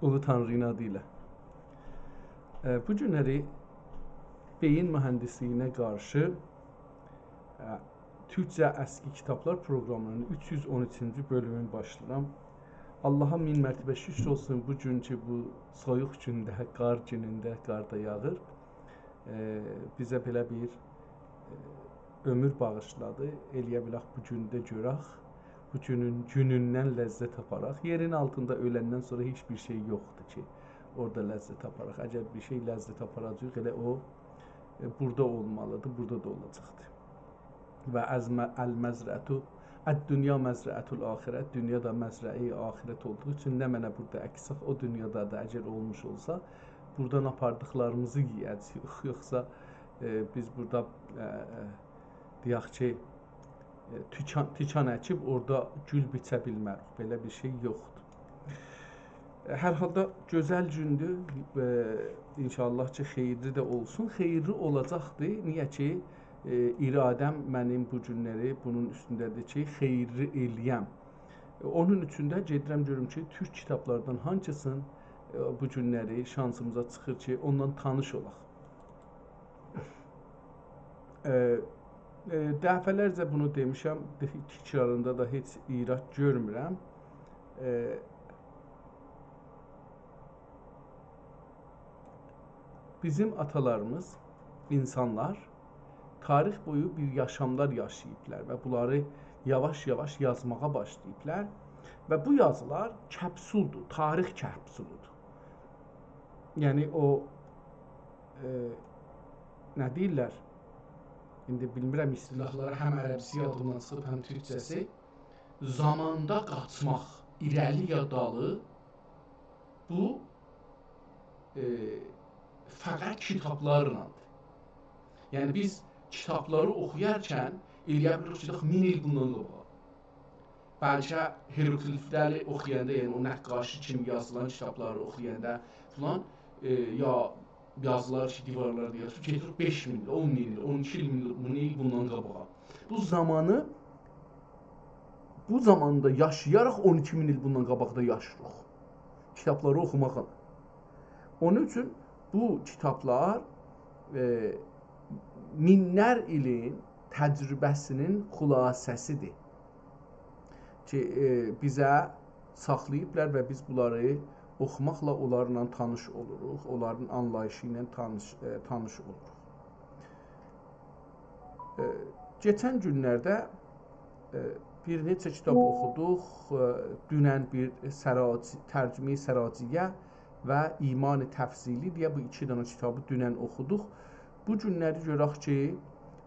Ulu Tanrı'nın adıyla. Bu günləri beyin mühəndisliyinə qarşı Türkcə əski kitablar proqramının 313-cü bölümünü başlayıram. Allaha min mərtəbə şükür olsun bu günkü bu soyuq gündə, qar günündə, qar da yağır. Bizə belə bir ömür bağışladı. Eləyə bilək bu gündə görək. Bu günündən ləzzət aparaq. Yerin altında öləndən sonra heç bir şey yoxdur ki, orada ləzzət aparaq. Əgər bir şey ləzzət aparacaq, elə o burada olmalıdır, burada da olacaqdır. Və əl-məzrətu əd-dünya məzrəətul axirət, dünya da məzrəi axirət olduğu üçün nə mənə burada əksaq, o dünyada da əgər olmuş olsa, buradan apardıqlarımızı yeyəcəyik. Yoxsa biz burada deyək ki, tikan əkib orada gül biçə bilmərik. Belə bir şey yoxdur. Hər halda gözəl gündür. İnşallah ki, xeyirli də olsun. Xeyirli olacaqdır. Niyə ki, iradəm mənim bu günləri bunun üstündədir ki, xeyirli eləyəm. Onun üçün də gedirəm görüm ki, türk kitablardan hansısın bu günləri şansımıza çıxır ki, ondan tanış olaq. Dəfələrcə bunu demişəm, tikrarında da heç irad görmürəm. Bizim atalarımız, insanlar tarix boyu bir yaşamlar yaşayıblar və bunları yavaş-yavaş yazmağa başlayıblar və bu yazılar kəpsuldur, tarix kəpsuludur. Yəni o nə deyirlər? İndi bilmirəm istilahları həm ərəbcəsi yadımdan çıxıb, həm türkcəsi. Zamanda qaçmaq, irəli ya dalı bu fəqət kitablarladır. Yəni biz kitabları oxuyarkən eləyə bilirik ki, 1000 il bundan qabağa. Bəlkə hieroqlifləri oxuyanda, yəni o nəqqaşi kimi yazılan kitabları oxuyanda falan ya yazılar ki, divarlarda yazılır, getirir 5000 il, 10.000 il, 12.000 il bundan qabağa. Bu zamanda yaşayaraq 12.000 il bundan qabaqda yaşayırıq. Kitabları oxumaqla. Onun üçün bu kitablar minlər ilin təcrübəsinin xülasəsidir ki, bizə saxlayıblar və biz bunları oxumaqla onlarla tanış oluruq, onların anlayışı ilə tanış oluruq. Keçən günlərdə bir neçə kitab oxuduq. Dünən bir tərcüme-i Səraciyyə və İman-ı Təfsili deyə bu iki dənə kitabı dünən oxuduq. Bu günləri görək ki,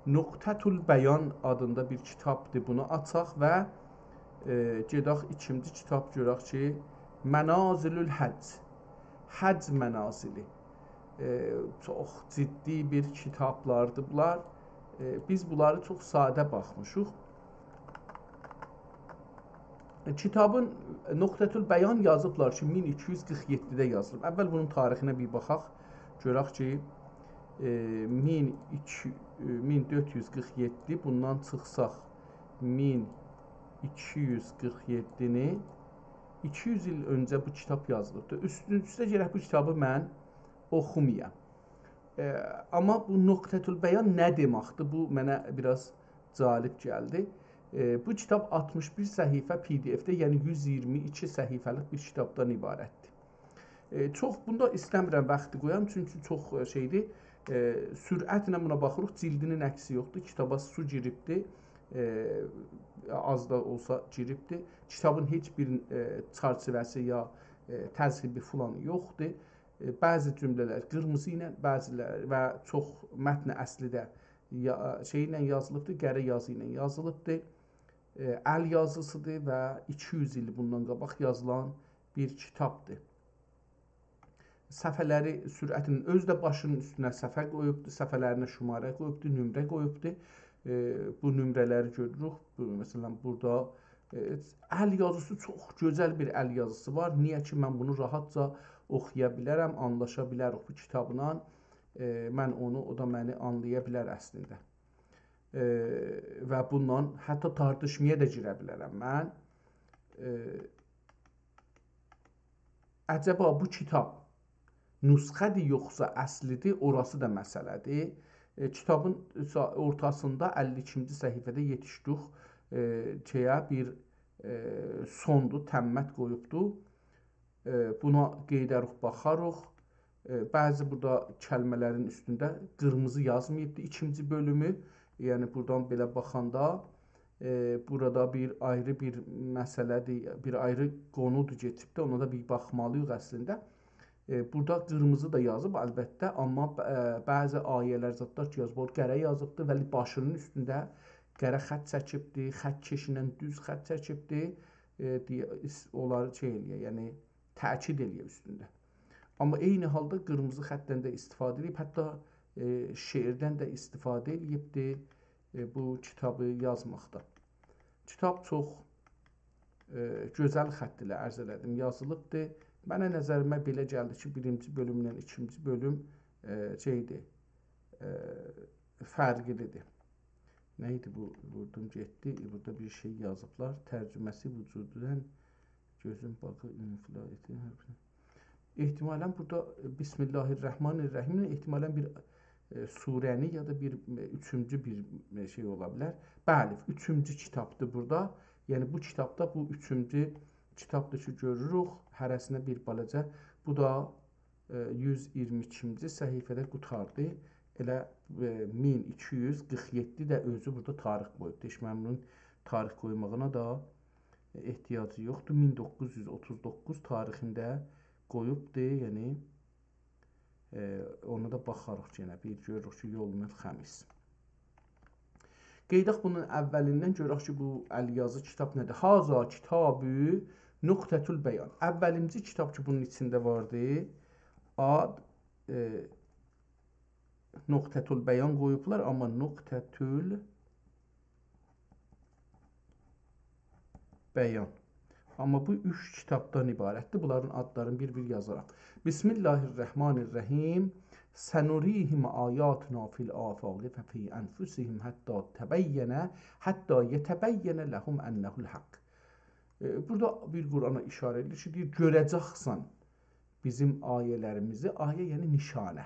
Nöqtətul Bəyan adında bir kitabdır. Bunu açaq və gedək ikinci kitab görək ki, Mənazilül Həcc, Həcc mənazili. Çox ciddi bir kitablardır bunlar. Biz bunları çox sadə baxmışıq. Kitabın Nöqtətül Bəyan yazıblar ki, 1247-də yazılıb. Əvvəl bunun tarixinə bir baxaq. Görək ki, 1447, bundan çıxsaq 1247-ni 200 il öncə bu kitab yazılıbdır. Üstə gələk bu kitabı mən oxumayam. Amma bu Nöqtətül Bəyan nə deməkdir? Bu mənə biraz cəlib gəldi. Bu kitab 61 səhifə PDF-də, yəni 122 səhifəlik bir kitabdan ibarətdir. Çox bunda istəmirəm vaxtı qoyam, çünki çox şeydir. Sürətlə buna baxırıq, cildinin əksi yoxdur. Kitaba su giribdir, az da olsa giribdir. Kitabın heç bir çərçivəsi ya təzhibi falan yoxdur. Bəzi cümlələr qırmızı ilə, bəziləri və çox mətn əslidə şey ilə yazılıbdır, qərə yazı ilə yazılıbdır. Əl yazısıdır və 200 il bundan qabaq yazılan bir kitabdır. Səhifələri sürətinin özü də başının üstünə səhifə qoyubdur, səhifələrinə şumarə qoyubdur, nömrə qoyubdur. Bu nömrələri görürük. Məsələn, burada əl yazısı çox gözəl bir əl yazısı var. Niyə ki, mən bunu rahatca oxuya bilərəm, anlaşa bilərik bu kitabla. Mən onu, o da məni anlaya bilər əslində. Və bundan hətta tartışmaya da girə bilərəm. Mən əcəba bu kitab nüsxədir yoxsa əslidir, orası da məsələdir. Kitabın ortasında 52-ci səhifədə yetişdik bir sondur, təmmət qoyubdur. Buna qeydərək baxarıq. Bəzi burada kəlmələrin üstündə qırmızı yazmayıbdır ikinci bölümü. Yəni buradan belə baxanda burada bir ayrı bir məsələdir, bir ayrı qonudur keçibdir. Ona da bir baxmalıyıq əslində. Burada qırmızı da yazıb əlbəttə, amma bəzi ayələr zətlər ki yazıb, qərə yazıbdır və başının üstündə qərə xətt çəkibdir, xətt keşinlə düz xətt çəkibdir. Onları yəni təkid eləyə üstündə. Amma eyni halda qırmızı xəttdən də istifadə edib, hətta şeirdən də istifadə edibdir bu kitabı yazmaqda. Kitab çox gözəl xətt ilə ərz elədim, yazılıbdır. Mənə nəzərimə belə gəldi ki, birinci bölümlə ikinci bölüm fərqlidir. Nə idi bu? Vurdum getdi. Burada bir şey yazıblar. Tərcüməsi vücududən gözün bağı infila etti. Ehtimalən burada Bismillahirrahmanirrahim ehtimalən bir surəni ya da bir üçüncü bir şey ola bilər. Bəli, üçüncü kitabdır burada. Yəni bu kitabda bu üçüncü kitabdır ki görürük. Hərəsinə bir balaca. Bu da 122-ci səhifədə qutardı. Elə 1247 də özü burada tarix qoyubdur. Heç mənim bunun tarix qoymağına da ehtiyacı yoxdur. 1939 tarixində qoyubdur. Yəni ona da baxarıq yenə. Bir görürük ki, yolumuz xəmis. Qeydək bunun əvvəlindən görək ki, bu əlyazı kitab nədir? Haza kitabı nöqtətül bəyan. Əvvəlinci kitab ki, bunun içində vardı. Ad nöqtətül bəyan qoyublar, amma nöqtətül bəyan. Amma bu üç kitabdan ibarətdir. Bunların adlarını bir-bir yazaraq. Bismillahirrahmanirrahim. Sənurihim ayatina fil afaqi və fi anfusihim hətta təbəyyənə, hətta yetəbəyyənə ləhum ennəhul haqq. Burada bir Qurana işarə edilir ki, deyir, görəcəksən bizim ayələrimizi, ayə yəni nişanə.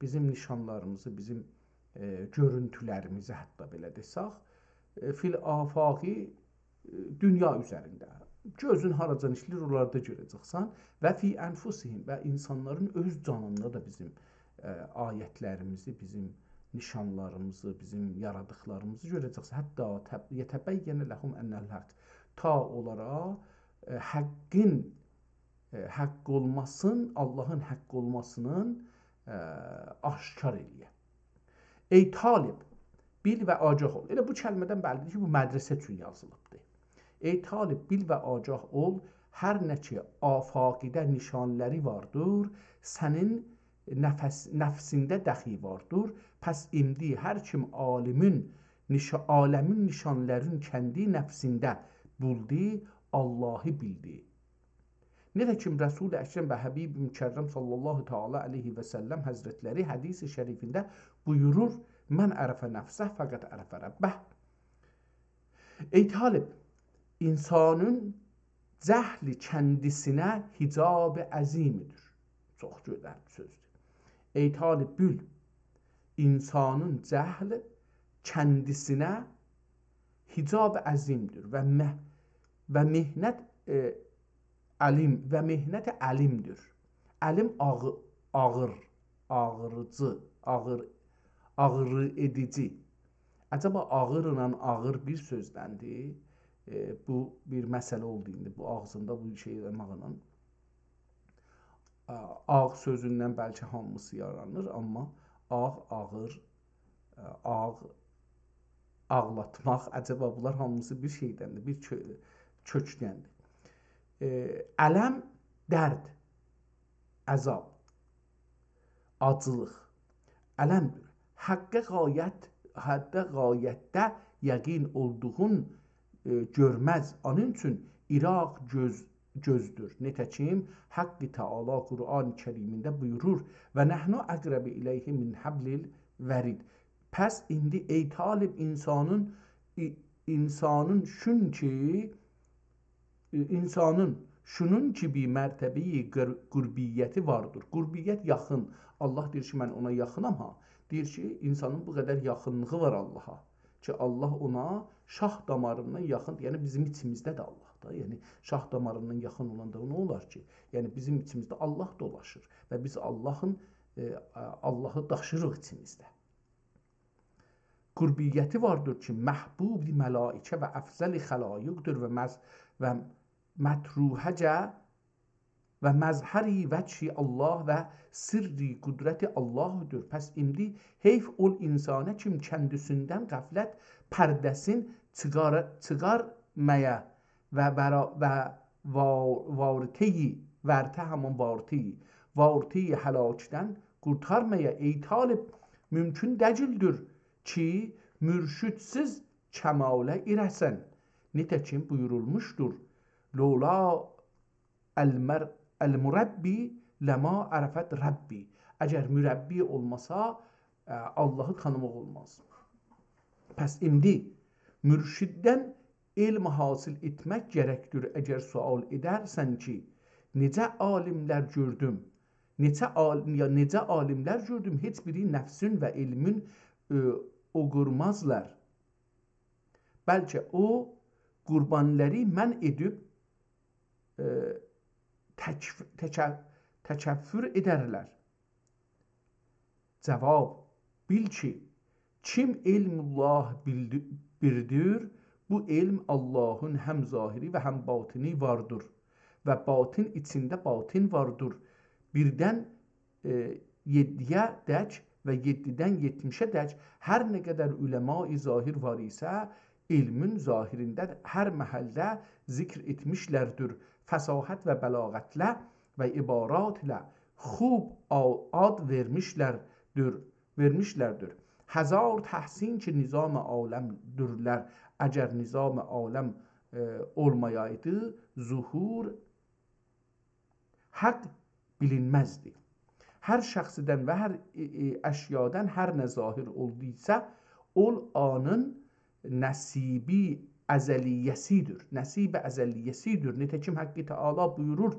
Bizim nişanlarımızı, bizim görüntülərimizi hətta belə desək, fil afaqi dünya üzərində. Gözün haracan işlir, onlarda görəcəksən və fi ənfusihim və insanların öz canında da bizim ayətlərimizi, bizim nişanlarımızı, bizim yaradıqlarımızı görəcəksən. Hətta yetəbəyyənə ləhum ennəl haqq. Ta onlara həqqin haqq olmasın, Allahın haqq olmasının aşkar eləyə. Ey talib, bil və agah ol. Elə bu kəlmədən bəllidir ki, bu mədrəsə üçün yazılıbdır. Ey talib, bil və agah ol, hər nə ki afaqidə nişanləri vardır, sənin nəfsində dəxi vardır. Pəs indi hər kim aləmin nişanlərin kəndi nəfsində buldi, Allahı bildi. Nə də kim Rəsul-i Əkrəm və Həbib-i Mükərrəm sallallahu teala aleyhi və səlləm həzrətləri hədis-i şərifində buyurur, mən ərəfə nəfsəh fəqət ərəfə rəbbəh. Ey talib, insanın cəhli kəndisinə hicab-ı əzimidir. Çox gözəl sözdür. Ey talib, bil, insanın cəhli kəndisinə hicab-ı əzimdir və mehnət mehnət əlimdir. Əlim ağır, ağırcı, ağır edici. Acaba ağırla ağır bir sözdəndir. Bu bir məsələ oldu indi. Bu ağzında bu şey demağının. Ağ sözündən bəlkə hamısı yaranır, amma ağır, ağlatmaq, acaba bunlar hamısı bir şeydəndir, bir kökdəndir. Ələm, dərd, əzab, acılıq, ələmdir. Həddə qayətdə yəqin olduğun görməz. Onun üçün İraq gözdür. Nətəkim Haqqı Teala Qur'an-ı Kərimində buyurur və nəhnu əqrəbi iləyhi min hablil vərid. Pəs indi ey talib insanın şunun gibi mərtəbəyi qurbiyyəti vardır. Qurbiyyət yaxın. Allah deyir ki, mən ona yaxınam ha. Deyir ki, insanın bu qədər yaxınlığı var Allaha. Ki Allah ona şah damarından yaxın, yəni bizim içimizdə də Allah da. Yəni şah damarından yaxın olanda nə olar ki? Yəni bizim içimizdə Allah dolaşır və biz Allahı daşırıq içimizdə. Qurbiyyəti vardır ki, məhbub mələikə və əfzəli xəlayiqdir və mətruhəcə və məzhəri vəçhi Allah və sirri qudrəti Allah'dır. Pəs indi heyf ol insana kim kəndisindən qəflət pərdəsin çıxarmaya və variteyi, vərtə həmin variteyi həlakdən qurtarmaya ey talib mümkün dəcildir ki mürşidsiz kəmalə irəsən. Nitekim buyurulmuşdur. Lola el-murabbi lema arafat rabbi. Əgər mürəbbi olmasa Allahı tanımaq olmaz. Pəs indi mürşiddən elm hasil etmək gərəkdir. Əgər sual edərsən ki, necə alimlər gördüm, necə alimlər gördüm, heç biri nəfsin və elmin oqurmazlar. Bəlkə o qurbanları mən edib təkəffür edərlər. Cavab, bil ki, kim ilmullah bildir, bu elm Allahın həm zahiri və həm batini vardır. Və batin içində batin vardır. Birdən 7-yə dək və 7-dən 70-ə dək hər nə qədər üləma-i zahir var isə, ilmin zahirində hər məhəldə zikr etmişlərdir. Fəsahət və bəlağətlə və ibaratlə xub ad vermişlərdir. Həzar təhsin ki, nizam-ı aləmdürlər. Əgər nizam-ı aləm olmayaydı, zuhur haqq bilinməzdi. Hər şəxsidən və hər əşyadan hər nə zahir olduysa, ol anın nəsibi əzəliyyəsidir. Nəsib-i əzəliyyəsidir. Nitekim Haqqi Teala buyurur,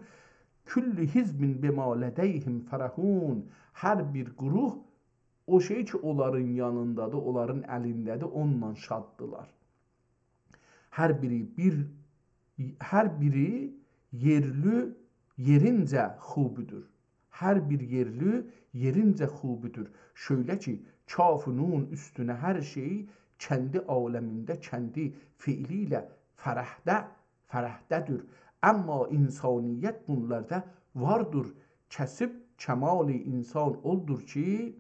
küllü hizbin bima ledeyhim fərəhun. Hər bir quruh o şey ki, onların yanındadır, onların əlindədir, onunla şaddılar. Hər biri yerincə xubudur. Hər bir yerli yerincə xubudur. Şöylə ki, kafunun üstünə hər şey kendi aleminde, kendi fiiliyle fərəhdədir. Amma insaniyet bunlarda vardır. Kəsib kəmal-i insan oldur ki,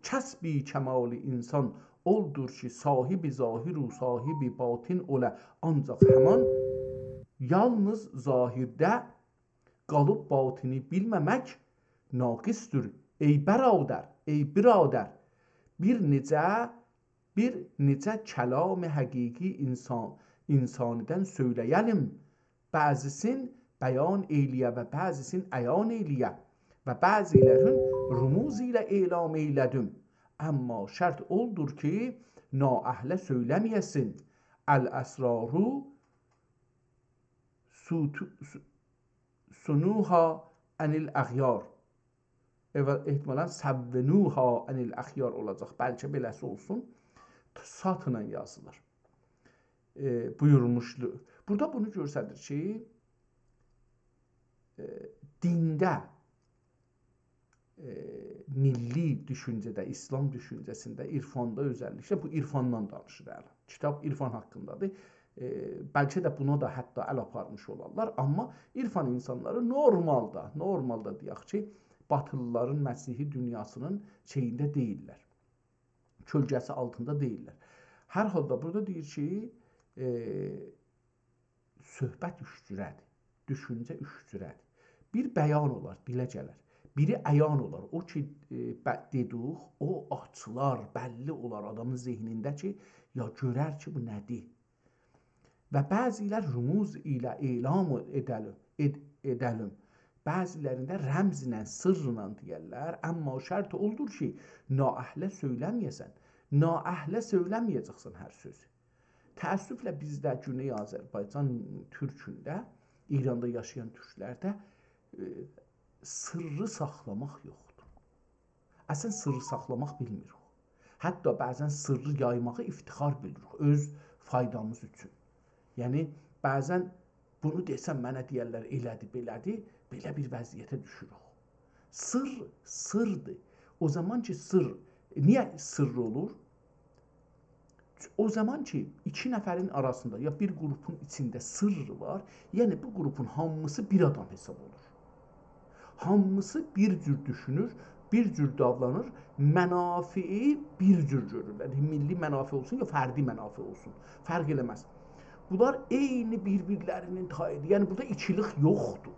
kəsbi kəmal-i insan oldur ki, sahibi zahir u sahibi batin olə. Ancaq həman yalnız zahirdə qalıb batini bilməmək naqisdir. Ey bəradər, ey biradər, bir necə kəlam-ı həqiqi insanidən söyləyəlim. Bəzisin bəyan eyliyə və bəzisin əyan eyliyə və bəzilərin rumuz ilə elam eylədim. Amma şərt oldur ki, naəhlə söyləməyəsin. Əl-əsraru sunuha ənil-əğyar. Ehtimalən səvvenuha ənil-əğyar olacaq. Bəlkə beləsi olsun. Satla yazılır. Buyurmuşdur. Burada bunu göstərir ki, dində, milli düşüncədə, İslam düşüncəsində, irfanda özəlliklə, bu irfandan danışır. Kitab irfan haqqındadır. Bəlkə də buna da hətta əl aparmış olarlar. Amma irfan insanları normalda deyək ki, batılıların Məsihi dünyasının şeyində deyirlər. Kölgəsi altında deyirlər. Hər halda burada deyir ki, söhbət üç cürədir, düşüncə üç cürədir. Bir bəyan olar, dilə gələr. Biri əyan olar, o ki, dedik, o açılar, bəlli olar adamın zehnində ki, ya görər ki, bu nədir? Və bəzilər rumuz ilə elam edəlim. Bəzilərində rəmzlə, sırrla deyərlər. Amma şərt oldur ki, naəhlə söyləməyəsən. Naəhlə söyləməyəcəksən hər sözü. Təəssüflə bizdə Güney Azərbaycan türkündə İranda yaşayan türklərdə sırrı saxlamaq yoxdur. Əslən sırrı saxlamaq bilmirik. Hətta bəzən sırrı yaymağı iftixar bilirik öz faydamız üçün. Yəni bəzən bunu desəm mənə deyərlər elədi, belədi, belə bir vəziyyətə düşürük. Sır sırdır. O zaman ki sır, niyə sırr olur? O zaman ki iki nəfərin arasında ya bir qrupun içində sırr var, yəni bu qrupun hamısı bir adam hesab olur. Hamısı bir cür düşünür, bir cür davranır, mənafii bir cür görürlər. Milli mənafi olsun ya fərdi mənafi olsun, fərq eləməz. Bunlar eyni bir-birlərinin tayıdır. Yəni burada ikilik yoxdur.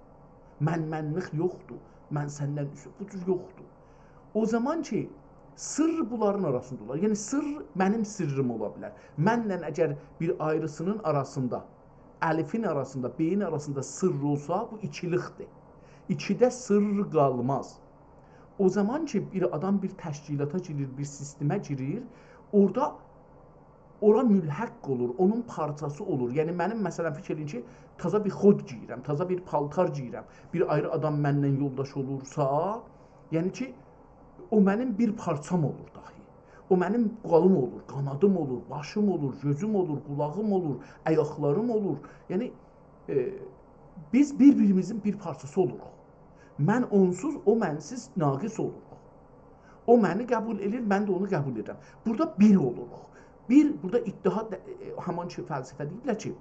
Mənlik yoxdur. Mən səndən üstün, bu cür yoxdur. O zaman ki sırr bunların arasında olar. Yəni sırr mənim sırrım ola bilər. Mənlə əgər bir ayrısının arasında, əlifin arasında, beyin arasında sırr olsa, bu ikilikdir. İkidə sırr qalmaz. O zaman ki bir adam bir təşkilata girir, bir sistemə girir, ora mülhəq olur, onun parçası olur. Yəni mənim məsələn fikir edin ki, taza bir xod giyirəm, taza bir paltar giyirəm. Bir ayrı adam mənlə yoldaş olursa, yəni ki o mənim bir parçam olur dahi. O mənim qolum olur, qanadım olur, başım olur, gözüm olur, qulağım olur, ayaqlarım olur. Yəni biz bir-birimizin bir parçası oluruq. Mən onsuz, o mənsiz naqis oluruq. O məni qəbul edir, mən də onu qəbul edirəm. Burada bir oluruq. Burada ittihad, haman ki fəlsəfə deyirlər ki,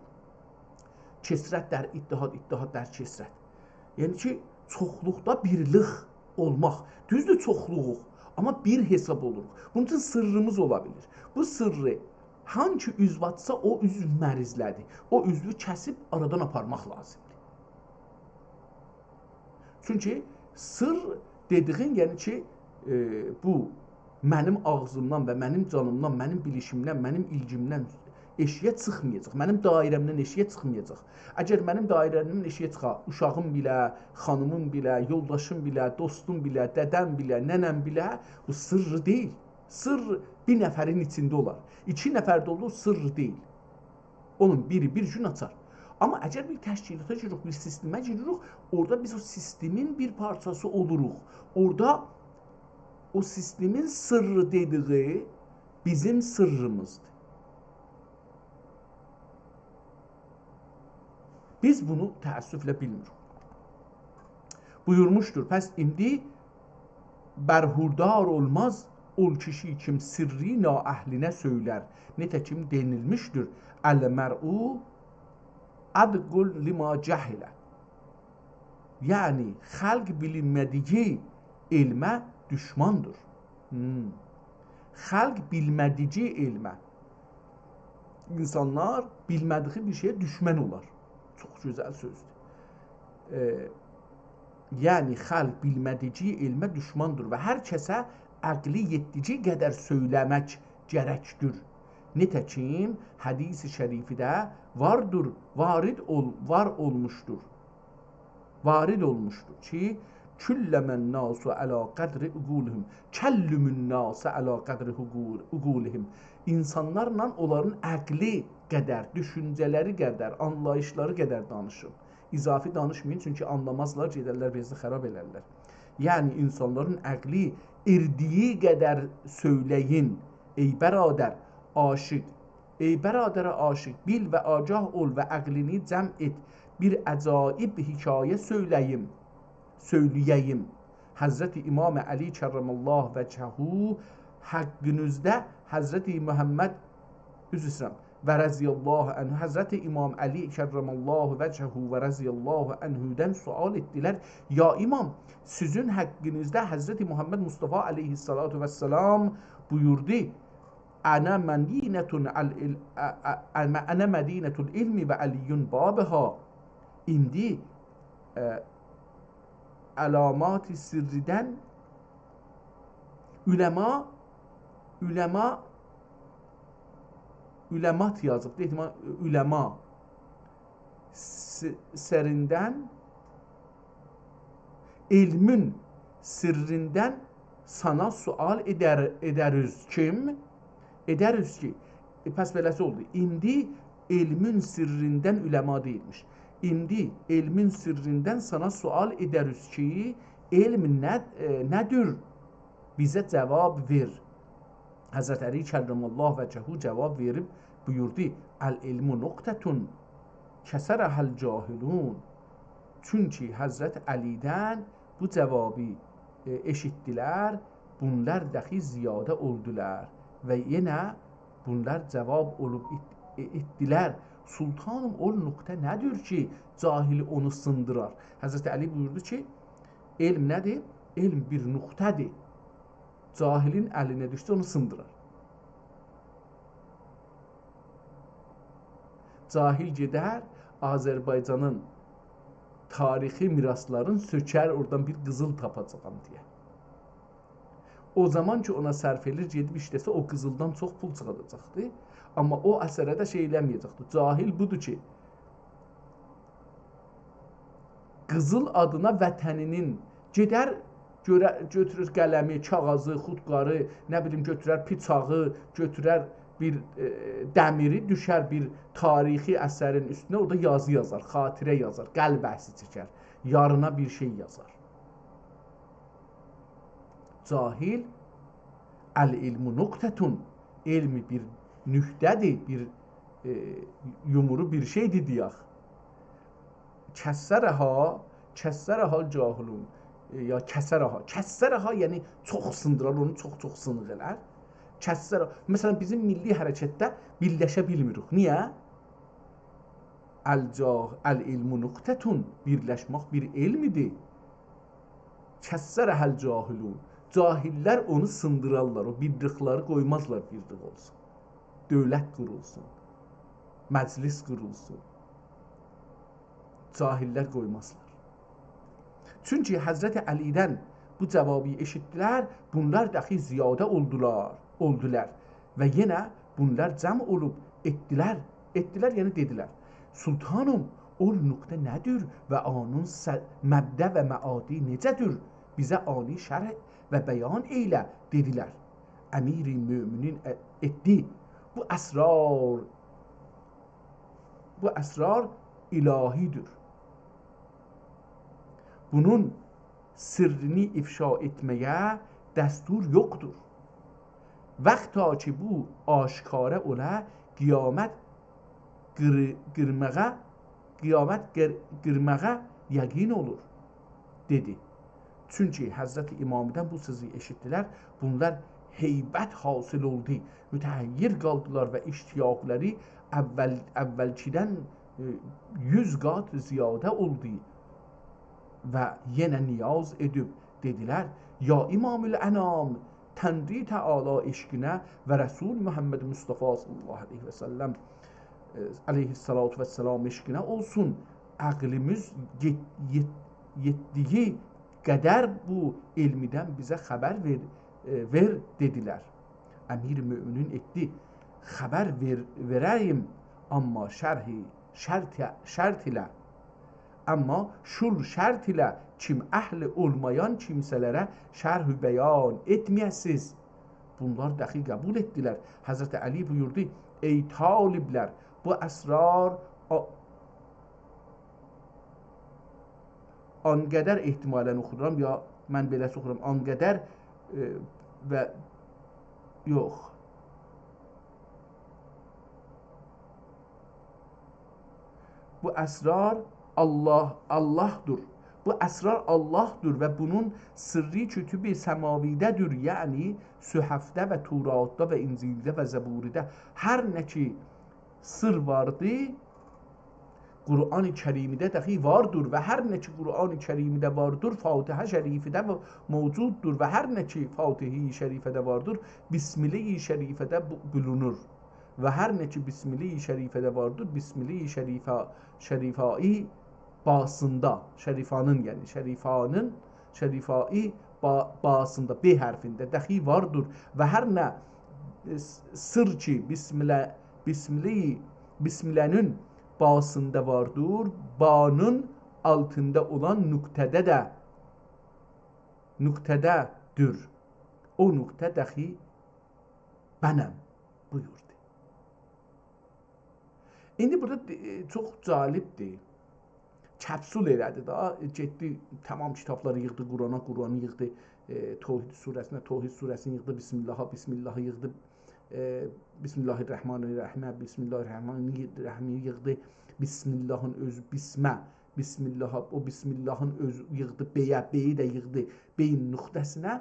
kəsrət dər ittihad, ittihad dər kəsrət. Yəni ki, çoxluqda birlik olmaq. Düzdür çoxluğuq, amma bir hesab oluruq. Bunun üçün sırrımız ola bilir. Bu sırrı hangi üzvatsa o üzv mərizlədir. O üzvü kəsib aradan aparmaq lazımdır. Çünki sır dediğin, yəni ki, bu mənim ağzımdan və mənim canımdan, mənim bilişimdən, mənim ilgimdən eşiyə çıxmayacaq. Mənim dairəmdən eşiyə çıxmayacaq. Əgər mənim dairəmdən eşiyə çıxa, uşağım bilə, xanımım bilə, yoldaşım bilə, dostum bilə, dədəm bilə, nənəm bilə, bu sırrı deyil. Sırr bir nəfərin içində olar. İki nəfərdə olur, sırrı deyil. Onun biri bir gün açar. Amma əgər bir təşkilata giririk, bir sistemə giririk, orada biz o sistemin bir parçası oluruq. Orada o sistemin sırrı dediği bizim sırrımızdır. Biz bunu təəssüflə bilmirik. Buyurmuşdur, pəs indi bərhurdar olmaz ol kişi kim sirri naəhlinə söylər. Nitekim denilmişdir, əl-mər'u adqul lima cəhilə. Yəni, xalq bilinmədiyi elmə düşmandır. Xalq bilmədiyi elmə. İnsanlar bilmədiyi bir şeyə düşmən olar. Çox gözəl sözdür. Yəni, xalq bilmədiyi elmə düşmandır və hər kəsə əqli yetdici qədər söyləmək gərəkdir. Nitekim hadis-i şərifidə vardır, var olmuşdur. Varid olmuşdur ki, külləmən nasu əla qədri uqulihim, kəllümün nasu əla qədri uqulihim. İnsanlarla onların əqli qədər, düşüncələri qədər, anlayışları qədər danışın. İzafi danışmayın, çünki anlamazlar, gedərlər, bizi xərab elərlər. Yəni, insanların əqli erdiyi qədər söyləyin. Ey bəradər, aşıq, ey bəradərə aşıq, bil və agah ol və əqlini cəm et, bir əcaib hikayə söyləyəyim. Həzrəti İmam Əli kərramallahu vəcəhu haqqınızda Həzrəti Muhammed və rəziyallahu anhu, Həzrəti İmam Əli kərramallahu vəcəhu və rəziyallahu anhudən sual etdilər. Ya İmam, sizin haqqınızda Həzrəti Muhammed Mustafa aleyhissalatu vesselam buyurdu, Ənə mədinətul ilmi və əliyyun babıha. İndi əlamat-ı sirridən üləmat yazıb, üləma sərindən elmün sirrindən sana sual edəriz. Kim? Edəriz ki, pəs beləsi oldu. İndi elmin sirrindən üləma deyilmiş. İndi elmin sirrindən sana sual edəriz ki, elm nədir? Bizə cavab ver. Həzrət Əli kərrəmallahu vəcəhu cavab verib buyurdu: Əl-ilmu nöqtətun kəsərəhəl cahilun. Çünki Həzrət Əlidən bu cavabı eşitdilər, bunlar dəxi ziyadə oldular və yenə bunlar cavab olub etdilər. Sultanım, o nöqtə nədir ki, cahili onu sındırar? Həzrət Əli buyurdu ki, elm nədir? Elm bir nöqtədir. Cahilin əlinə düşsə onu sındırar. Cahil gedər, Azərbaycanın tarixi mirasların sökər, oradan bir qızıl tapacağam deyə. O zaman ki ona sərf edir, gedib işləsə o qızıldan çox pul çıxacaqdı. Amma o əsərə də şey eləməyəcəkdi. Cahil budur ki, qızıl adına vətəninin gedər, götürür qələmi, kağızı, xudqarı, nə bilim götürər piçağı, götürər bir dəmiri, düşər bir tarixi əsərin üstünə, orada yazı yazar, xatirə yazar, qəlb əhsi çəkər, yarına bir şey yazar. Cahil, əl-ilmu nöqtətun, elmi bir nüqtədir, bir yumuru bir şeydir deyək. Kəssərəha cahilun, ya kəssərəha yəni çox sındırar, onu çox sınıq elər. Məsələn, bizim milli hərəkətdə birləşə bilmirik. Niyə? Əl-ilmu nöqtətun, birləşmək bir elmidir. Kəssərəhəl cahilun, cahillər onu sındırarlar, o birlikləri qoymazlar birlik olsun. Dövlət qurulsun, məclis qurulsun. Cahillər qoymazlar. Çünki Həzrəti Əlidən bu cavabı eşitdilər, bunlar dahi ziyadə oldular və yenə bunlar cəm olub etdilər yəni dedilər. Sultanım, o nöqtə nədir və onun məbdə və məadi necədir? Bizə ani şərh və bəyan eylə dedilər. Əmir-i möminin etdi. Bu əsrar ilahidir. Bunun sirrini ifşa etməyə dəstur yoxdur. Vaxta ki bu aşkara ola, qiyamət qırmağa yəqin olur, dedi. Çünki Həzrəti İmamidən bu sözü eşitdilər, bunlar heybət hasil oldu, mütəhayyir qaldılar və iştiyaqları əvvəlkidən 100 qat ziyadə oldu və yenə niyaz edib dedilər, ya İmamül Ənam, Tənri Teala eşqinə və Rəsul Muhammed Mustafa sallallahu aleyhi və səlləm aleyhissalatu vesselam eşqinə olsun, əqlimiz yetdiyi qədər bu elmidən bizə xəbər ver dedilər. Əmir-i müminin etdi, xəbər verəyim, amma şərt ilə, amma şərt ilə kim əhli olmayan kimsələrə şərh-ü bəyan etməyəsiz. Bunlar dəxi qəbul etdilər. Həzrəti Əli buyurdu, ey taliblər, bu əsrar anqədər ehtimalən oxuduram, ya mən beləsi oxuduram, anqədər və yox. Bu əsrar Allahdır. Bu əsrar Allahdır və bunun sırrı kütüb-i səmavidədir, yəni Sühəfdə və Turatda və İncildə və Zəburidə hər nə ki sır vardı, Qur'an-ı Kərimdə dəxi vardır və hər nə ki Qur'an-ı Kərimdə vardır, Fatihə şərifidə mövcuddur və hər nə ki Fatihə-i şərifədə vardır, Bismillah-i şərifədə bulunur və hər nə ki Bismillah-i şərifədə vardır, Bismillah-i şərifai basında, şərifanın yəni şərifai basında, B hərfində dəxi vardır və hər nə sır ki Bismillah'nın basında vardır, banın altında olan nüktədədir. O nüktə dəxi bənəm buyurdu. İndi burada çox calibdir. kəpsul elədi da, getdi, tamam kitabları yığdı, Quranı yığdı, Tövhid surəsini yığdı, Bismillahı yığdı, Bismillahirrahmanirrahim, Bismillahirrahmanirrahim yığdı, Bismillahın özü, o Bismillahın özü yığdı, beyi də yığdı, beyin nöqtəsinə,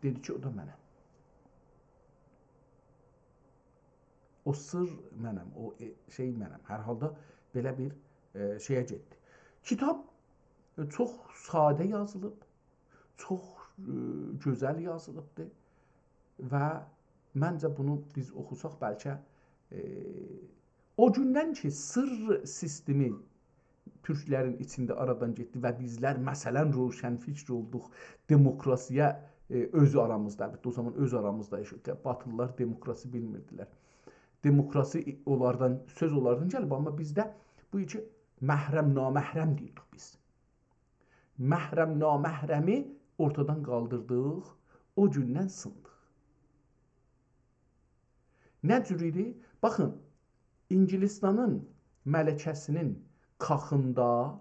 dedi ki, o da mənəm. O sır mənəm, o şey mənəm. Hər halda belə bir şeyə getdi. Kitab çox sadə yazılıb, çox gözəl yazılıbdır və məncə bunu biz oxusaq bəlkə o gündən ki, sır sistemi türklərin içində aradan getdi və bizlər məsələn roşənfikr olduq, demokrasiya özü aramızda, əlbəttə o zaman öz aramızda yaşayırdı. Batılılar demokrasi bilmirdilər. Demokrasi söz onlardan gəlib, amma bizdə bu iki məhrəm, naməhrəm deyirdik biz. Məhrəm, naməhrəmi ortadan qaldırdıq, o gündən sındıq. Nə cür idi? Baxın, İngilistanın mələkəsinin kaxında,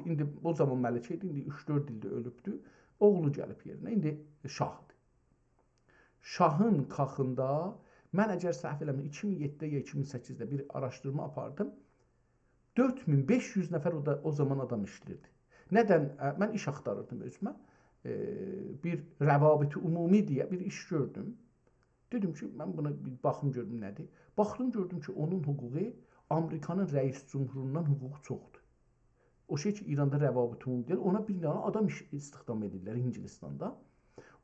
indi o zaman mələkə idi, indi 3-4 ildə ölübdü, oğlu gəlib yerinə, indi şahdır. Şahın kaxında, mən əgər səhv eləmirəm, 2007-də ya 2008-də bir araşdırma apardım, 4500 nəfər o zaman adam işləyirdi. Nədən? Mən iş axtarırdım özümə, bir rəvabiti umumi deyə bir iş gördüm. Dedim ki, mən buna bir baxım gördüm nədir? Baxdım gördüm ki, onun hüququ Amerikanın rəis cumhurundan hüququ çoxdur. O şey ki, İranda rəvabiti umumi deyil, ona bir dənə adam istihdam edirlər İngilistanda.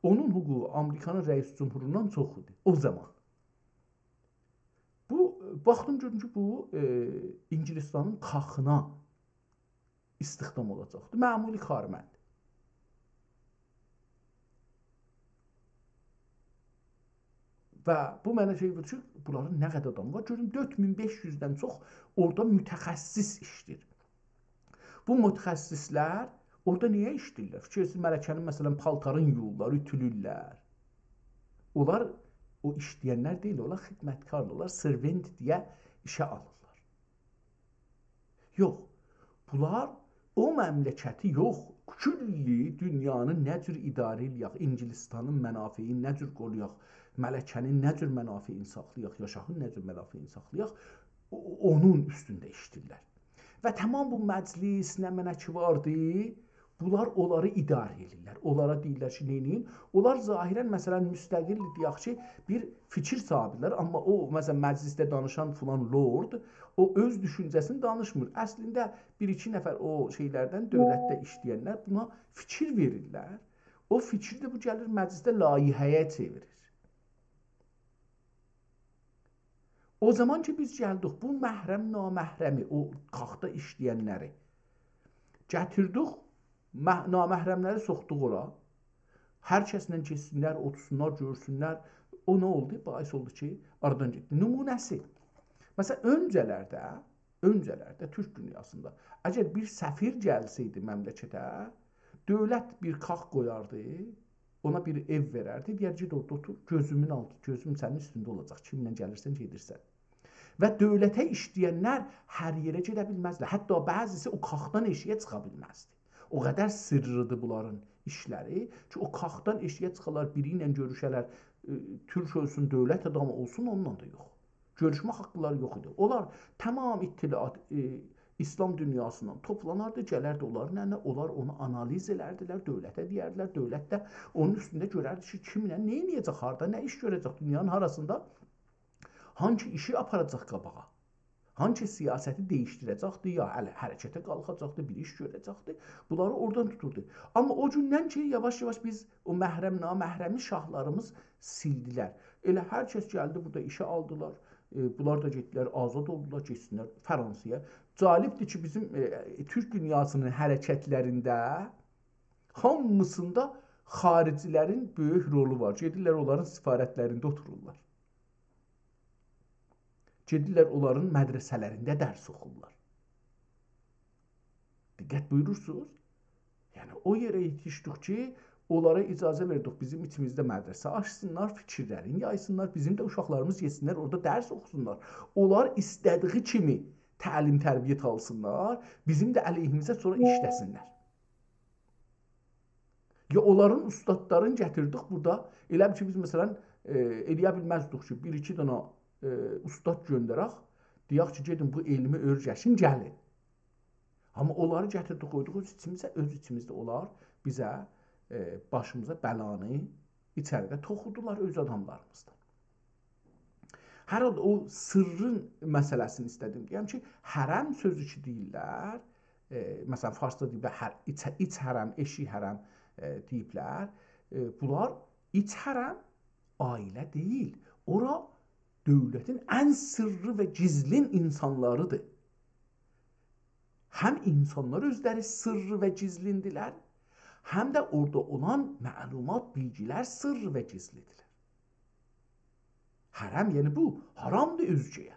Onun hüququ Amerikanın rəis cumhurundan çoxdur o zaman. Baxdım gördüm ki, bu İngilistanın kaxına istihdam olacaqdır. Məmuli xarmənd. Və bu mənə şey verir ki, bunların nə qədər adamı var? Görün, 4500-dən çox orada mütəxəssis işləyir. Bu mütəxəssislər orada niyə işləyirlər? Fikirsiz mələkənin, məsələn, paltarın yuyurlar, ütülürlər. Onlar o işləyənlər deyil, onlar xidmətkarlar, onlar servent deyə işə alırlar. Yox, bunlar o məmləkəti yox, külli dünyanın nə cür idarə eləyək, İngilistanın mənafeyini nə cür qoruyaq, mələkənin nə cür mənafeyini saxlayaq, ya şahın nə cür mənafeyini saxlayaq, onun üstündə işləyirlər. Və tamam bu məclis, nə mənəki vardı, bunlar onları idarə edirlər. Onlara deyirlər ki, neyin? Onlar zahirən, məsələn, müstəqil deyək ki, bir fikir sahibidirlər, amma o, məsələn, məclisdə danışan filan lord, o öz düşüncəsini danışmır. Əslində, bir-iki nəfər o şeylərdən, dövlətdə işləyənlər buna fikir verirlər. O fikir də bu gəlir məclisdə layihəyə çevirir. O zaman ki, biz gəldik, bu məhrəm, naməhrəmi, o qaxda işləyənləri gətirdik, naməhrəmləri soxduq ora. Hər kəslə keçsinlər, otursunlar, görsünlər. O nə oldu? Bahis oldu ki, aradan getdi. Nümunəsi. Məsələn, öncələrdə Türk dünyasında əgər bir səfir gəlsəydi məmləkətə, dövlət bir qax qoyardı, ona bir ev verərdi, deyərdi, orada otur, gözüm sənin üstündə olacaq, kimlə gəlirsən, gedirsən. Və dövlətə işləyənlər hər yerə gedə bilməzlər. Hətta bəzisi o qaxdan eşiyə çıxa bilməzdi. O qədər sırrıdır bunların işləri ki, o qaxdan eşiyə çıxarlar, biri ilə görüşələr, Türk olsun, dövlət adamı olsun, onunla da yox. Görüşmə haqqları yox idi. Onlar tamam ittilaat, İslam dünyasından toplanardı, gələrdi onların əlinə, onlar onu analiz edərdilər, dövlətə deyərdilər, dövlət də onun üstündə görərdi ki, kimlə, nə edəcək, harada, nə iş görəcək, dünyanın harasında, hangi işi aparacaq qabağa, hangi siyasəti dəyişdirəcəkdir, ya hərəkətə qalxacaqdır, bir iş görəcəkdir, bunları oradan tuturdu. Amma o gündən ki, yavaş-yavaş biz o məhrəm, naməhrəmi şahlarımız sildilər. Elə hər kəs gəldi, burada işə aldılar, bunlar da getdilər, azad oldular, getsinlər Fransaya. Calibdir ki, bizim Türk dünyasının hərəkətlərində hamısında xaricilərin böyük rolu var. Gedirlər, onların sifarətlərində otururlar. Gedirlər, onların mədrəsələrində dərs oxurlar. Diqqət buyurursunuz. Yəni, o yerə yetişdik ki, onlara icazə verdik, bizim içimizdə mədrəsə açsınlar, fikirlərini yaysınlar, bizim də uşaqlarımız yesinlər, orada dərs oxusunlar. Onlar istədiyi kimi təlim tərbiyyət alsınlar, bizim də əleyhimizə sonra işləsinlər. Ya onların ustadlarını gətirdik burada. Elə ki biz məsələn eləyə bilməzdik ki, bir-iki dənə ustad göndərək, deyək ki, gedin bu elmi öyrəşin, gəlin. Amma onları gətirdik, qoyduq öz içimizə, öz içimizdə onlar bizə başımıza bəlanı içəridə toxudular öz adamlarımızdan. Hər halda o sırrın məsələsini istədim. Deyəm ki, hərəm sözü ki deyirlər, məsələn, farsda deyiblər, iç hərəm, eşik hərəm deyiblər. Bunlar iç hərəm ailə deyil. Ora dövlətin ən sırrı və gizlin insanlarıdır. Həm insanlar özləri sırrı və gizlindilər, həm də orada olan məlumat, bilgilər sırrı və gizlidirlər. Hərəm yəni bu, haramdır özgəyə.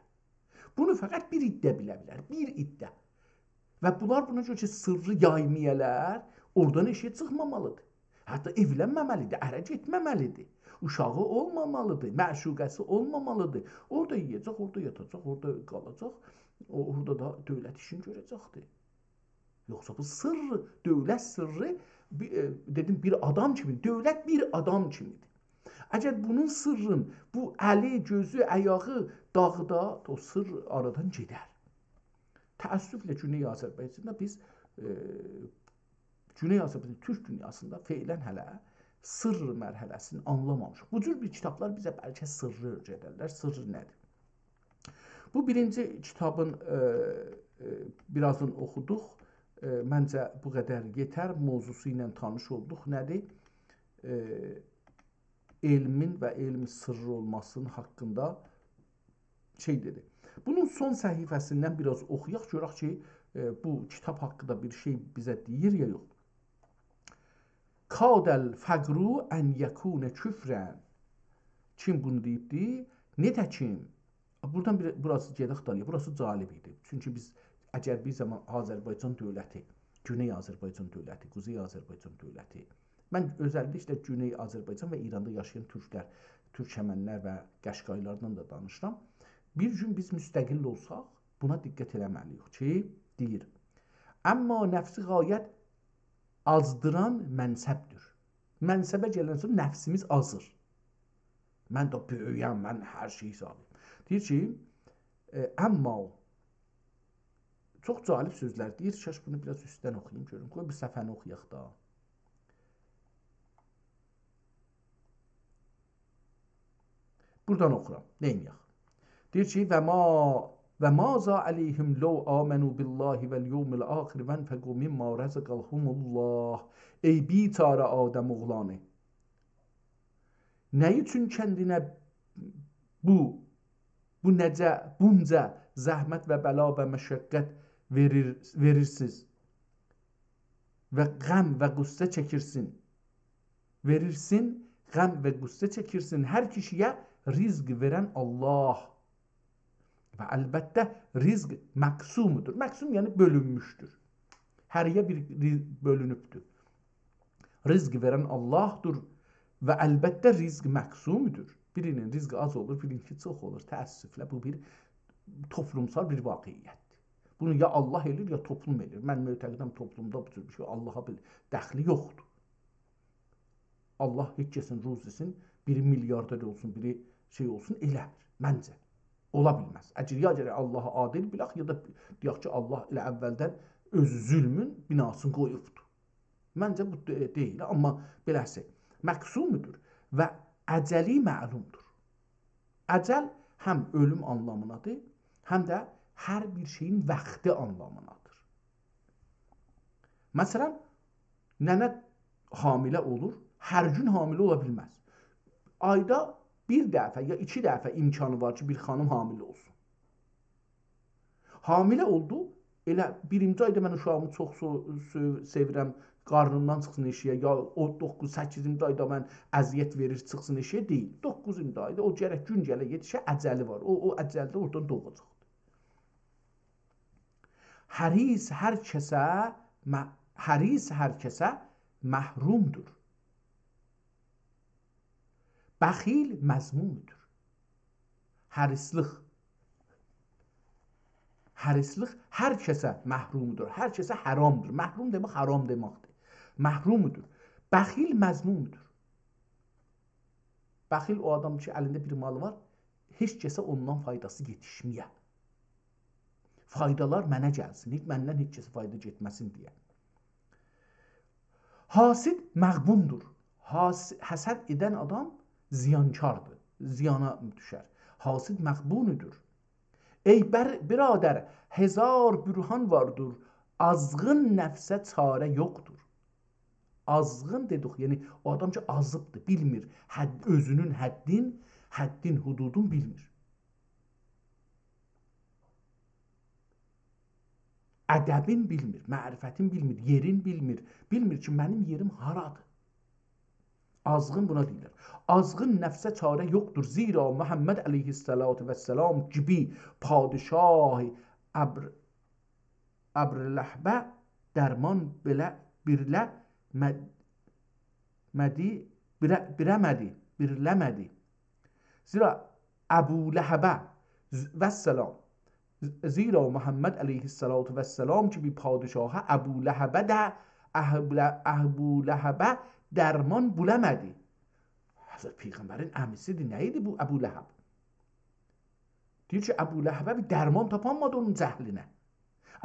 Bunu fəqət bir iddə bilə bilər, bir iddə. Və bunlar buna görə ki, sırrı yaymiyələr oradan eşiyə çıxmamalıdır. Hətta evlənməməlidir, ərə getməməlidir. Uşağı olmamalıdır, məşuqəsi olmamalıdır. Orada yiyəcək, orada yatacaq, orada qalacaq. Orada da dövlət işini görəcəkdir. Yoxsa bu sırrı, dövlət sırrı, dedim bir adam kimi, dövlət bir adam kimidir. Əgər bunun sırrın, bu əli, gözü, ayağı dağda, o sırr aradan gedər. Təəssüflə Güney Azərbaycanda biz, Güney Azərbaycan, Türk dünyasında feylən hələ sırr mərhələsini anlamamışıq. Bu cür bir kitablar bizə bəlkə sırrı öyrədərlər. Sırrı nədir? Bu birinci kitabın birazını oxuduq. Məncə bu qədər yetər. Mövzusu ilə tanış olduq. Nədir? Elmin və elm sırrı olmasının haqqında şey dedi. Bunun son səhifəsindən biraz oxuyaq, görək ki, bu kitab haqqında bir şey bizə deyir ya yox. Kadəl fəqru ən yəkunə küfrən. Kim bunu deyibdi? Necə kim? Buradan burası gedək dalıya. Burası calib idi. Çünki biz, əgər bir zaman Azərbaycan dövləti, Güney Azərbaycan dövləti, Quzey Azərbaycan dövləti, mən özəlliklə Güney Azərbaycan və İranda yaşayan türklər, türkəmənlər və qəşqaylardan da danışıram. Bir gün biz müstəqil olsaq, buna diqqət eləməliyik ki, deyir, amma nəfsi qayət azdıran mənsəbdir. Mənsəbə gələn sonra nəfsimiz azır. Mən də böyüyəm, mən hər şeyi sağlayım. Deyir ki, amma çox cəlib sözlər deyir, şəş bunu biraz üstdən oxuyayım, görüm. Qoy bir səfəni oxuyaq da. Buradan oxuram, neyniyək? Deyir ki, və maza aleyhim ləv amenu billahi vəl yevmil axir vənfəqu mimma rəzəqəlhumullah. Ey bitarə Adəm oğlanı. Nə üçün kəndinə bunca zəhmət və bəla və məşəqqət verirsiniz və qəm və qüssə çəkirsin. Verirsin, qəm və qüssə çəkirsin. Hər kişiyə rizq verən Allah. Və əlbəttə rizq məqsumudur. Məqsum yəni bölünmüşdür. Həriyə bir bölünübdür. Rizq verən Allahdır və əlbəttə rizq məqsumudur. Birinin rizqi az olur, birinki çox olur. Təəssüflə bu bir toplumsal bir vaqiiyyətdir. Bunu ya Allah edir, ya toplum edir. Mən mötəqidəm toplumda bu cür bir şey Allaha bir dəxli yoxdur. Allah heç kəsin ruzisin, biri milyarder olsun, biri şey olsun, eləmir. Məncə. Ola bilməz. Əgər Allaha adil bilək, ya da deyək ki, Allah elə əvvəldən öz zülmün binasını qoyubdur. Məncə bu deyil, amma beləsi məqsumudur və əcəli məlumdur. Əcəl həm ölüm anlamınadır, həm də hər bir şeyin vaxtı anlamınadır. Məsələn, nənə hamilə olur, hər gün hamilə ola bilməz. Ayda bir dəfə ya 2 dəfə imkanı var ki, bir xanım hamilə olsun. Hamilə oldu, elə birinci ayda mən uşağımı çox sevirəm, qarnından çıxsın eşiyə, ya o 9-8-ci ayda mən əziyyət verir, çıxsın eşiyə deyil. 9-cu ayda o gərək gün gələ yetişə əcəli var. O əcəldə oradan doğacaqdır. Həris hər kəsə məhrumdur. Bəxil məzmumdur. Hərislıq. Hərislıq hər kəsə məhrumdur, hər kəsə haramdır. Məhrum demək haram deməkdir. Məhrumudur. Bəxil məzmumdur. Bəxil o adam ki, əlində bir mal var, heç kəsə ondan faydası yetişməyə. Faydalar mənə gəlsin, məndən heç kəsə fayda getməsin deyə. Hasid məğbundur. Həsəd edən adam ziyankardır, ziyana düşər. Hasid məğbunudur. Ey biradər, hezar bürhan vardır, azğın nəfsə çarə yoxdur. Azğın dedik, yəni o adam ki azıbdır, bilmir, özünün həddin, hududun bilmir. Ədəbin bilmir, mərifətin bilmir, yerin bilmir. Bilmir ki, mənim yerim haradır. Azğın buna deyilir. Azğın nəfsə çarə yoxdur. Zira Muhammed əleyhissalatu vesselam gibi padişah əbrləhbə dərman birləmədi. Zira Əbu Ləhəbə vesselam Zira Muhammed əleyhissalatu vesselam gibi padişah Əbu Ləhəbə də Əbu Ləhəbə dərman buləmədi. Hazret Peyğəmbərin əmisidir. Nə idi bu Əbu Ləhəb? Deyir ki, Əbu Ləhəbə bir dərman tapanmadı onun cəhlinə.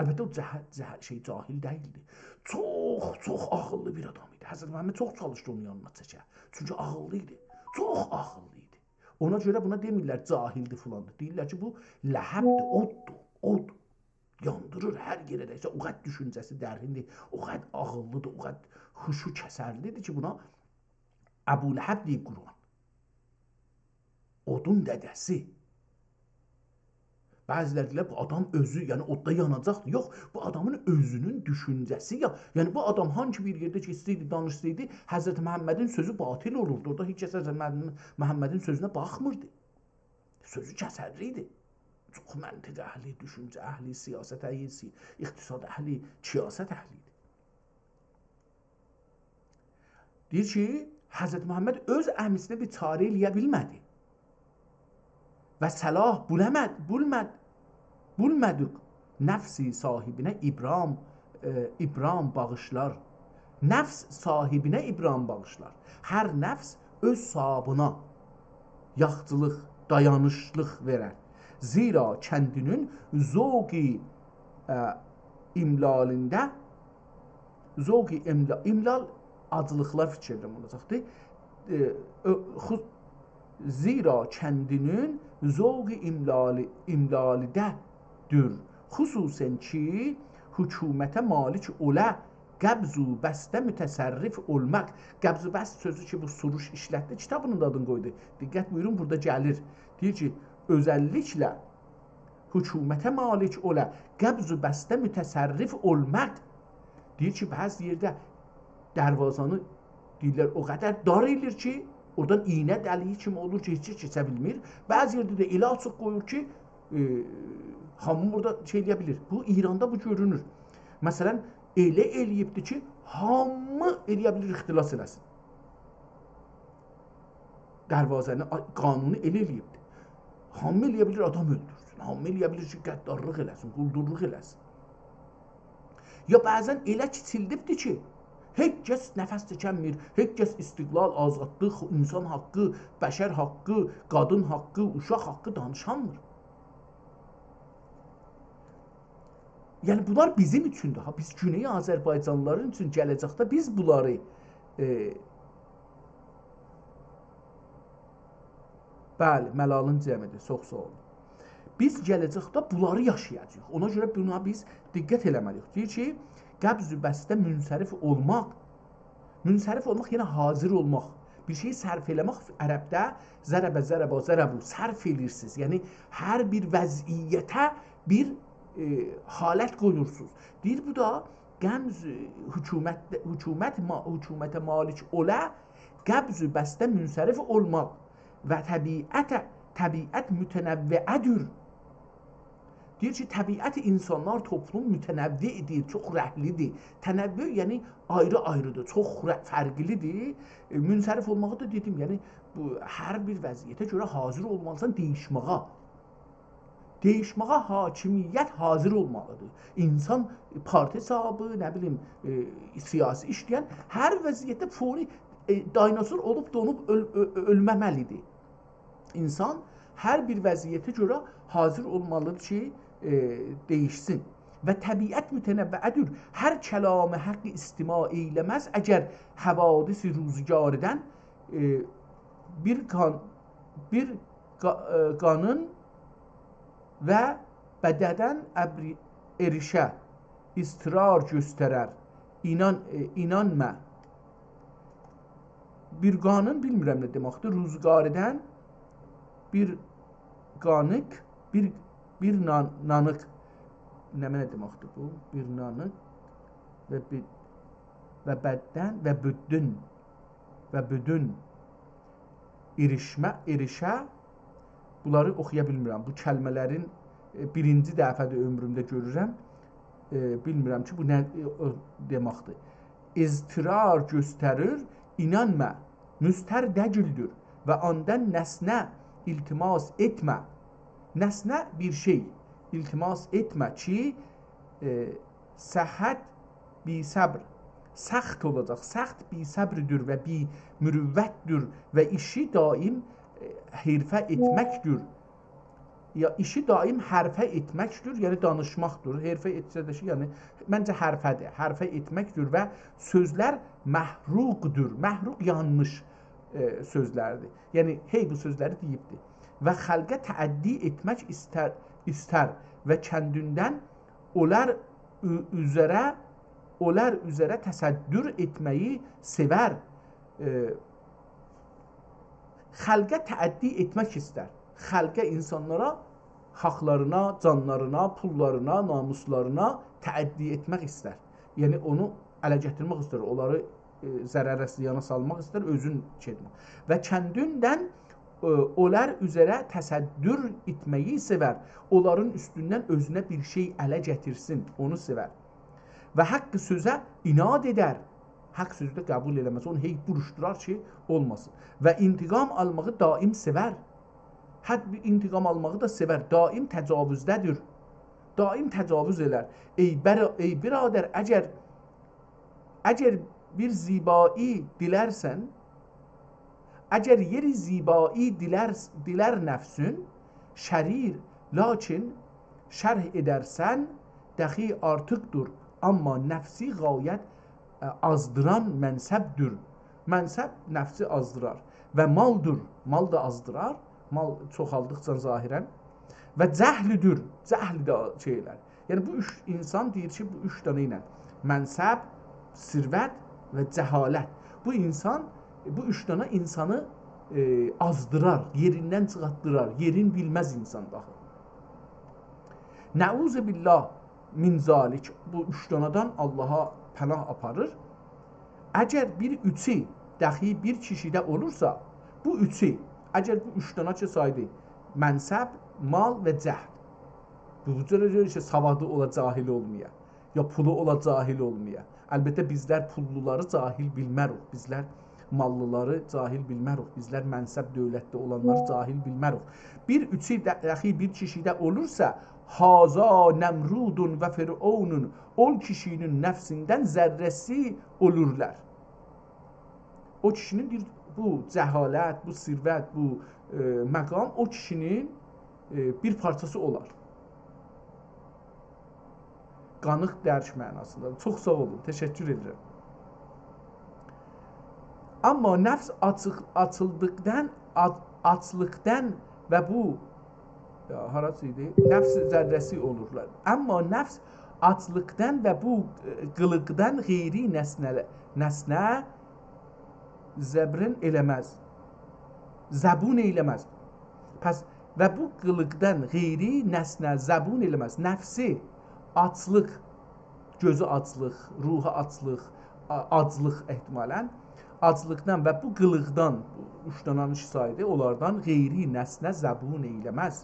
Əlbəttə o cahil deyildi. Çox ağıllı bir adam idi. Hazret Məhəmməd çox çalışdı onun yanına çəkə. Çünki ağıllı idi. Çox ağıllı idi. Ona görə buna demirlər cahildir filandır. Deyirlər ki, bu ləhəbdir, oddur, od. Yandırır hər yerə də. O qədər düşüncəsi dərindir, o qədər ağıllıdır, o qədər xuşu kəsərlidir ki, buna Əbu Ləhəb deyib Quran. Odun dədəsi. Bəzilər deyirlər, bu adam özü, yəni odda yanacaqdır. Yox, bu adamın özünün düşüncəsi ya. Yəni bu adam hangi bir yerdə keçsəydi, danışsaydı, Həzrət Məhəmmədin sözü batil olurdu. Orada heç kəs Həzrət Məhəmmədin sözünə baxmırdı. Sözü kəsərli idi. Çox məntiq əhli, düşüncə əhli, siyasət əhli, iqtisad əhli, siyasət əhli idi. Deyir ki, Həzrət Məhəmməd öz əmisinə bir çarə eləyə bilmədi. Və səlah bulmədik. Nəfsi sahibinə İbram bağışlar. Nəfs sahibinə İbram bağışlar. Hər nəfs öz sahabına yaxçılıq, dayanışlıq verər. Zira kəndinin zoqi imlalində imlal acılıqlar fikirlərim olacaqdır. Zira kəndinin zoqi imlalidədir. Xüsusən ki, hökumətə malik olə qəbzu bəstə mütəsərrif olmaq. Qəbzu bəst sözü ki, bu suruş işlətdi, kitabının da adını qoydu. Diqqət buyurun, burada gəlir. Deyir ki, özəlliklə hökumətə malik olə qəbzu bəstə mütəsərrif olmaq. Deyir ki, bəzi yerdə dərvazanı deyirlər, o qədər dar edir ki, oradan iynə dəliyi kimi olur ki, heç keçə bilmir. Bəzi yerdə də elə açıq qoyur ki, hamı burada şey eləyə bilir. Bu, İranda bu görünür. Məsələn, elə eləyibdir ki, hamı eləyə bilir, ixtilas eləsin. Dərvazəni, qanunu elə eləyibdir. Hamı eləyə bilir, adam öldürsün. Hamı eləyə bilir ki, qəddarlıq eləsin, quldurluq eləsin. Ya bəzən elə kiçildibdir ki, heç kəs nəfəs çəkənmir, heç kəs istiqlal, azadlıq, insan haqqı, bəşər haqqı, qadın haqqı, uşaq haqqı danışanmır. Yəni bunlar bizim üçündür. Biz Güney Azərbaycanlıların üçün gələcəkdə biz bunları bəli, Məlalın cəmidir, çox sağ olun. Biz gələcəkdə bunları yaşayacağıq. Ona görə buna biz diqqət eləməliyik. Deyir ki, qəbz-ü bəstə münsərif olmaq. Münsərif olmaq yenə hazır olmaq. Bir şeyi sərf eləmək ərəbdə zərəbə, sərf edirsiniz. Yəni hər bir vəziyyətə bir halət qoyursunuz. Deyir bu da qəmz hökumətə malik olə qəbz-ü bəstə münsərif olmaq və təbiət mütənəvvəədir. Deyir ki, təbiət insanlar, toplum mütənəvvidir, çox rəhlidir. Tənəvvü yəni ayrı-ayrıdır, çox fərqlidir. Münsərif olmağı da dedim, yəni bu hər bir vəziyyətə görə hazır olmalısan dəyişməyə. Değişməyə hakimiyyət hazır olmalıdır. İnsan parti sahibi, nə bilim, siyasi işləyən hər vəziyyətdə foni dinosor olub donub ölməməlidir. İnsan hər bir vəziyyətə görə hazır olmalıdır ki, değişsin. Və təbiət mütənəvvədir. Hər kəlamı haqqı istima eyləməz. Əgər həvadisi ruzgardən bir qanın və bədədən erişə israr göstərər. İnanmə. Bir qanın, bilmirəm nə deməkdir, ruzgardən bir qanıq, bir nanıq, nə deməkdir bu? Bir nanıq və bəddən və büdün erişə, bunları oxuya bilmirəm. Bu kəlmələrin birinci dəfədə ömrümdə görürəm. Bilmirəm ki, bu nə deməkdir. İztirar göstərir, inanmə, müstər dəcildür və ondan nəsnə iltimas etmə. Nəsnə bir şey iltimas etmə ki, səhət bi səbr, səxt olacaq. Səxt bi səbrdür və bi mürüvvətdir və işi daim hərfə etməkdir. Ya işi daim hərfə etməkdir, yəni danışmaqdır. Hərfə etsə də ki, yəni məncə hərfədir. Hərfə etməkdir və sözlər məhruqdur. Məhruq yanmış sözlərdir. Yəni hey bu sözləri deyibdir. Və xalqa təəddi etmək istər və kəndindən onlar üzərə təsəddür etməyi sevər. Xalqa təəddi etmək istər. Xalqa, insanlara haqlarına, canlarına, pullarına, namuslarına təəddi etmək istər. Yəni onu ələ gətirmək istər, onları zərərə ziyana salmaq istər, özün etmək. Və kəndindən onlar üzərə təsəddür etməyi sevər. Onların üstündən özünə bir şey ələ gətirsin, onu sevər. Və haqqı sözə inad edər. Haqq sözü də qəbul eləməz, onu hey buruşdurar ki, olmasın. Və intiqam almağı daim sevər. Hətta intiqam almağı da sevər. Daim təcavüzdədir. Daim təcavüz elər. Ey biradər, əgər bir zibai dilərsən, əgər yeri zibai dilər nəfsün, şərir, lakin şərh edərsən, dəxi artıqdır. Amma nəfsi qayət azdıran mənsəbdir. Mənsəb nəfsi azdırar və maldır. Mal da azdırar. Mal çoxaldıqca zahirən və cəhlüdür. Cəhl də şeylər. Yəni bu üç insan deyir ki, bu üç dənə ilə mənsəb, sirvət və cəhalət. Bu insan, bu üç dənə insanı azdırar, yerindən çıxartdırar, yerin bilməz insan daxil. Nəuzu billah min zalik. Bu üç dənədən Allaha pənah aparır. Əgər bir üçü dəxi bir kişidə olursa, bu üçü, əgər bu üç dənə ki saydı, mənsəb, mal və cəhd. Bu cürə ki, savadı ola, cahil olmaya, ya pulu ola, cahil olmaya. Əlbəttə bizlər pulluları cahil bilmərik, bizlər mallıları cahil bilmərik, bizlər mənsəb dövlətdə olanları cahil bilmərik. Bir üçü dəxi bir kişidə olursa, haza Nəmrudun və Firavunun o kişinin nəfsindən zərrəsi olurlar. O kişinin bu cəhalət, bu sirvət, bu məqam o kişinin bir parçası olar. Qanıq dərk mənasında. Çox sağ olun, təşəkkür edirəm. Amma nəfs açlıqdan və bu harası idi? Nəfs zərrəsi olurlar. Amma nəfs açlıqdan və bu qılıqdan qeyri nəsnə zəbrin eləməz. Zəbun eləməz. Pəs və bu qılıqdan qeyri nəsnə zəbun eləməz. Nəfsi açlıq, gözü açlıq, ruhu açlıq, aclıq ehtimalən aclıqdan və bu qılıqdan, üç dənə saydı, onlardan qeyri nəsnə zəbun eyləməz.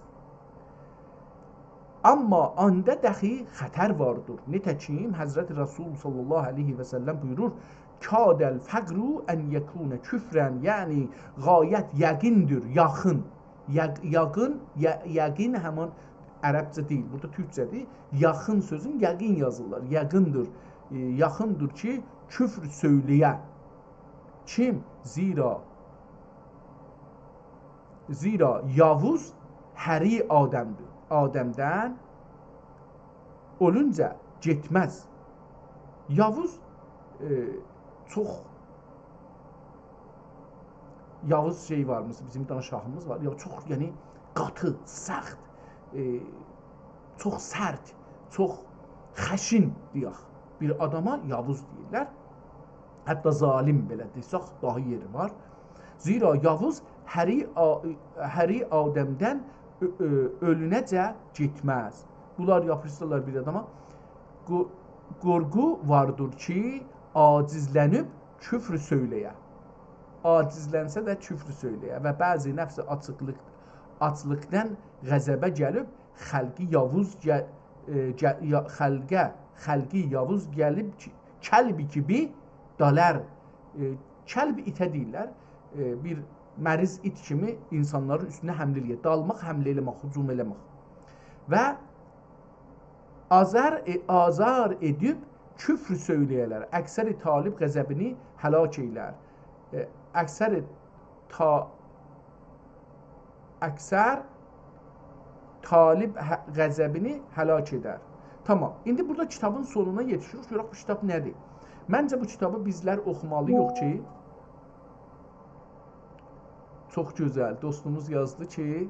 Amma onda dəxi xətər vardır. Nətəkim Həzrəti Rasul sallallahu aleyhi və səlləm buyurur, Kədəl fəqru ən yəkунə küfrən, yəni qayət yəqindir, yaxın. Yəqin həman ərəbcə deyil, burada türkcədir. Yaxın sözün yəqin yazırlar. Yəqindir. Yaxındır ki, küfr söyləyə. Kim? Zira Yavuz həri Adəmdir. Adəmdən olunca getməz. Yavuz çox Yavuz şey varmış, bizim bir dənə şahımız var. Ya çox, yəni qatı, sərt, çox sərt, çox xəşin deyək. Bir adama Yavuz deyirlər. Hətta zalim belə desək daha yeri var. Zira Yavuz həri Adəmdən ölünəcə getməz. Bunlar yapışdırırlar bir adama. Qorxu vardır ki, acizlənib küfr söyləyə. Acizlənsə də küfr söyləyə və bəzi nəfsi açlıqdan qəzəbə gəlib xalqi Yavuz gəlib kəlbi kimi dalar. Kəlb itə deyirlər. Bir məriz it kimi insanların üstünə həmlə edir. Dalmaq, həmlə eləmək, hücum eləmək. Və azar edib küfr söyləyərlər. Əksəri talib qəzəbini həlak eylər. Əksər talib qəzəbini həlak edər. Tamam. İndi burada kitabın sonuna yetişirik. Görək bu kitab nədir? Məncə bu kitabı bizlər oxumalıyıq ki, çox gözəl. Dostumuz yazdı ki,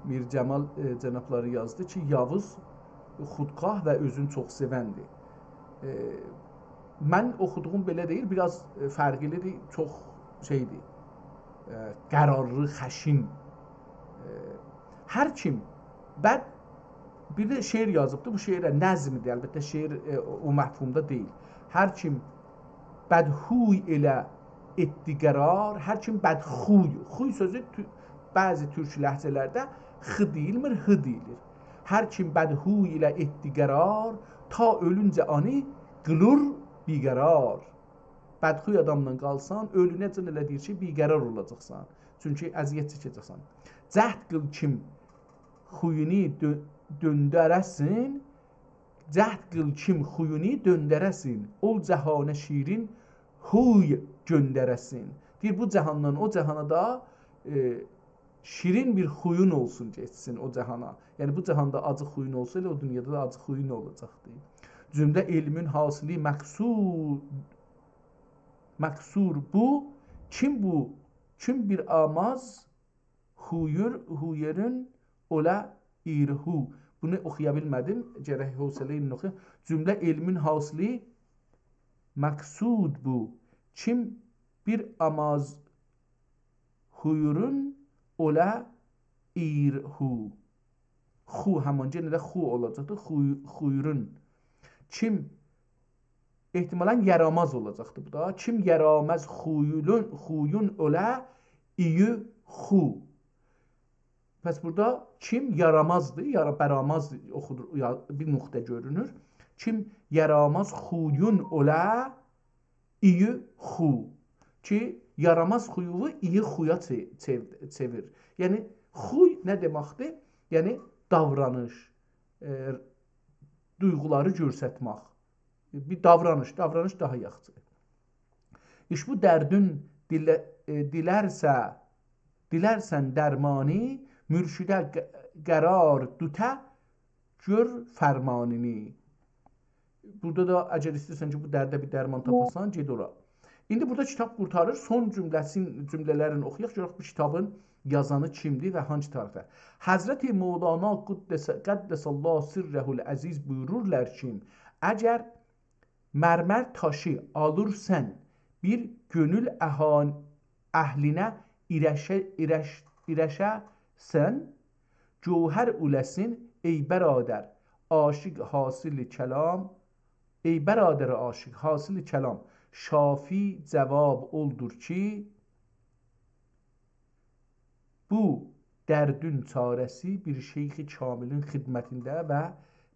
Mir Cəmal cənabları yazdı ki, Yavuz xudqah və özünü çox sevəndir. Mən oxuduğum belə deyil, biraz fərqlidir, çox şeydir, qərarlı, xəşin. Hər kim bir də şeir yazıbdır, bu şeirə nəzmdir, əlbəttə şeir o məhfumda deyil. Hər kim bədxuy ilə etdi qərar, hər kim bədxuy, xuy sözü bəzi türk ləhcələrdə x deyilmir, h deyilir. Hər kim bədxuy ilə etdi qərar, ta ölüncə ani qılır biqərar. Bədxuy adamla qalsan, ölünəcən elə deyir ki, biqərar olacaqsan. Çünki əziyyət çəkəcəksən. Cəhd qıl kim xuyuni döndərəsin, cəhd qıl kim xuyuni döndərəsin, ol cəhanə şirin huy göndərəsin. Deyir, bu cəhandan o cəhana da şirin bir xuyun olsun, geçsin o cəhana. Yəni, bu cəhanda acı xuyun olsa, elə o dünyada da acı xuyun olacaqdır. Cümlə elmin hasili məqsur bu. Kim bu? Kim bir amaz huyerün ola irhu. Bunu oxuya bilmədim. Gərək hövsələyin oxuya. Cümlə elmin hasili məqsud bu. Kim bir amaz huyerün ola irhu. Xu həman yenə də xu olacaqdır. Xuyurun. Kim ehtimalən yaramaz olacaqdır bu da. Kim yaramaz xuyun ola iyi xu. Pəs burada kim yaramazdır, bəramaz oxudur, bir nöqtə görünür. Kim yaramaz xuyun ola iyi xu. Ki yaramaz xuyuvu iyi xuya çevir. Yəni xuy nə deməkdir? Yəni davranış, duyğuları göstərmək. Bir davranış daha yaxşıdır. İş bu dərdün dilərsən dərmani, mürşidə qərar dütə gör fərmanini. Burada da əgər istəyirsən ki, bu dərdə bir dərman tapasan, ged ora. İndi burada kitab qurtarır. Son cümlələrini oxuyaq. Görək bu kitabın yazanı kimdir və hangi tarixdə. Həzrəti Mevlana Qəddəsallahu sirrəhul əziz buyururlar ki, əgər mərmər taşı alırsan bir gönül əhlinə irəşəsən, cövhər uləsin ey bəradər aşiq hasili kəlam, ey bəradər aşiq hasili kəlam, şafi cavab oldur ki, bu dərdün çarəsi bir şeyxi kamilin xidmətində və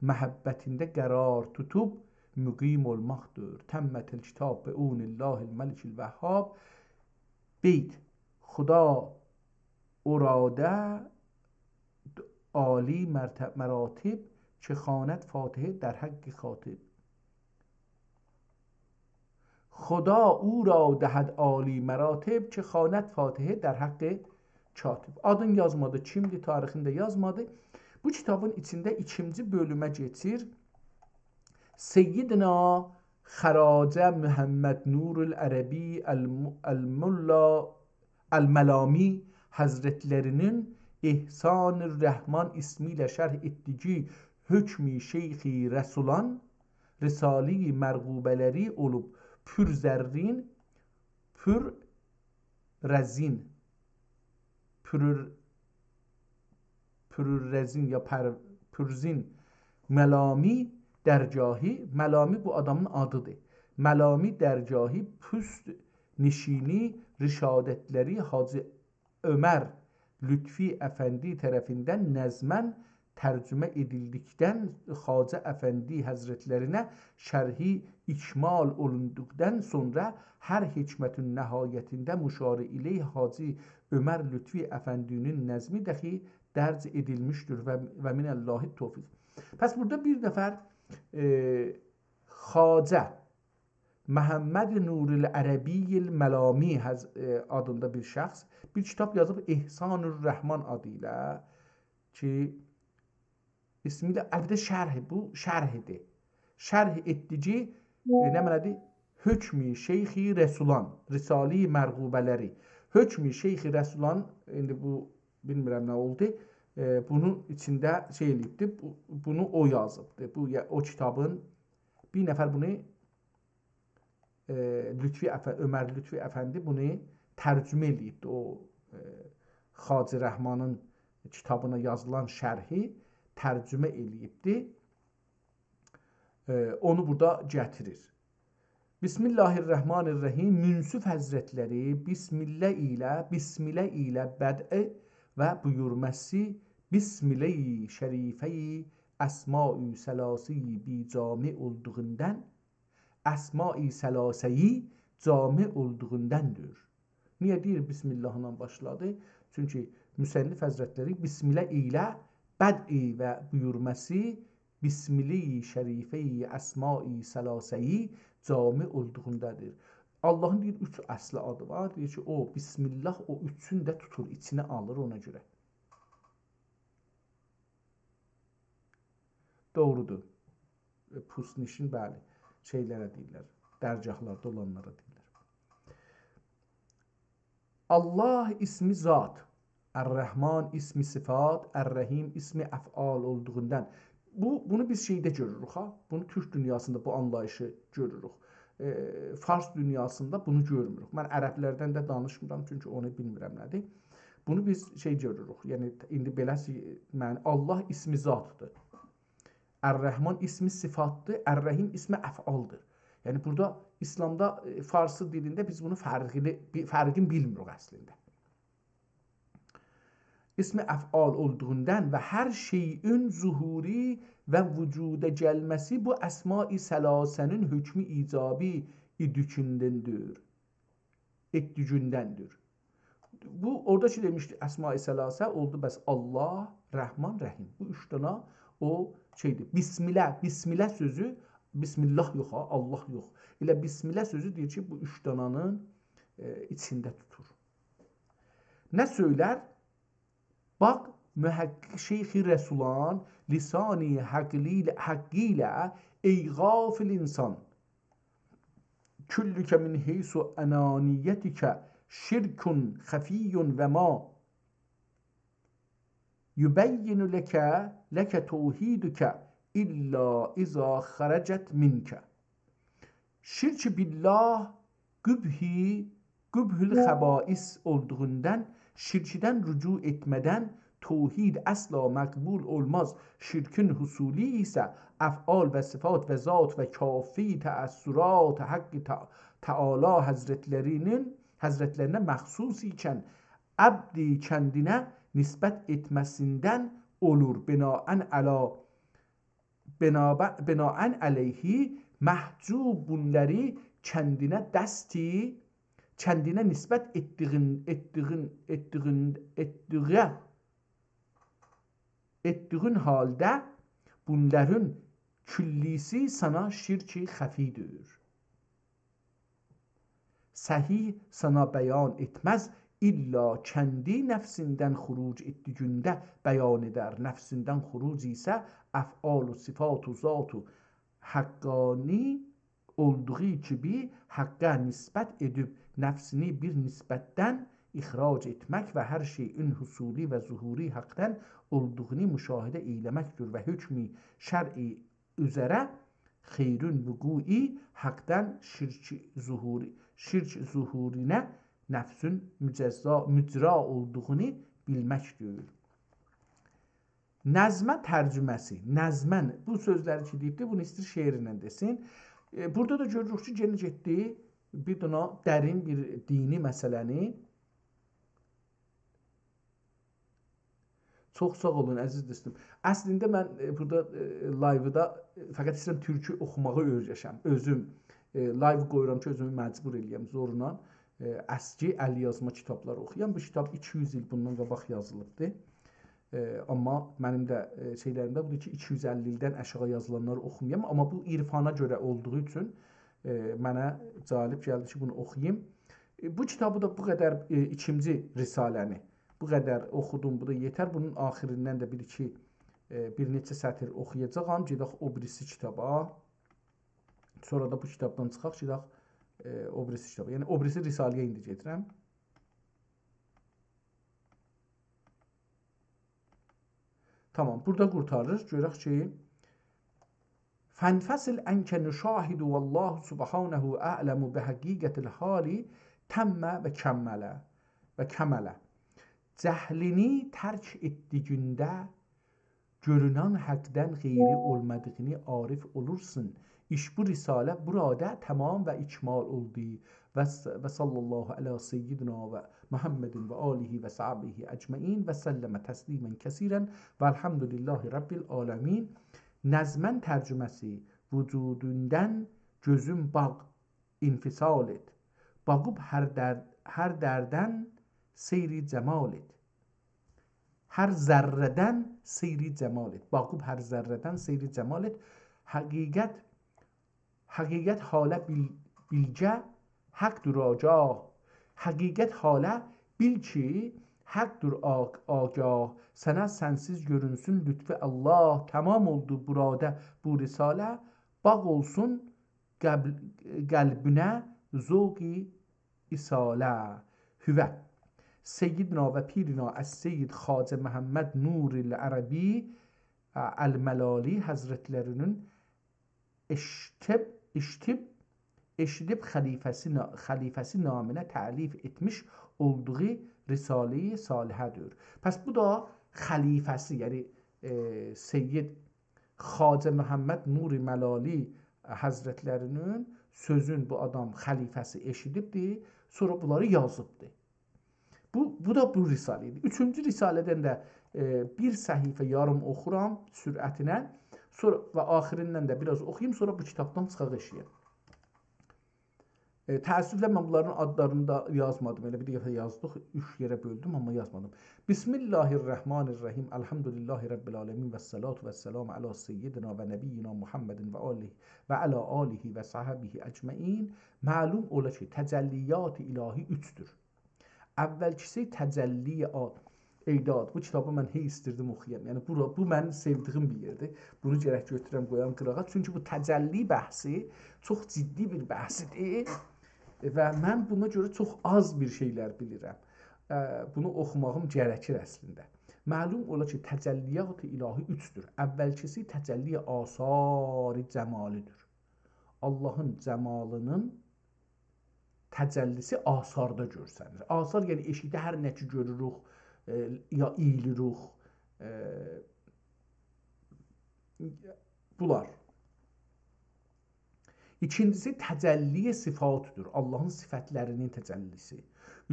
məhəbbətində qərar tutub müqim olmaqdır. Təmmətil kitab və unillahil məlikil vəhhab. Beyt Xuda oradə عالی مراتب که خواند فاتحه در حق خاطب. خدا او را دهد عالی مراتب ki xanet Fatihə der haqqı katib. Adın yazmadı, kimdir, tarixində yazmadı. Bu kitabın içində ikinci bölümə keçir. Seyyidina Xəracə Muhammed Nurul Ərəbi El-Mulla El-Məlami Həzrətlərinin İhsan-ı Rəhman ismiyle şərh etdiyi Hökm-i Şeyx-i Rəsulan Risali-i Mərğubələri olub pür zərrin, pür rəzin, pürrezin ya pürzin Məlami dərgahı. Məlami bu adamın adıdır. Məlami dərgahı püst nişini rişadətləri Hacı Ömər Lütfi Əfəndi tərəfindən nəzmən tərcümə edildikdən Xacə Əfəndi Həzrətlərinə şərhi ikmal olunduqdan sonra hər hikmətin nəhayətində müşari ileyh Hacı Ömər Lütfi Əfəndinin nəzmi dəxi dərc edilmişdir və minəllahi tövfiq. Pəs burada bir nəfər Xacə Məhəmməd Nurul Ərəbiyil Məlami adında bir şəxs bir kitab yazıb İhsan-ı Rəhman adı ilə ki ismi də əlbəttə şərh, bu şərhidir. Şərh etdici nə mənadır? Hökm-i Şeyx-i Rəsulan, Risali-i Mərğubələri. Hökm-i Şeyx-i Rəsulan, indi bu bilmirəm nə oldu. Bunun içində şey eləyibdir, bunu o yazıbdır. Bu o kitabın bir nəfər bunu Ömər Lütfi Əfəndi bunu tərcümə eləyibdir. O Xacə Rəhmanın kitabına yazılan şərhi tərcümə eləyibdir. Onu burada gətirir. Bismillahirrahmanirrahim. Münsif Həzrətləri Bismillah ilə bəd'ə və buyurməsi Bismillah-i şərifəyi Əsma-i Səlasi-i bicami olduğundan Əsma-i Sələsəyi cami olduğundandır. Niyə deyir Bismillahla başladı? Çünki müsənnif Həzrətləri Bismillah ilə bəd'i və buyurməsi Bismillah-i şərifəyi Əsma-i Sələsəyi cami olduğundadır. Allahın deyir, 3 əsli adı var. Deyir ki, o Bismillah o üçünü də tutur, içine alır ona görə. Doğrudur. Pusnişin, bəli, şeylərə deyirlər. Dərgahlarda olanlara deyirlər. Allah ismi zat, Er-Rəhman ismi sifat, Er-Rəhim ismi əf'al olduğundan. Bunu biz şeydə görürük, ha? Bunu Türk dünyasında bu anlayışı görürük. Fars dünyasında bunu görmürük. Mən ərəblərdən də danışmıram, çünki onu bilmirəm nədir. Bunu biz şey görürük. Yəni indi belə Allah ismi zatdır. Er-Rəhman ismi sifatdır, Er-Rəhim ismi əf'aldır. Yəni burada İslamda Farsı dilində biz bunu fərqin bilmirik əslində. İsmi əf'al olduğundan və hər şeyin zuhuri və vücuda gəlməsi bu əsma-i səlasənin hökmü icabi etdücündəndir. Bu orada ki demişdi əsma-i səlasə oldu bəs Allah, Rəhman, Rəhim. Bu üç dana o şeydir. Bismillah sözü, Bismillah yox ha, Allah yox. Elə Bismillah sözü deyir ki bu üç dananın içində tutur. Nə söylər? Bak mühəkkik Şeyx-i Rəsulan lisani haqqıyla ey gafil insan küllükə min heysu enaniyetikə şirkun xafiyyun və ma yübəyyinu ləkə tevhidükə illa iza xaracət minkə. Şirk billah gübhül xəbais olduğundan şirkdən rücu etmədən tevhid əsla məqbul olmaz. Şirkin husulü isə əf'al və sifat və zat və kafi təəssürat haqqı Teala həzrətlərinə məxsus ikən əbdi kəndinə nisbət etməsindən olur. Binaən əleyhi məhcub bunları kəndinə nisbət etdiğə etdiğin halde bunların küllisi sana şirki xəfidir. Səhih sana bəyan etməz, illa kəndi nəfsindən xuruc etdiyində bəyan edər. Nəfsindən xuruc isə əf'al-u sifat-u zat-u haqqani olduğu kimi haqqa nisbət edib nəfsini bir nisbətdən ixrac etmək və hər şeyin husuli və zuhuri haqdan olduğunu müşahidə eyləməkdir və hükmü şər'i üzərə xeyrün vuqui haqdan şirk zuhurinə nəfsün mücra olduğunu bilməkdir. Nəzmə tərcüməsi. Nəzmən bu sözləri ki deyibdi, bunu istir şeirlə desin. Burada da görürük ki, geniş etdi bir dana dərin bir dini məsələni. Çox sağ olun əziz dostum. Əslində mən burada live-da fəqət istəyirəm türkü oxumağı öyrəşəm. Özüm live qoyuram ki, özümü məcbur eləyəm zorla. Əski əl yazma kitablar oxuyam. Bu kitab 200 il bundan qabaq yazılıbdır. Amma mənim də şeylərimdə budur ki, 250 ildən aşağı yazılanları oxumayam. Amma bu irfana görə olduğu üçün mənə cəlib gəldi ki, bunu oxuyayım. Bu kitabı da bu qədər ikinci risaləni bu qədər oxudum, bu da yetər. Bunun axirindən də bir neçə sətir oxuyacağam. Gedək o birisi kitaba. Sonra da bu kitabdan çıxaq, gedək o birisi kitaba. Yəni o birisi risaliyə indi gedirəm. Tamam, burada qurtarır. Görək ki, fənfəsil ənkə nüşahidu vallahu subhanahu a'ləmu bəhəqiqətil hali təmmə və kəmmələ. Cəhlini tərk etdiyində görünən həqdən qeyri olmadığını arif olursun. İş bu risalə burada tamam və ikmal oldu. Və sallallahu ala seyyidina və Muhammedin və alihi və sahbihi əcməin və səlləmə təslimən kəsirən və elhamdülillahi rabbil aləmin. Nəzmən tərcüməsi. Vücudundan gözün bağ infisal et. Bağıb hər dərdən seyri cəmal et. Hər zərrədən seyri cəmal et. Bağıb hər zərrədən seyri cəmal et. Həqiqət halə bilcə həqdur agah. Həqiqət halə bil ki həqdur agah. Sənə sənsiz görünsün lütfü Allah. Tamam oldu burada bu risalə. Bağ olsun qəlbünə zövqi isalə. Hüvə Seyyidina və Pirina Əs-Seyyid Xacə Məhəmməd Nuril Ərəbi Əl-Məlali Həzrətlərinin eşidib xəlifəsi naminə təlif etmiş olduğu Risale-i Salihədir. Pəs bu da xəlifəsi, yəni Seyyid Xacə Məhəmməd Nuri Məlali Həzrətlərinin sözün bu adam xəlifəsi eşidibdir, sonra bunları yazıbdır. Bu da bu risalə idi. Üçüncü risalədən də bir səhifə yarım oxuram sürətinə. Sonra və axirindən də biraz oxuyayım, sonra bu kitabdan çıxaq eşiyəm. Təəssüflə mən bunların adlarını da yazmadım. Elə bir dəfə yazdıq, 3 yerə böldüm, amma yazmadım. Bismillahirrahmanirrahim. Elhamdülillahi rabbil alamin və salatu vəssalamu ala seyyidina və nəbiyyina Muhammedin və ala alihi və sahbihi əcməin. Məlum ola ki, təcəlliyat-ı ilahi 3-dür. Əvvəlkisi təcəlli eydad. Bu kitabı mən hey istirdim oxuyam. Yəni bu mənim sevdiyim bir yerdir. Bunu gərək götürəm, qoyam qırağa. Çünki bu təcəlli bəhsi çox ciddi bir bəhsidir. Və mən buna görə çox az bir şeylər bilirəm. Bunu oxumağım gərəkir əslində. Məlum ola ki, təcəlliyat-ı ilahi 3-dür. Əvvəlkisi təcəlli asar-ı cəmalidir. Allahın cəmalının təcəllisi asarda görsənir. Asar yəni eşikdə hər nə ki görürük, ya iyilirik, bunlar. İkincisi təcəlli sifatıdır. Allahın sifətlərinin təcəllisi.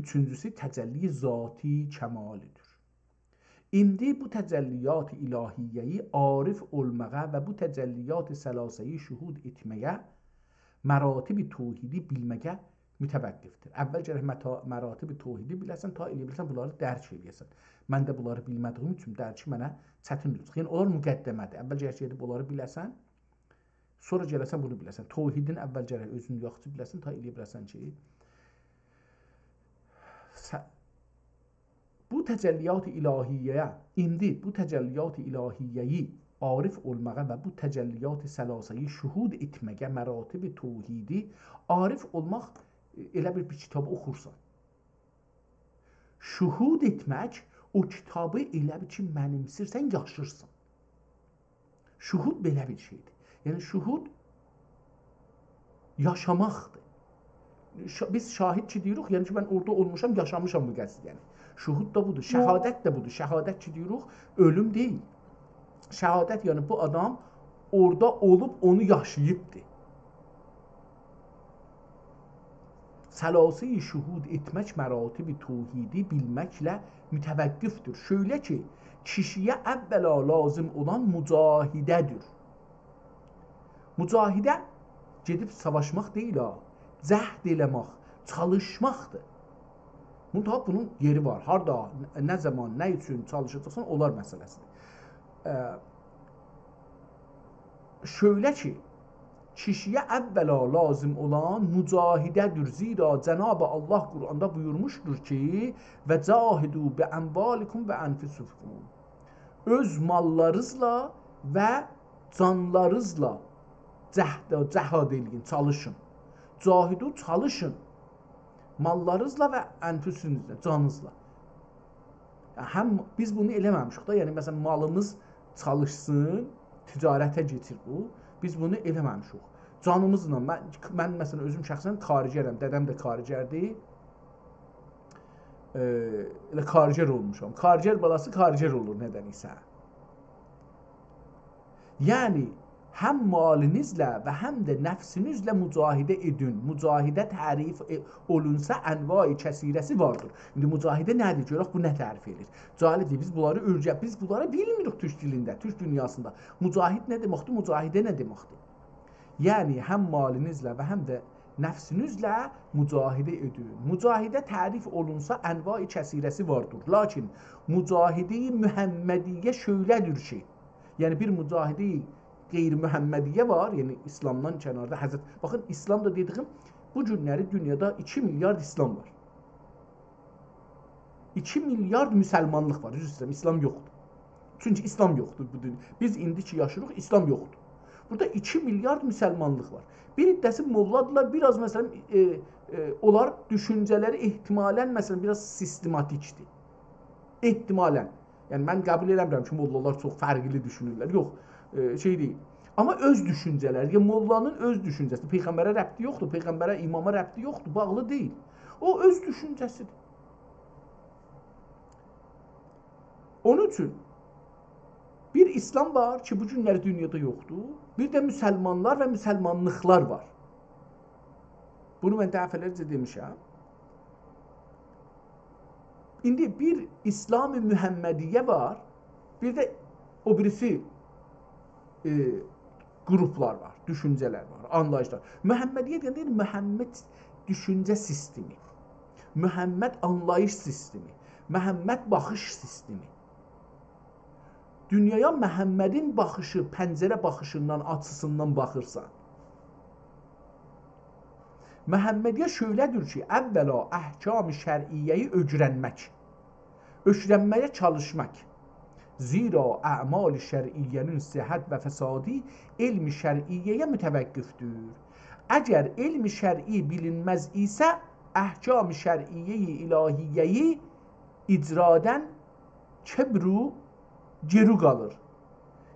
Üçüncüsü təcəlli zati kəmalidir. İndi bu təcəlliyat ilahiyyəyi arif olmağa və bu təcəlliyat səlasəyi şühud etməyə, məratib-i tevhidi bilməyə mütəvəqqifdir. Əvvəl gərək məratib tövhidi biləsən, ta eləyə bilsən bunları dərk eləyəsən. Mən də bunları bilmədiyim üçün dərki mənə çətin olacaq. Yəni onlar müqəddəmədir. Əvvəl gərək gedib bunları biləsən, sonra gələsən bunu biləsən. Tövhidin əvvəl gərək özünü yaxşı biləsən, ta eləyə biləsən ki, bu təcəlliyat-ı ilahiyyəyə, indi bu təcəlliyat-ı ilahiyyəyi arif olmağa və bu təcəlliyat-ı səlasəyi şuhud etməyə məratib tövhidi arif olmaq elə bir kitab oxursan. Şuhud etmək o kitabı elə bir ki mənimsirsən, yaşırsan. Şuhud belə bir şeydir. Yəni şuhud yaşamaqdır. Biz şahid ki deyirik, yəni ki mən orada olmuşam, yaşamışam bu qəsd yəni. Şuhud da budur, şəhadət də budur. Şəhadət ki deyirik, ölüm deyil. Şəhadət yəni bu adam orada olub onu yaşayıbdır. Səlası-i şuhud etmək məratibi tövhidi bilməklə mütəvəqqifdir. Şöyle ki, kişiyə əvvəla lazım olan mücahidədir. Mücahidə gedib savaşmaq deyil ha, cəhd eləmək, çalışmaqdır. Bunun yeri var. Harda, nə zaman, nə üçün çalışacaqsan, onlar məsələsidir. Şöyle ki, kişiyə əvvəla lazım olan mücahidədir. Zira Cenab-ı Allah Qur'anda buyurmuşdur ki, və cahidu bi envalikum və enfusikum. Öz mallarınızla və canlarınızla cəhad eləyin, çalışın. Cahidu çalışın. Mallarınızla və enfusinizlə, canınızla. Həm biz bunu eləməmişik da, yəni məsələn malımız çalışsın, ticarətə keçir bu. Biz bunu eləməmişik. Canımızla, mən məsələn özüm şəxsən xaricərəm, dədəm də xaricərdir. Elə xaricər olmuşam. Xaricər balası xaricər olur nədənsə. Yəni həm malinizlə və həm də nəfsinizlə mücahidə edin. Mücahidə tərif olunsa ənva-i kəsirəsi vardır. İndi mücahidə nədir? Görək bu nə tərif edir? Cahildir. Biz bunları bilmirik türk dilində, türk dünyasında. Mücahid nə deməkdir? Mücahidə nə deməkdir? Yəni həm malinizlə və həm də nəfsinizlə mücahidə edin. Mücahidə tərif olunsa ənva-i kəsirəsi vardır. Lakin mücahidi Mühəmmədiyyə şöylədir ki, yəni bir mücahidi qeyri-Mühəmmədiyyə var, yəni İslamdan kənarda Həzrət. Baxın, İslam da dediyim, bu günləri dünyada 2 milyard İslam var. 2 milyard müsəlmanlıq var, üzr istəyirəm, İslam yoxdur. Çünki İslam yoxdur bu dünya. Biz indi ki yaşırıq, İslam yoxdur. Burada 2 milyard müsəlmanlıq var. Bir iddəsi molladırlar, biraz məsələn, onlar düşüncələri ehtimalən, məsələn, biraz sistematikdir. Ehtimalən. Yəni, mən qəbul eləmirəm ki, mollalar çox fərqli düşünürlər. Yox, şey deyil. Amma öz düşüncələri, yəni mollanın öz düşüncəsi, Peyğəmbərə rəbti yoxdur, Peyğəmbərə, imama rəbti yoxdur, bağlı deyil. O öz düşüncəsidir. Onun üçün bir İslam var ki, bu günləri dünyada yoxdur. Bir də müsəlmanlar və müsəlmanlıqlar var. Bunu mən dəfələrcə demişəm. İndi bir İslam-ı Mühəmmədiyyə var, bir də o birisi qruplar var, düşüncələr var, anlayışlar. Mühəmmədiyyə deyəndə Məhəmməd düşüncə sistemi, Məhəmməd anlayış sistemi, Məhəmməd baxış sistemi. Dünyaya Məhəmmədin baxışı, pəncərə baxışından, açısından baxırsan. Məhəmmədiyyə şöylədir ki, əvvəla əhkam-ı şər'iyyəyi öyrənməyə çalışmaq. Zira əmal-i şər'iyyənin sihət və fəsadi elm-i şər'iyyəyə mütəvəqqifdir. Əgər elm-i şər'i bilinməz isə, əhkam-ı şər'iyyəyi ilahiyyəyi icradən kəbru geri qalır.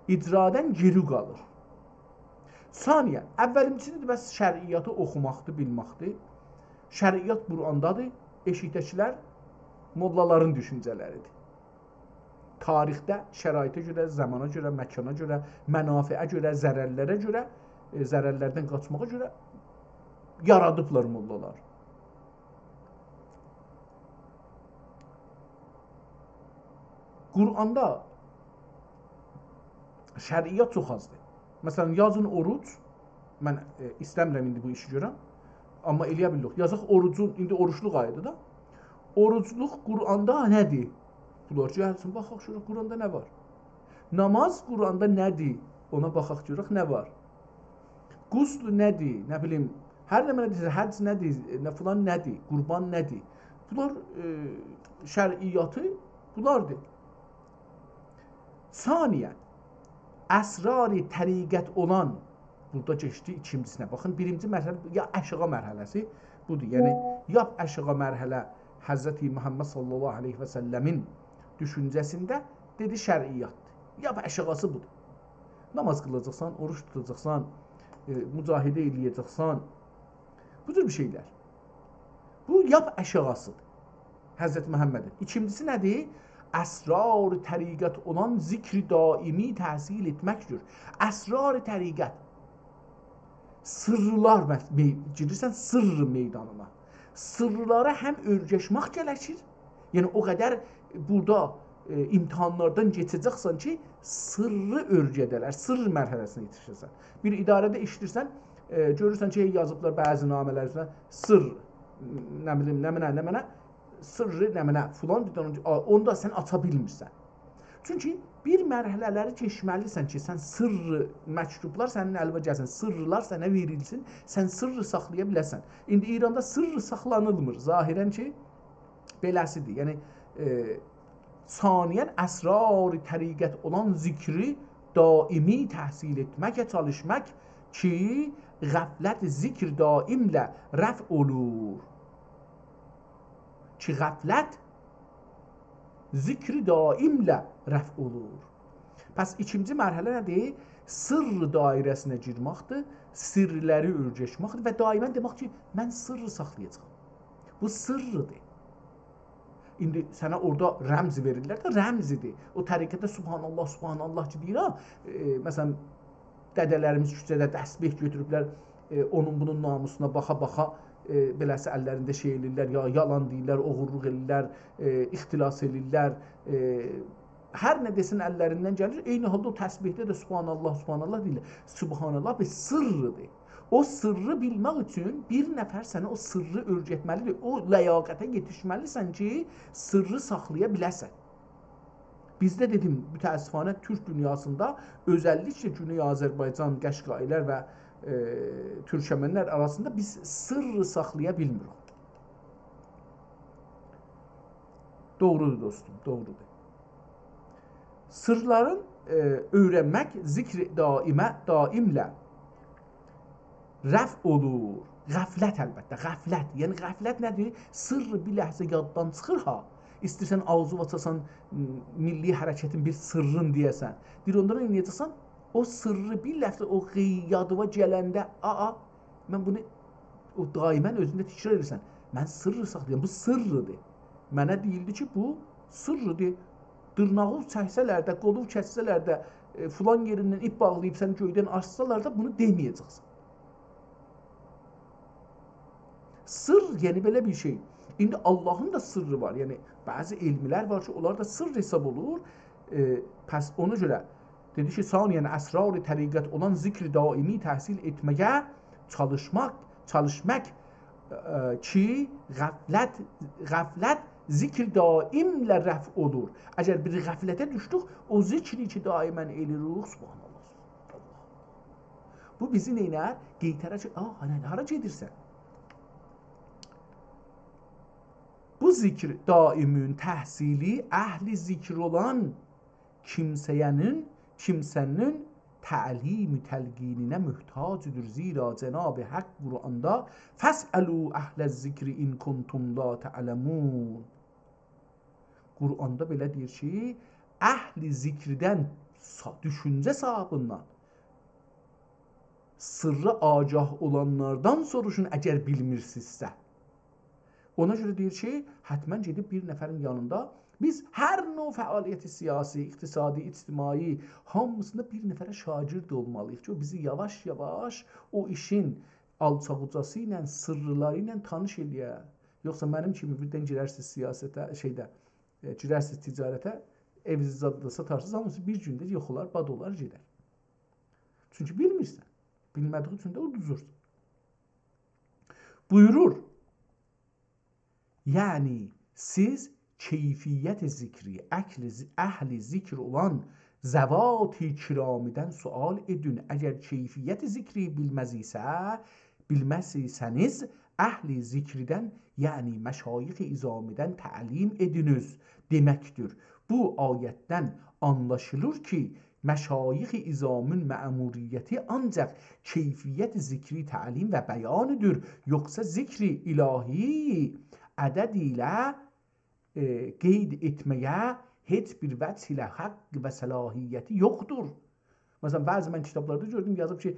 İcradən geri qalır. Saniyən, əvvəlimcisidir, bəs şəriyyatı oxumaqdır, bilməkdir. Şəriyyat Qur'andadır, eşikdəkilər mollaların düşüncələridir. Tarixdə, şəraitə görə, zamana görə, məkana görə, mənafiə görə, zərərlərə görə, zərərlərdən qaçmağa görə yaradıblar mollalar. Qur'anda şəriyyat çox azdır. Məsələn, yazın oruc, mən istəmirəm indi bu işi görəm. amma eləyə bilirik. Yazıq orucun, indi oruçluq ayıdır da. Orucluq Quranda nədir? Bunlar gəlsin, baxaq görək Quranda nə var? Namaz Quranda nədir? Ona baxaq görək nə var? Qusl nədir? Nə bilim, hər nə mənə desə, həcc nədir? Nə filan nədir? Qurban nədir? Bunlar şəriatı bunlardır. Saniyən, əsrar-ı təriqət olan, burada keçdi ikincisinə. Baxın, birinci mərhələ, ya əşqa mərhələsi budur. Yəni, ya əşqa mərhələ Hz. Muhammed sallallahu aleyhi və səlləmin düşüncəsində dedi şəriatdır. Ya əşqası budur. Namaz qılacaqsan, oruç tutacaqsan, mücahidə eləyəcəksən. Budur bir şeylər. Bu ya əşqasıdır. Hz. Muhammedin. İkincisi nədir? Əsrar-ı təriqət olan zikri daimi təhsil etməkdir. Əsrar-ı təriqət. Sırlar girirsən sırrı meydanına. Sırlara həm örgəşmək gələkir. Yəni o qədər burada imtahanlardan keçəcəksən ki, sırrı örgədələr, sırr mərhələsini yetişirsən. Bir idarədə işləyirsən, görürsən ki, yazıblar bəzi namələr üzrə sırr, nə bilim, nə mənə, sırrı nə mənə, filan, onu da sən aça bilmirsən. Çünki bir mərhələləri keçməlisən ki, sən sırrı, məktublar sənin əlinə gəlsin, sırrılar sənə verilsin, sən sırrı saxlaya biləsən. İndi İranda sırrı saxlanılmır, zahirən ki, beləsidir. Yəni, saniyən əsrar-ı təriqət olan zikri daimi təhsil etməkə çalışmaq ki, qəflət zikr daimlə rəf olur. Ki, qəflət zikri daimlə rəf olur. Pəs ikinci mərhələ nədir? Sırr dairəsinə girməkdir, sirrləri örgəşməkdir və daimən demək ki, mən sırrı saxlayacağam. Bu sırrıdır. İndi sənə orada rəmz verirlər də, rəmzidir. O təriqətdə subhanallah, subhanallah ki, deyir, məsələn, dədələrimiz küçədə dəsbeh götürüblər, onun bunun namusuna baxa-baxa, beləsi əllərində şey elirlər, ya yalan deyirlər, oğurluq elirlər, ixtilas elirlər, hər nə desin əllərindən gəlir, eyni halda o təsbihdə də subhanallah, subhanallah deyirlər. Subhanallah bir sırrıdır. O sırrı bilmək üçün bir nəfər sənə o sırrı örgətməlidir. O ləyaqətə yetişməlisən ki, sırrı saxlaya biləsən. Bizdə dedim, mütəəssifanə Türk dünyasında özəlliklə Güney Azərbaycan qəşqailər və türkəmənlər arasında biz sırrı saxlaya bilmirik. Doğrudur dostum, doğrudur. Sırların öyrənmək zikr daimlə rəf olur. Qəflət əlbəttə, qəflət. Yəni qəflət nədir? Sırrı bir ləhzə yaddan çıxır ha. İstəyirsən ağzı açasan, milli hərəkətin bir sırrın deyəsən. Bir ondan eləyəcəksən, o sırrı bir ləhzə o yadıva gələndə, mən bunu o daimən özündə təkrar edirsən. Mən sırrı saxlayam, bu sırrıdır. Mənə deyildi ki, bu sırrıdır. Dırnağı çəksələr də, qolu kəssələr də, filan yerindən ip bağlayıb sən göydən açsalar da bunu deməyəcəksən. Sır, yəni belə bir şey. İndi Allahın da sırrı var. Yəni bəzi elmlər var ki, onlar da sırr hesab olur. Pəs ona görə dedi ki, saniyən əsrar-ı təriqət olan zikr daimi təhsil etməyə çalışmaq ki, qəflət zikr daimlə rəf olur. Əgər bir qəflətə düşdük, o zikri ki, daimən eləyirik, subhanallah. Bu bizi neynər? Qeytərə ki, hara gedirsən? Bu zikr daimin təhsili əhli zikr olan kimsənin təlim-i təlqininə mühtacıdır. Zira Cenab-ı Haqq Quranda fəs'əlu əhləz zikri in kuntum la ta'lemun. Quranda belə deyir ki, əhli zikrdən, düşüncə sahibından, sırrı agah olanlardan soruşun əgər bilmirsinizsə. Ona görə deyir ki, hətmən gedib bir nəfərin yanında biz hər növ fəaliyyəti siyasi, iqtisadi, ictimai hamısında bir nəfərə şagird olmalıyıq ki, o bizi yavaş-yavaş o işin alçaq-ucası ilə, sırrıları ilə tanış eləyə. Yoxsa mənim kimi birdən girərsiniz siyasətə, girərsiniz ticarətə, evinizi zadda satarsınız, hamısı bir gündə yox olar, bad olar, gedər. Çünki bilmirsən. Bilmədiyi üçün də uduzursun. Buyurur. Yəni siz keyfiyyət zikri, əhli zikr olan zəvat-i kiramidən sual edin. Əgər keyfiyyət zikri bilməzsəniz, əhli zikridən, yəni məşayix-i izamidən təlim ediniz deməkdir. Bu ayətdən anlaşılır ki, məşayix-i izamın məmuriyyəti ancaq keyfiyyət zikri təlim və bəyanıdır. Yoxsa zikri ilahi ədəd ilə qeyd etməyə heç bir vəch ilə haqq və səlahiyyəti yoxdur. Məsələn, bəzi mən kitablarda gördüm, yazıb ki,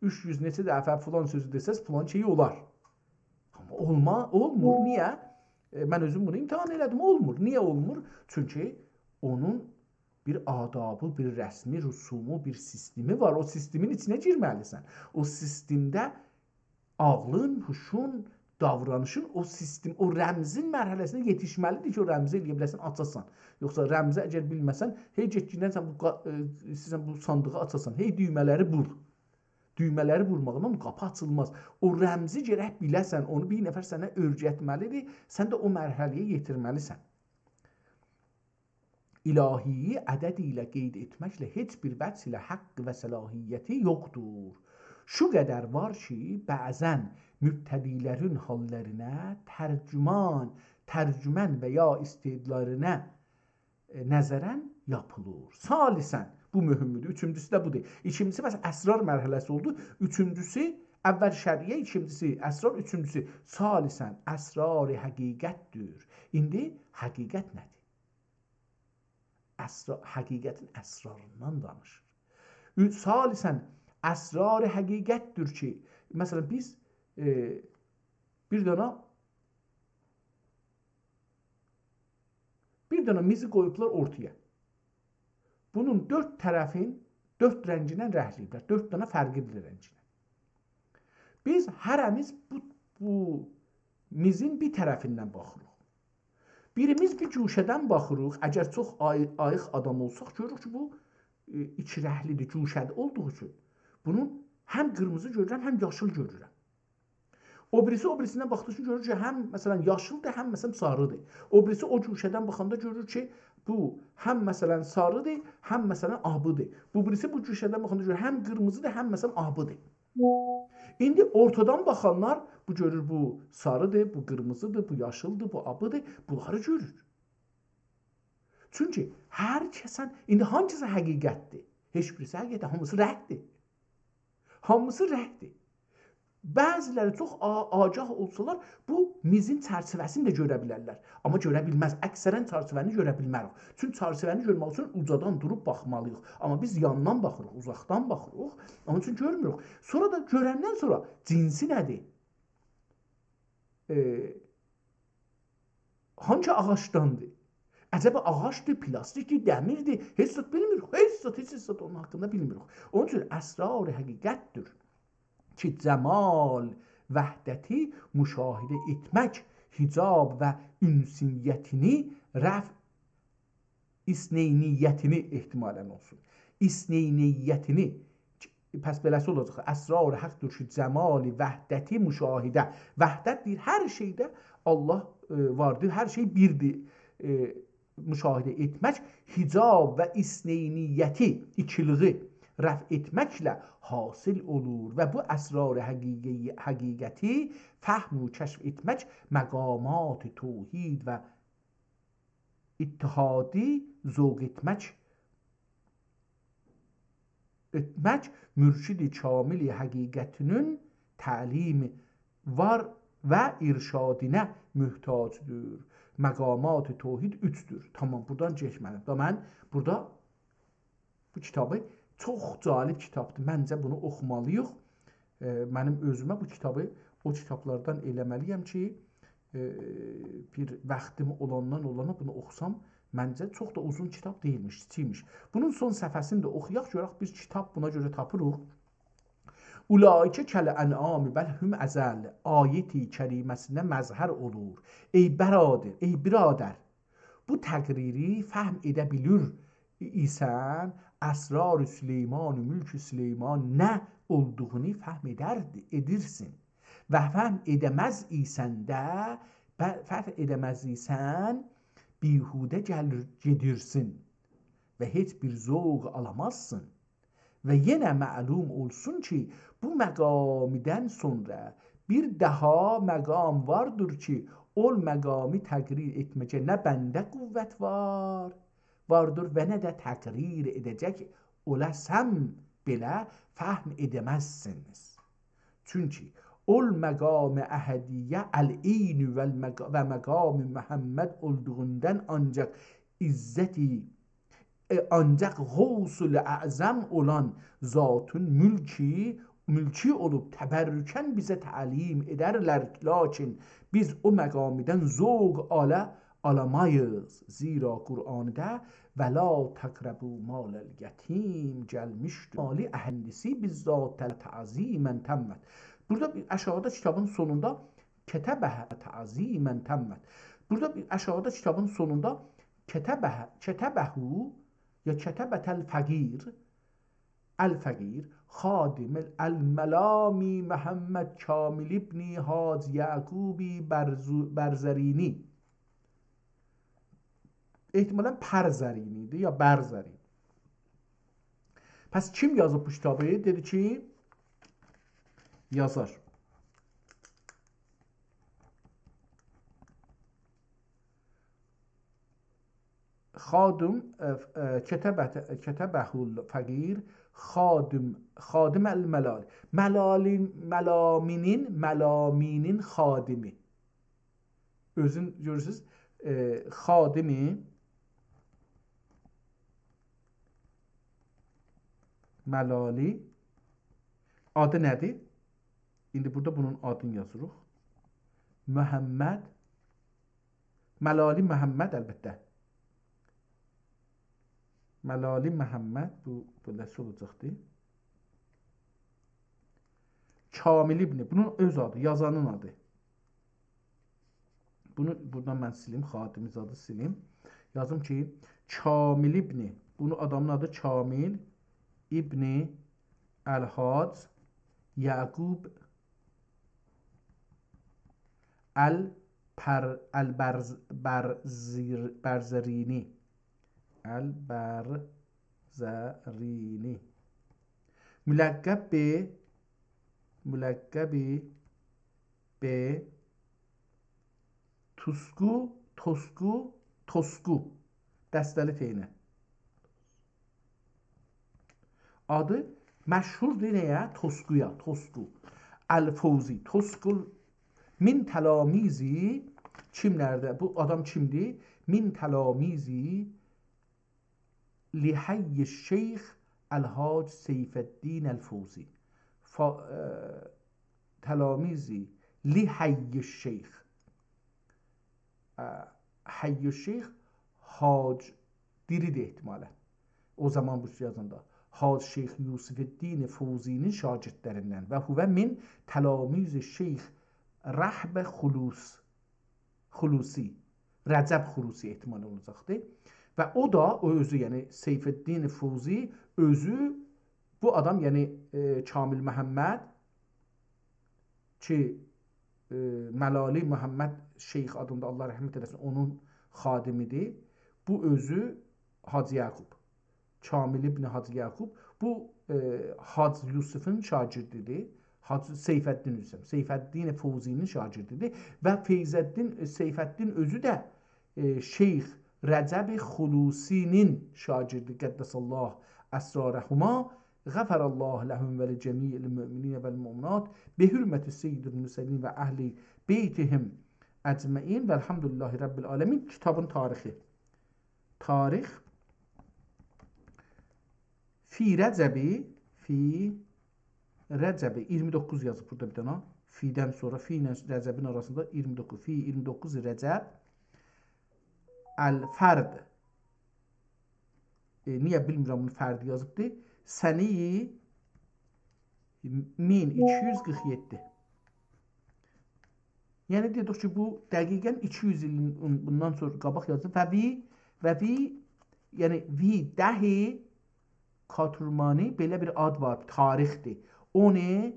300 neçə dəfə filan sözü desəz, filan şey olar. Amma olmur. Niyə? Mən özüm bunu imtihan elədim, olmur. Niyə olmur? Çünki onun bir adabı, bir rəsmi, rüsumu, bir sistemi var. O sistemin içinə girməlisən. O sistemdə ağlın, huşun, davranışın o sistem, o rəmzin mərhələsinə yetişməlidir ki, o rəmzi eləyə biləsən, açasan. Yoxsa rəmzi əgər bilməsən, hey getkindən sən bu sandığı açasan, hey düymələri vur. Düymələri vurmağından qapı açılmaz. O rəmzi gərək biləsən, onu bir nəfər sənə öyrətməlidir, sən də o mərhələyə yetirməlisən. İlahiyi ədəd ilə qeyd etməklə heç bir vəch ilə haqq və səlahiyyəti yoxdur. Şu qədər var ki, bəzən mübtədilərin hallərinə tərcümən və ya istedlərinə nəzərən yapılır. Salisən, bu mühümdür. Üçüncüsü də budur. İkincisi, məsələn, əsrar mərhələsi oldu. Üçüncüsü, əvvəl şəriyə, ikincisi əsrar, üçüncüsü salisən, əsrar-ı həqiqətdir. İndi həqiqət nədir? Həqiqətin əsrarından danışır. Salisən, əsrar-ı həqiqətdir ki, məsələn, biz bir dana mizi qoyublar ortaya. Bunun dörd tərəfin dörd rəngindən rəhliyiblər. Dörd dana fərqlidir rəngindən. Biz hərəmiz bu mizin bir tərəfindən baxırıq. Birimiz bir güşədən baxırıq. Əgər çox ayıq adam olsaq, görürük ki, bu iki rəhlidir, güşədə olduğu üçün. Bunun həm qırmızı görürəm, həm yaşıl görürəm. O birisindən baxdığı üçün görür ki, həm məsələn yaşıldır, həm məsələn sarıdır. O birisi o güşədən baxanda görür ki, bu həm məsələn sarıdır, həm məsələn abıdır. Bu birisi bu güşədən baxanda görür, həm qırmızıdır, həm məsələn abıdır. İndi ortadan baxanlar bu görür, bu sarıdır, bu qırmızıdır, bu yaşıldır, bu abıdır. Bunları görür. Çünki hər kəsən, indi hangisi həqiqətdir? Heç birisi həqiqətdir, hamısı rəhdir. Hamısı rəhdir. Bəziləri çox agah olsalar, bu mizin çərçivəsini də görə bilərlər. Amma görə bilməz. Əksərən çərçivəni görə bilmərik. Çünki çərçivəni görmək üçün ucadan durub baxmalıyıq. Amma biz yandan baxırıq, uzaqdan baxırıq. Onun üçün görmürük. Sonra da görəndən sonra cinsi nədir? Hangi ağaçdandır? Əcəbə ağaçdır, plastikdir, dəmirdir. Heç zat bilmirik. Heç zat onun haqqında bilmirik. Onun üçün əsrar-ı həqiqətdir ki, cəmal vəhdəti müşahidə etmək, hicab və ünsiyyətini, isneyniyyətini ehtimalən olsun. İsneyniyyətini, pəs beləsi olacaq. Əsrar-ı həqdir ki, cəmal vəhdəti müşahidə. Vəhdət deyir, hər şeydə Allah vardır, hər şey birdir. Müşahidə etmək, hicab və isneyniyyəti, ikiliği rəf etməklə hasil olur və bu əsrar-ı həqiqəti fəhm və kəşf etmək, məqamat-ı təvhid və ittihadi zövq etmək mürşid-i kamil həqiqətinin təlimi var və irşadinə mühtacdır. Məqamat-ı təvhid üçdür. Tamam, buradan keçməlim. Mən burada bu kitabı çox cəlib kitabdır. Məncə bunu oxumalıyıq. Mənim özümə bu kitabı o kitablardan eləməliyəm ki, bir vaxtım olandan olana bunu oxusam, məncə çox da uzun kitab deyilmiş, kiçiymiş. Bunun son səhifəsini də oxuyaq, görək biz kitab buna görə tapırıq. Ulaikə kəl-ən'am bəl hum əzəl ayeti kəriməsinə məzhər olur. Ey biradər, bu təqriri fəhm edə bilir isən, əsrar-ı Süleyman, mülk-ü Süleyman nə olduğunu fəhm edirsin və fəhm edəməz isən də, fəhm edəməz isən, bihudə gedirsin və heç bir zövq alamazsın. Və yenə məlum olsun ki, bu məqamidən sonra bir daha məqam vardır ki, o məqamı təqrir etməkə nə bəndə qüvvət vardır və nə də təqrir edəcək olasam belə fəhm edəməzsiniz. Çünki ol məqam əhədiyyə əl-eyni və məqam Məhəmməd olduğundan ancaq izzəti ancaq Gavsul Əzəm olan zatın mülki olub təbərrükən bizə təlim edərlər, lakin biz o məqamidən zövq alamayız. Zira Qur'an'da və la təqrəbu malal yetim gəlmişdir. Mali əhəndisi bizzat təzimən təmmət. Burada aşağıda kitabın sonunda ketəbəhə təzimən təmmət. Burada aşağıda kitabın sonunda ketəbəhu ya ketəbətəl fəqir el-fəqir xadim el-məlami Məhəmməd Kamil ibni Hacı Yaqubi Bərzərini. Ehtimalən Pərzərini idi ya Bərzərini. Pəs kim yazıb bu kitabı? Dedi ki, yazar. Xadim ketəbəhul fəqir xadim el-məlal. Məlaminin xadimi. Özün görürsünüz, xadimi Məlali adı nədir? İndi burada bunun adını yazırıq. Məhəmməd Məlali Məhəmməd əlbəttə. Məlali Məhəmməd bu beləsi olacaqdır. Kamil ibni, bunun öz adı, yazanın adı. Bunu buradan mən silim, xatimiz adı silim. Yazım ki, Kamil ibni, bunu adamın adı Kamil İbni Əl-Hac Yaqub Əl-Bərzərini. Əl-Bərzərini. Müləqqəbi B Tosku dəstəli teynə. Adı məşhurdur nəyə? Toskuya, Tosku. Əl-Fovzi, Toskul min təlamizi kimlərdə? Bu adam kimdir? Min təlamizi lihayy şeyx Əl-Hac Seyfəddin Əl-Fovzi. Təlamizi lihayy şeyx. Hayy şeyx Hac diridir ehtimalən. O zaman bu yazanda. Hac Şeyx Yusufəddin Fovzinin şagirdlərindən və huvə min təlamiz Şeyx Rəhb Xulusi, Rəcəb Xulusi ehtimal olacaqdır. Və o da, o özü, yəni Seyfəddin Fovzi özü, bu adam, yəni Kamil Məhəmməd ki, Məlali Məhəmməd Şeyx adında Allah rəhmət eləsin, onun xadimidir. Bu özü Hacı Yaqub. Kamil ibn Hacı Yaqub bu Hacı Yusufun şagirdidir. Hacı Seyfəddin Hüseyin, Seyfəddin Fovzinin şagirdidir və Seyfəddin özü də Şeyx Rəcəb Xulusinin şagirdi. Qəddəsallah əsrarəhuma, Qəfərallah ləhum və licəmiyyil müminə vəl müminat bi hürməti seyyidil müsəlin və əhli beytihim əcməin və elhamdülillahi Rabbil aləmin. Kitabın tarixi. Tarix Fi Rəcəbi 29 yazıb burada bir dənə. Fi'dən sonra Fi ilə Rəcəbin arasında 29. Fi 29 Rəcəb Əl-Fərd. Niyə bilmirəm bunu fərdi yazıbdır. Səni 1247. Yəni dedik ki, bu dəqiqən 200 ilin bundan sonra qabaq yazılıb və yəni vi dəhi Katurmani belə bir ad var, tarixdir. Onu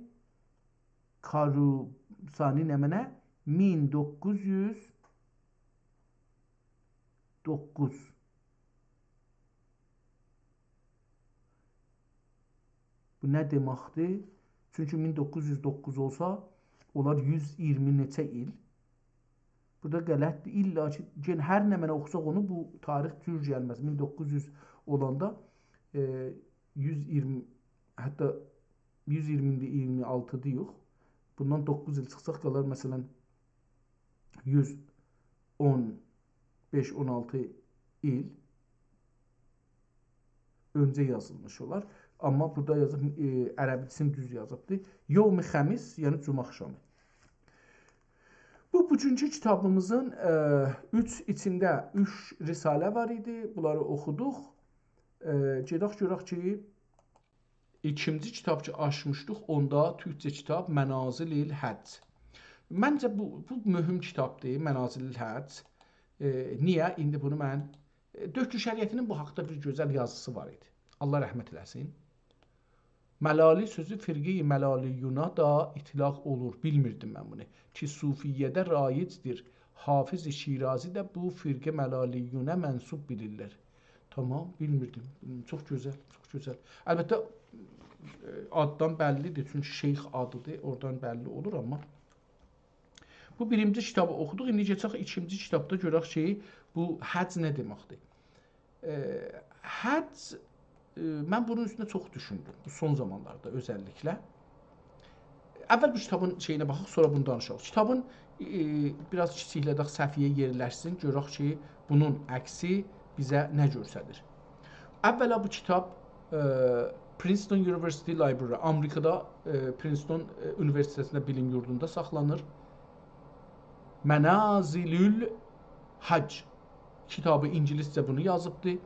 Karusani nə mənə? 1909. Bu nə deməkdir? Çünki 1909 olsa, onlar 120 neçə il. Burada qələtdir. İlla ki, hər nə mənə oxusaq onu, bu tarix cür gəlməz. 1900 olanda 120, hətta 120-də 26-dır yox. Bundan 9 il çıxsaq qalar, məsələn, 115-16 il öncə yazılmış olar. Amma burada yazıb, ərəbisin düz yazıbdır. Yevmi xəmis, yəni cuma axşamı. Bu üçüncü kitabımızın içində 3 risalə var idi. Bunları oxuduq. Gedək görək ki, ikinci kitab ki açmışdıq, onda türkcə kitab Mənazil-i Həcc. Məncə bu mühüm kitabdır, Mənazil-i Həcc. Niyə? İndi bunu mən Dökü Şəriətinin bu haqda bir gözəl yazısı var idi. Allah rəhmət eləsin. Məlali sözü firqi-i məlaliyuna da itlaq olur. Bilmirdim mən bunu. Ki sufiyyədə rayicdir. Hafiz-i Şirazi də bu firqi məlaliyuna mənsub bilirlər. Tamam, bilmirdim. Çox gözəl, çox gözəl. Əlbəttə addan bəllidir. Çünki şeyx adıdır. Oradan bəlli olur, amma bu birinci kitabı oxuduq. İndi keçək ikinci kitabda görək ki, bu həcc nə deməkdir? Həcc, mən bunun üstündə çox düşündüm. Bu son zamanlarda özəlliklə. Əvvəl bu kitabın şeyinə baxaq, sonra bunu danışaq. Kitabın biraz kiçiklədək səhviyyə yerləşsin, görək ki, bunun əksi bizə nə göstərir. Əvvəla bu kitab Princeton University Library, Amerikada Princeton Universitetində bilim yurdunda saxlanır. Mənazilül Həcc kitabı ingiliscə bunu yazıbdır.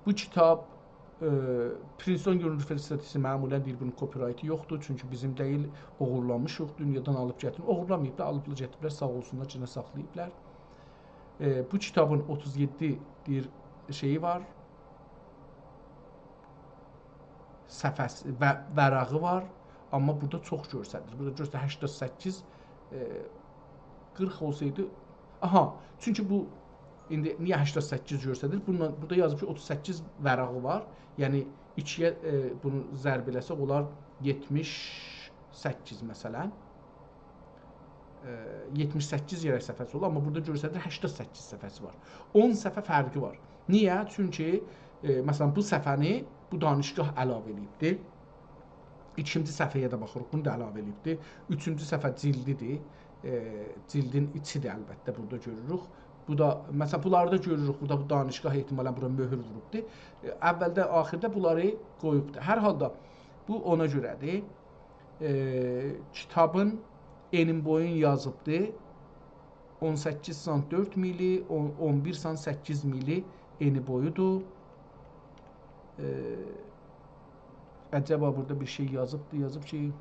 Bu kitab Princeton Universiteti məmulən deyir, bunun copyrighti yoxdur. Çünki bizim deyil, oğurlamışıq, dünyadan alıb gətirib. Oğurlamayıb da, alıbla gətiriblər, sağ olsunlar, cinə saxlayıblar. Bu kitabın 37 bir şeyi var. Səfəsi və vərəği var. Amma burada çox göstərilir. Burada göstərilir 88, 40 olsaydı. Aha, çünki bu indi niyə 88 göstərilir? Burada yazıb ki 38 vərəği var. Yəni 2-yə bunu zərb eləsək olar 78 məsələn. 78 yerə səfəsi olur, amma burada göstərilir 88 səfəsi var. 10 səfə fərqi var. Niyə? Çünki məsələn bu səfəni bu danışgah əlavə edibdir. İkinci səfəyə də baxırıq, bunu da əlavə edibdir. Üçüncü səfə cildidir. Cildin içidir əlbəttə, burada görürük. Bu da, məsələn, bunları da görürük, burada bu danışgah ehtimalən bura möhür vurubdur. Əvvəldə, axirdə bunları qoyubdur. Hər halda bu ona görədir. Kitabın enin boyun yazıbdır. 18.4 mili, 11.8 mili eni boyudur. Əcəba burada bir şey yazıbdır, yazıb ki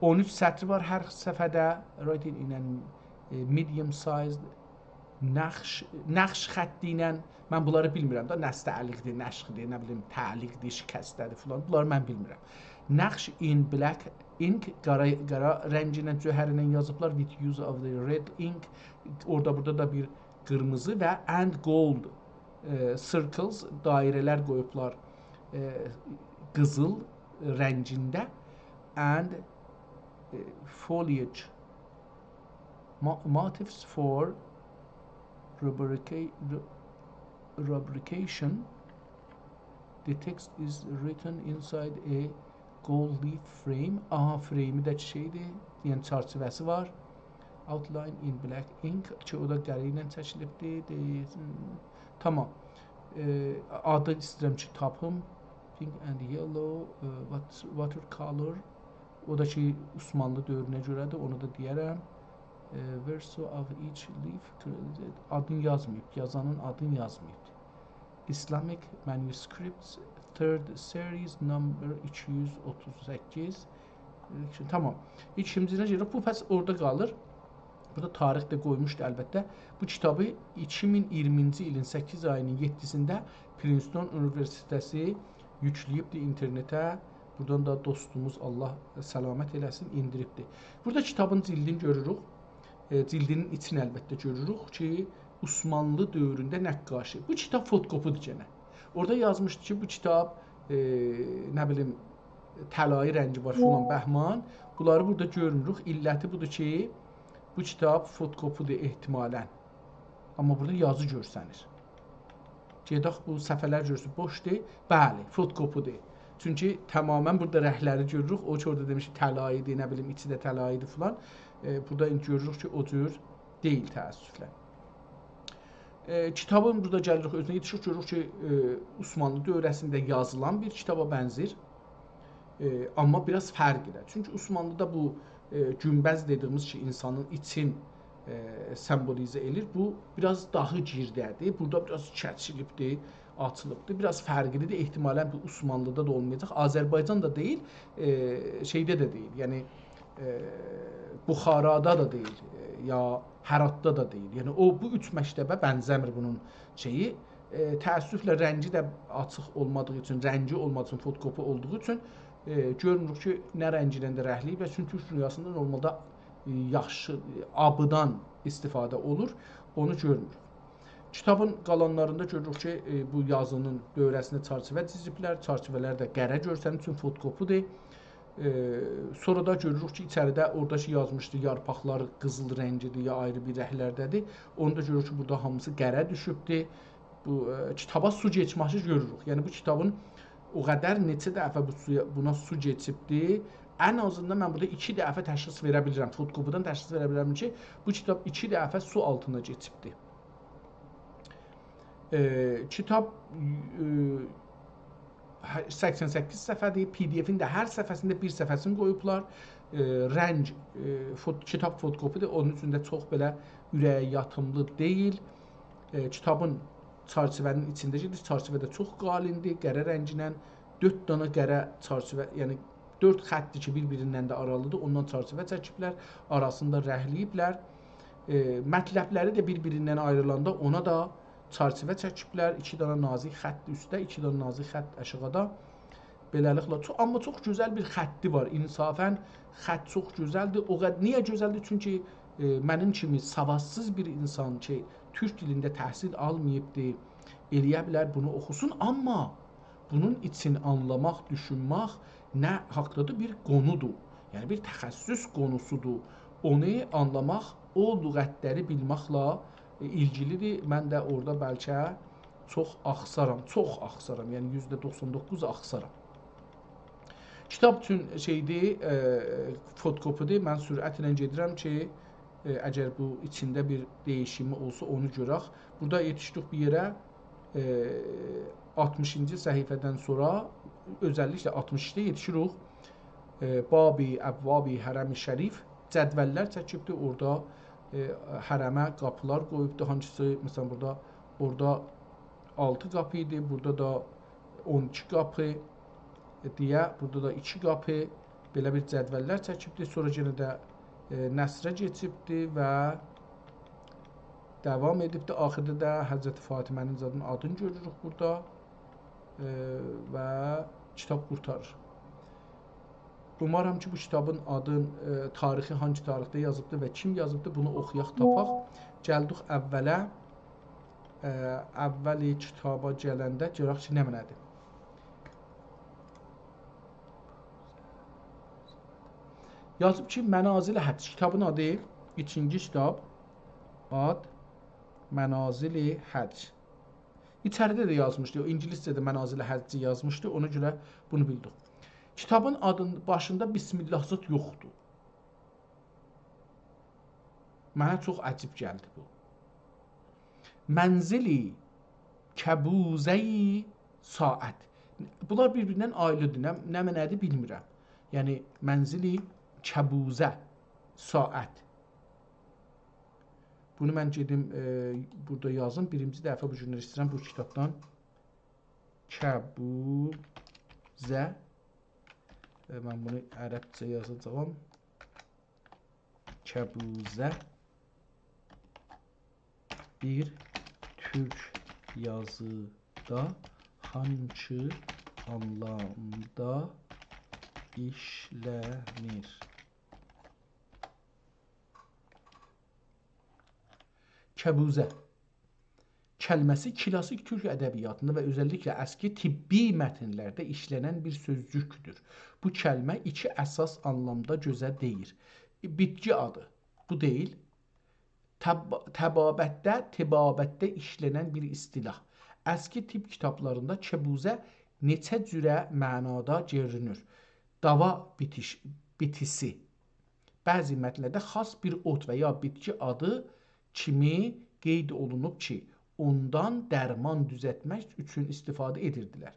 13 sətri var hər səfədə. Writing in a medium sized nəqş xətti ilə, mən bunları bilmirəm da, nəstəlikdir, nəşxdir, nə bilim, təliqdir, şikəstədir filan, bunları mən bilmirəm. Nəqş in black ink, qara rəngi ilə, cöhəri ilə yazıblar, with use of the red ink, orada burada da bir qırmızı və and gold circles, dairələr qoyublar qızıl rəngində, and foliage motifs for rubrication. The text is written inside a gold leaf frame. Aha, frame'i də şeydir, yəni çərçivəsi var. Outline in black ink, ki o da qəri ilə çəkilibdir. Tamam. Adı istəyirəm ki tapım. Pink and yellow, watercolor. O da ki Osmanlı dövrünə görədir, onu da deyərəm. Verso of each leaf, adını yazmayıb, yazanın adını yazmayıb. Islamic Manuscripts, 3rd series, number 238. Tamam. İkincisinə gələk, bu pəs orada qalır. Burada tarix də qoymuşdu əlbəttə. Bu kitabı 2020-ci ilin 8 ayının 7-sində Princeton Universiteti yükləyibdir internetə Buradan da dostumuz Allah səlamət eləsin indiribdir. Burada kitabın cildini görürük. Cildinin içini əlbəttə görürük ki, Osmanlı dövründə nəqqaşı. Bu kitab fotokopudur gənə. Orada yazmışdı ki, bu kitab nə bilim təlayi rəngi var filan bəhman. Bunları burada görmürük. İlləti budur ki, bu kitab fotokopudur ehtimalən. Amma burada yazı görsənir. Gedək bu səhifələr görsün boşdur. Bəli, fotokopudur. Çünki tamamilə burada rəhləri görürük. O ki orada demiş təlayidir, nə bilim içi də təlayidir filan. Burada görürük ki, o cür deyil təəssüflə. Kitabın burada gəlirik özünə yetişik görürük ki, Osmanlı dövrəsində yazılan bir kitaba bənzir. Amma biraz fərqlidir. Çünki Osmanlıda bu günbəz dediyimiz ki, insanın için sembolizə edir. Bu biraz daha girdədir. Burada biraz çəkilibdir, açılıbdır. Biraz fərqlidir. Ehtimalən bu Osmanlıda da olmayacaq. Azərbaycanda deyil, şeydə də deyil. Yəni Buxarada da deyil, ya Həratda da deyil. Yəni o bu üç məktəbə bənzəmir bunun şeyi. Təəssüflə rəngi də açıq olmadığı üçün, rəngi olmadığı üçün, fotokopu olduğu üçün görmürük ki, nə rəngi ilə də rəhliyib və çünki Türk dünyasında normalda yaxşı abıdan istifadə olur, onu görmürük. Kitabın qalanlarında görürük ki, bu yazının dövrəsində çərçivə çiziblər, çərçivələr də qərə görsənir üçün fotokopudur. Sonra da görürük ki, içəridə oradakı yazmışdı, yarpaqlar qızıl rəngidir, ya ayrı bir rəhlərdədir. Onu da görürük ki, burada hamısı qərə düşübdür. Bu kitaba su geçməsi görürük. Yəni bu kitabın o qədər neçə dəfə buna su geçibdir. Ən azından mən burada 2 dəfə təşxis verə bilirəm. Fotokopudan təşxis verə bilirəm ki, bu kitab 2 dəfə su altına geçibdir. Kitab 88 səhifədir. PDF-in də hər səhifəsində bir səhifəsini qoyublar. Rəng kitab fotokopudur. Onun üçün də çox belə ürəyə yatımlı deyil. Kitabın çərçivənin içində gedir. Çərçivə də çox qalindir. Qərə rənginə 4 dənə qərə çərçivə, yəni 4 xəttdir ki, bir-birindən də aralıdır. Ondan çərçivə çəkiblər. Arasında rəhliyiblər. Mətləbləri də bir-birindən ayrılanda ona da çərçivə çəkiblər. 2 dənə nazik xətt üstdə, 2 dənə nazik xətt aşağıda. Beləliklə, amma çox gözəl bir xətti var. İnsafən xətt çox gözəldir. Niyə gözəldir? Çünki mənim kimi savadsız bir insan ki, Türk dilində təhsil almayıbdır, eləyə bilər bunu oxusun, amma bunun için anlamaq, düşünmək nə haqdadır? Bir qonudur. Yəni bir təxəssüs qonusudur. Onu anlamaq, o lüğətləri bilməklə ilgilidir. Mən də orada bəlkə çox axsaram. Yəni %99 axsaram. Kitab üçün şeydir, fotokopudur. Mən sürətlə gedirəm ki, əgər bu içində bir dəyişimi olsa onu görək. Burada yetişdik bir yerə 60-cı səhifədən sonra özəlliklə 62-də yetişirik. Babi, Əvvabi, Hərəm-i Şərif cədvəllər çəkibdir. Orada hərəmə qapılar qoyubdur. Hansısı, məsələn, orada 6 qapı idi. Burada da 12 qapı deyə, burada da 2 qapı belə bir cədvəllər çəkibdir. Sonra yenə də nəsrə keçibdir və davam edibdir. Axırda da Həzrəti Fatimənin adını görürük burada və kitab qurtarır. Umarım ki, bu kitabın adın tarixi hangi tarixdə yazıbdır və kim yazıbdır, bunu oxuyaq, tapaq. Gəldik əvvələ. Əvvəli kitaba gələndə görək ki, nə mənədir. Yazıb ki, Mənazil-i Həcc. Kitabın adı, 2-ci kitab, ad Mənazil-i Həcc. İçəridə də yazmışdı, İngiliscədə Mənazil-i Həcci yazmışdı, ona görə bunu bildik. Kitabın adının başında Bismillah zət yoxdur. Mənə çox əcib gəldi bu. Mənzili kəbuzəyi saat. Bunlar bir-birindən ayrıdır. Nə mənədir bilmirəm. Yəni, mənzili kəbuzə saat. Bunu mən gedim burada yazım. Birinci dəfə bu günlər istəyirəm bu kitabdan. Kəbuzə. Mən bunu ərəbcə yazacağım. Kəbuzə. Bir türk yazıda hangi anlamda işlənir. Kəbuzə kəlməsi klasik türk ədəbiyyatında və özəlliklə əski tibbi mətnlərdə işlənən bir sözcükdür. Bu kəlmə iki əsas anlamda gözə deyir. Bitki adı, bu deyil. Təbabətdə işlənən bir istilah. Əski tip kitablarında kəbuzə neçə cürə mənada görünür. Dava bitisi. Bəzi mətnlərdə xas bir ot və ya bitki adı kimi qeyd olunub ki, ondan dərman düzəltmək üçün istifadə edirdilər.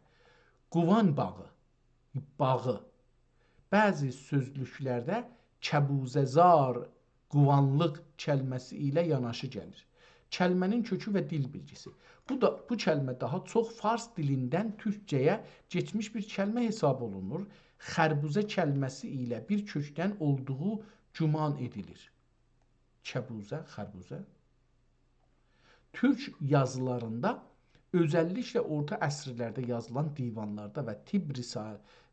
Quvan bağı. Bəzi sözlüklərdə kəbuzəzar, quvanlıq kəlməsi ilə yanaşı gəlir. Kəlmənin kökü və dil bilgisi. Bu kəlmə daha çox fars dilindən türkcəyə keçmiş bir kəlmə hesab olunur. Xərbuzə kəlməsi ilə bir kökdən olduğu güman edilir. Kəbuzə, xərbuzə. Türk yazılarında, özəlliklə orta əsrlərdə yazılan divanlarda və tibb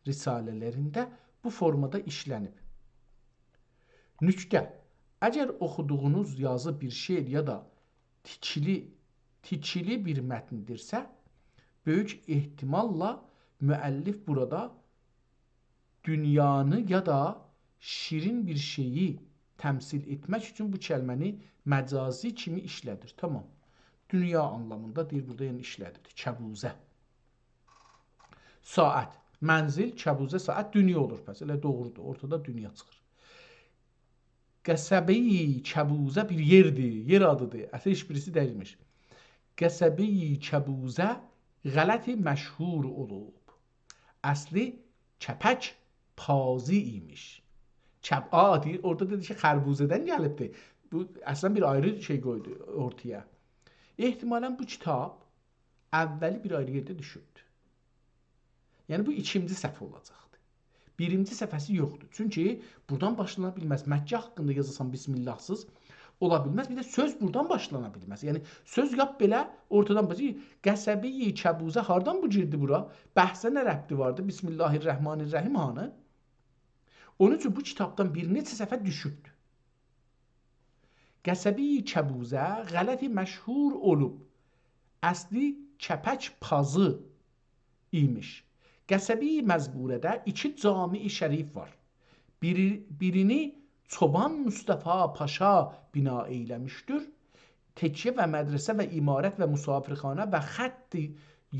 risalələrində bu formada işlənib. Nüktə. Əgər oxuduğunuz yazı bir şeir ya da tikili bir mətndirsə, böyük ehtimalla müəllif burada dünyanı ya da şirin bir şeyi təmsil etmək üçün bu kəlməni məcazi kimi işlədir. Tamam. Dünya anlamında deyir, burada yəni işlədir. Kəbuzə. Saat. Mənzil, kəbuzə, saat, dünya olur. Pəs, elə doğrudur. Ortada dünya çıxır. Qəsəbəyi kəbuzə bir yerdir. Yer adıdır. Əsl heç birisi dəyilmiş. Qəsəbəyi kəbuzə qələti məşhur olub. Əsli kəpək pazi imiş. Deyir, orada dedi ki, xərbuzədən gəlibdir. Bu, əslən bir ayrı şey qoydu ortaya. Ehtimalən bu kitab əvvəli bir ayrı yerdə düşübdür. Yəni bu ikinci səhvə olacaqdır. Birinci səhvəsi yoxdur. Çünki buradan başlana bilməz. Məkkə haqqında yazılsan bismillahsız ola bilməz. Bir də söz buradan başlana bilməz. Yəni söz yap belə ortadan başlayır. Qəsəbəyi kəbuzə hardan bu girdi bura? Bəhsə nə rəbti vardı? Bismillahirrahmanirrahim hanı? Onun üçün bu kitabdan bir neçə səfər düşübdür. Qəsəbəyi kəbuzə qələti məşhur olub. Əsli kəpək pazı imiş. Qəsəbəyi məzburədə iki cami-i şərif var. Birini Çoban Mustafa Paşa bina eyləmişdir. Təkyə və mədrəsə və imarət və musafirxana və xətti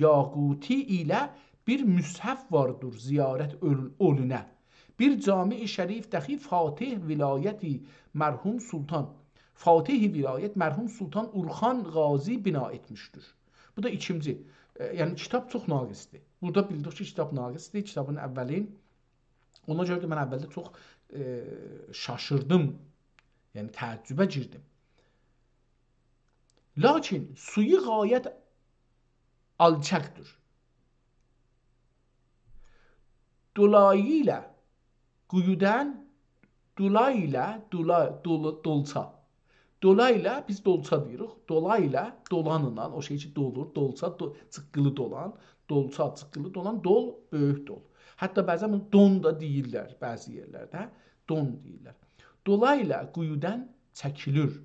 yaquti ilə bir müshəf vardır ziyarət olunə. Bir cami-i şərif dəxi Fatih vilayəti mərhum Sultan Urxan Qazi bina etmişdir. Bu da ikinci. Yəni kitab çox naqisdir. Burada bildik ki, kitab naqisdir. Kitabın əvvəli. Ona görə də mən əvvəldə çox şaşırdım. Yəni təəccübə girdim. Lakin suyu qayət alçaqdır. Dolayıyla quyudan dolça. Dolayla biz dolça deyirik. Dolayla dolanılan, o şey ki dolur, dolça, çıqqılı dolan, dolça, çıqqılı dolan, dol, böyük dol. Hətta bəzən bunu don da deyirlər bəzi yerlərdə. Don deyirlər. Dolayla quyudan çəkilir.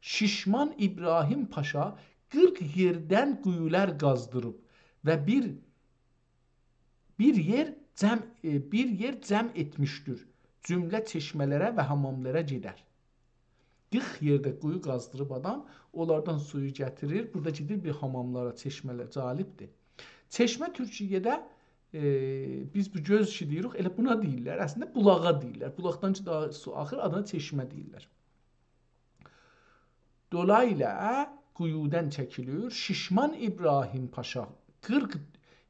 Şişman İbrahim Paşa 40 yerdən quyular qazdırıb və bir yer cəm etmişdir. Cümlə çeşmələrə və hamamlara gedər. 40 yerdə quyu qazdırıb adam, onlardan suyu gətirir. Burada gedir bir hamamlara, çeşmələr, calibdir. Çeşmə Türkiyədə biz bu göz işi deyirik, elə buna deyirlər. Əslində bulağa deyirlər. Bulaqdan ki daha su axır, adına çeşmə deyirlər. Dolayla quyudan çəkilir. Şişman İbrahim Paşa 40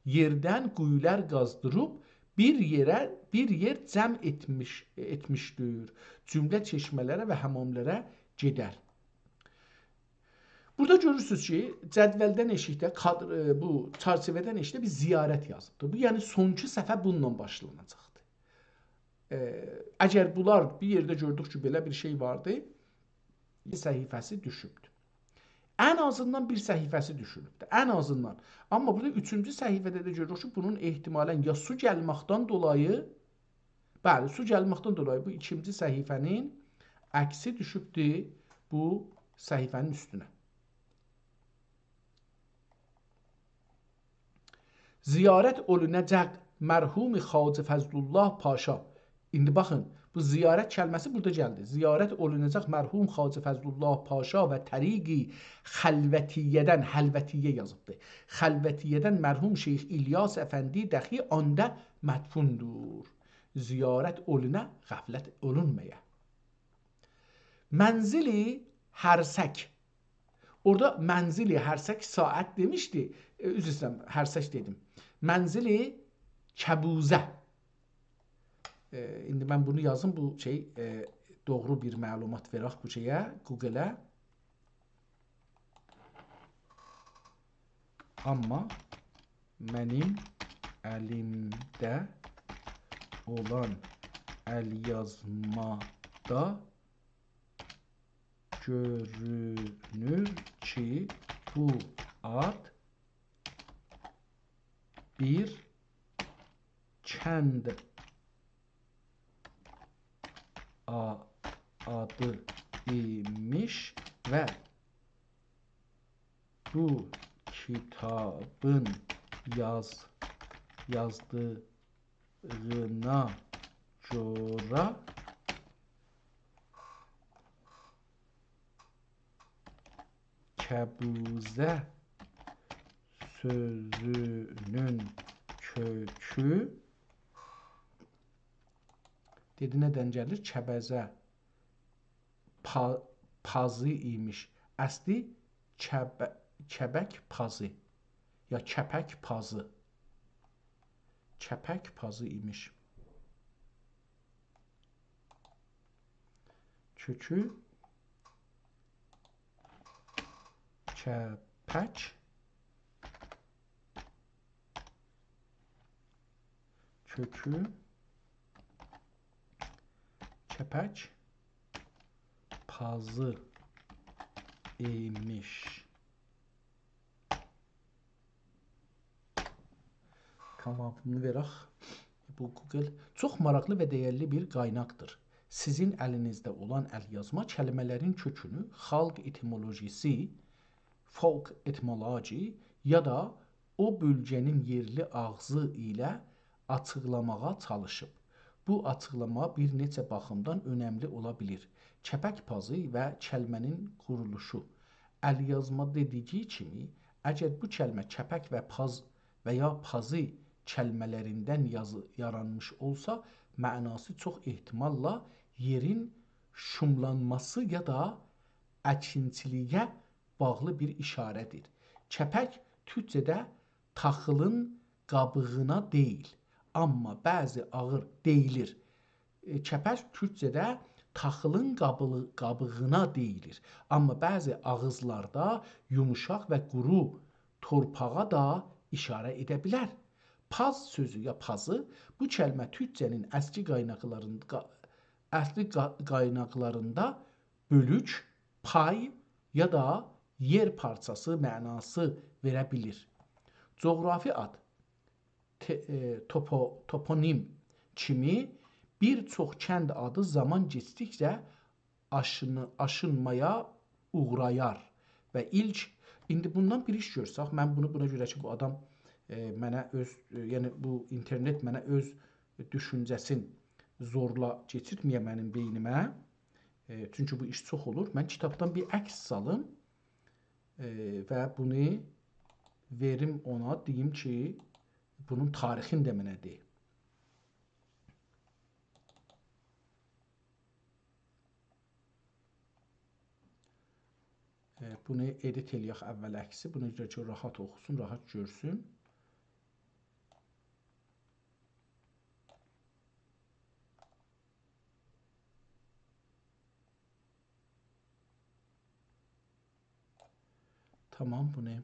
yerdən quyular qazdırıb bir yer cəm etmişdir. Cümlə çeşmələrə və hamamlara gedər. Burada görürsünüz ki, cədvəldən eşikdə, bu çarçivədən eşikdə bir ziyarət yazıbdır. Bu, yəni sonki səfər bununla başlanacaqdır. Əgər bunlar bir yerdə gördük ki, belə bir şey vardı, bir səhifəsi düşübdür. Ən azından bir səhifəsi düşülübdür. Ən azından. Amma burada üçüncü səhifədə də görürük ki, bunun ehtimalən ya su gəlməkdən dolayı Bəli, su gəlməkdən dolayı bu ikinci səhifənin əksi düşübdür bu səhifənin üstünə. Ziyarət olunacaq mərhum Xacə Fəzlullah Paşa. İndi baxın, bu ziyarət kəlməsi burada gəldi. Ziyarət olunacaq mərhum Xacə Fəzlullah Paşa və təriqi xəlvətiyyədən, həlvətiyyə yazıbdır. Xəlvətiyyədən mərhum Şeyx İlyas Əfəndi dəxi anda mədfundur. Ziyarət oluna, qəflət olunmaya. Mənzili hərsək. Orada mənzili hərsək saat demişdi. Üzr istəyirəm, hərsək dedim. Mənzili kəbuzə. İndi mən bunu yazım, bu doğru bir məlumat verək bu şeyə, Google-ə. Amma mənim əlimdə olan əlyazmada görünür ki, bu ad bir kənd adı imiş və bu kitabın yazdığına görə kəbuzə sözünün kökü dedi nədən gəlir? Kəbəzə pazı imiş. Əsli kəbək pazı ya kəpək pazı. Kəpək pazı imiş. Kökü kəpək pazı imiş. Tamam, bunu verək. Bu Google çox maraqlı və dəyərli bir qaynaqdır. Sizin əlinizdə olan əlyazma kəlimələrin kökünü xalq etimolojisi, folk etmology ya da o bölgənin yerli ağzı ilə açıqlamağa çalışıb. Bu açıqlama bir neçə baxımdan önəmli ola bilir. Kəpək pazı və kəlmənin quruluşu. Əlyazma dediyi kimi, əgər bu kəlmə kəpək və paz və ya pazı kəlmələrindən yaranmış olsa, mənası çox ehtimalla yerin şumlanması ya da əkinçiliyə bağlı bir işarədir. Kəpək türkcədə taxılın qabığına deyil, amma bəzi ağır deyilir. Kəpək türkcədə taxılın qabığına deyilir, amma bəzi ağızlarda yumuşaq və quru torpağa da işarə edə bilər. Paz sözü ya pazı bu kəlmə türkcənin əsli qaynaqlarında bölük, pay ya da yer parçası mənası verə bilir. Coğrafi ad, toponim kimi bir çox kənd adı zaman keçdikcə aşınmaya uğrayar və ilk, indi bundan bir iş görsək, mən bunu buna görə ki, bu adam mənə öz, yəni bu internet mənə öz düşüncəsin zorla keçirtməyə mənim beynimə, çünki bu iş çox olur. Mən kitabdan bir əks salım və bunu verim ona, deyim ki, bunun tarixini də mənə deyim. Bunu edit eləyək əvvəl əksi. Buna görə ki, rahat oxusun, rahat görsün. Tamam, bunu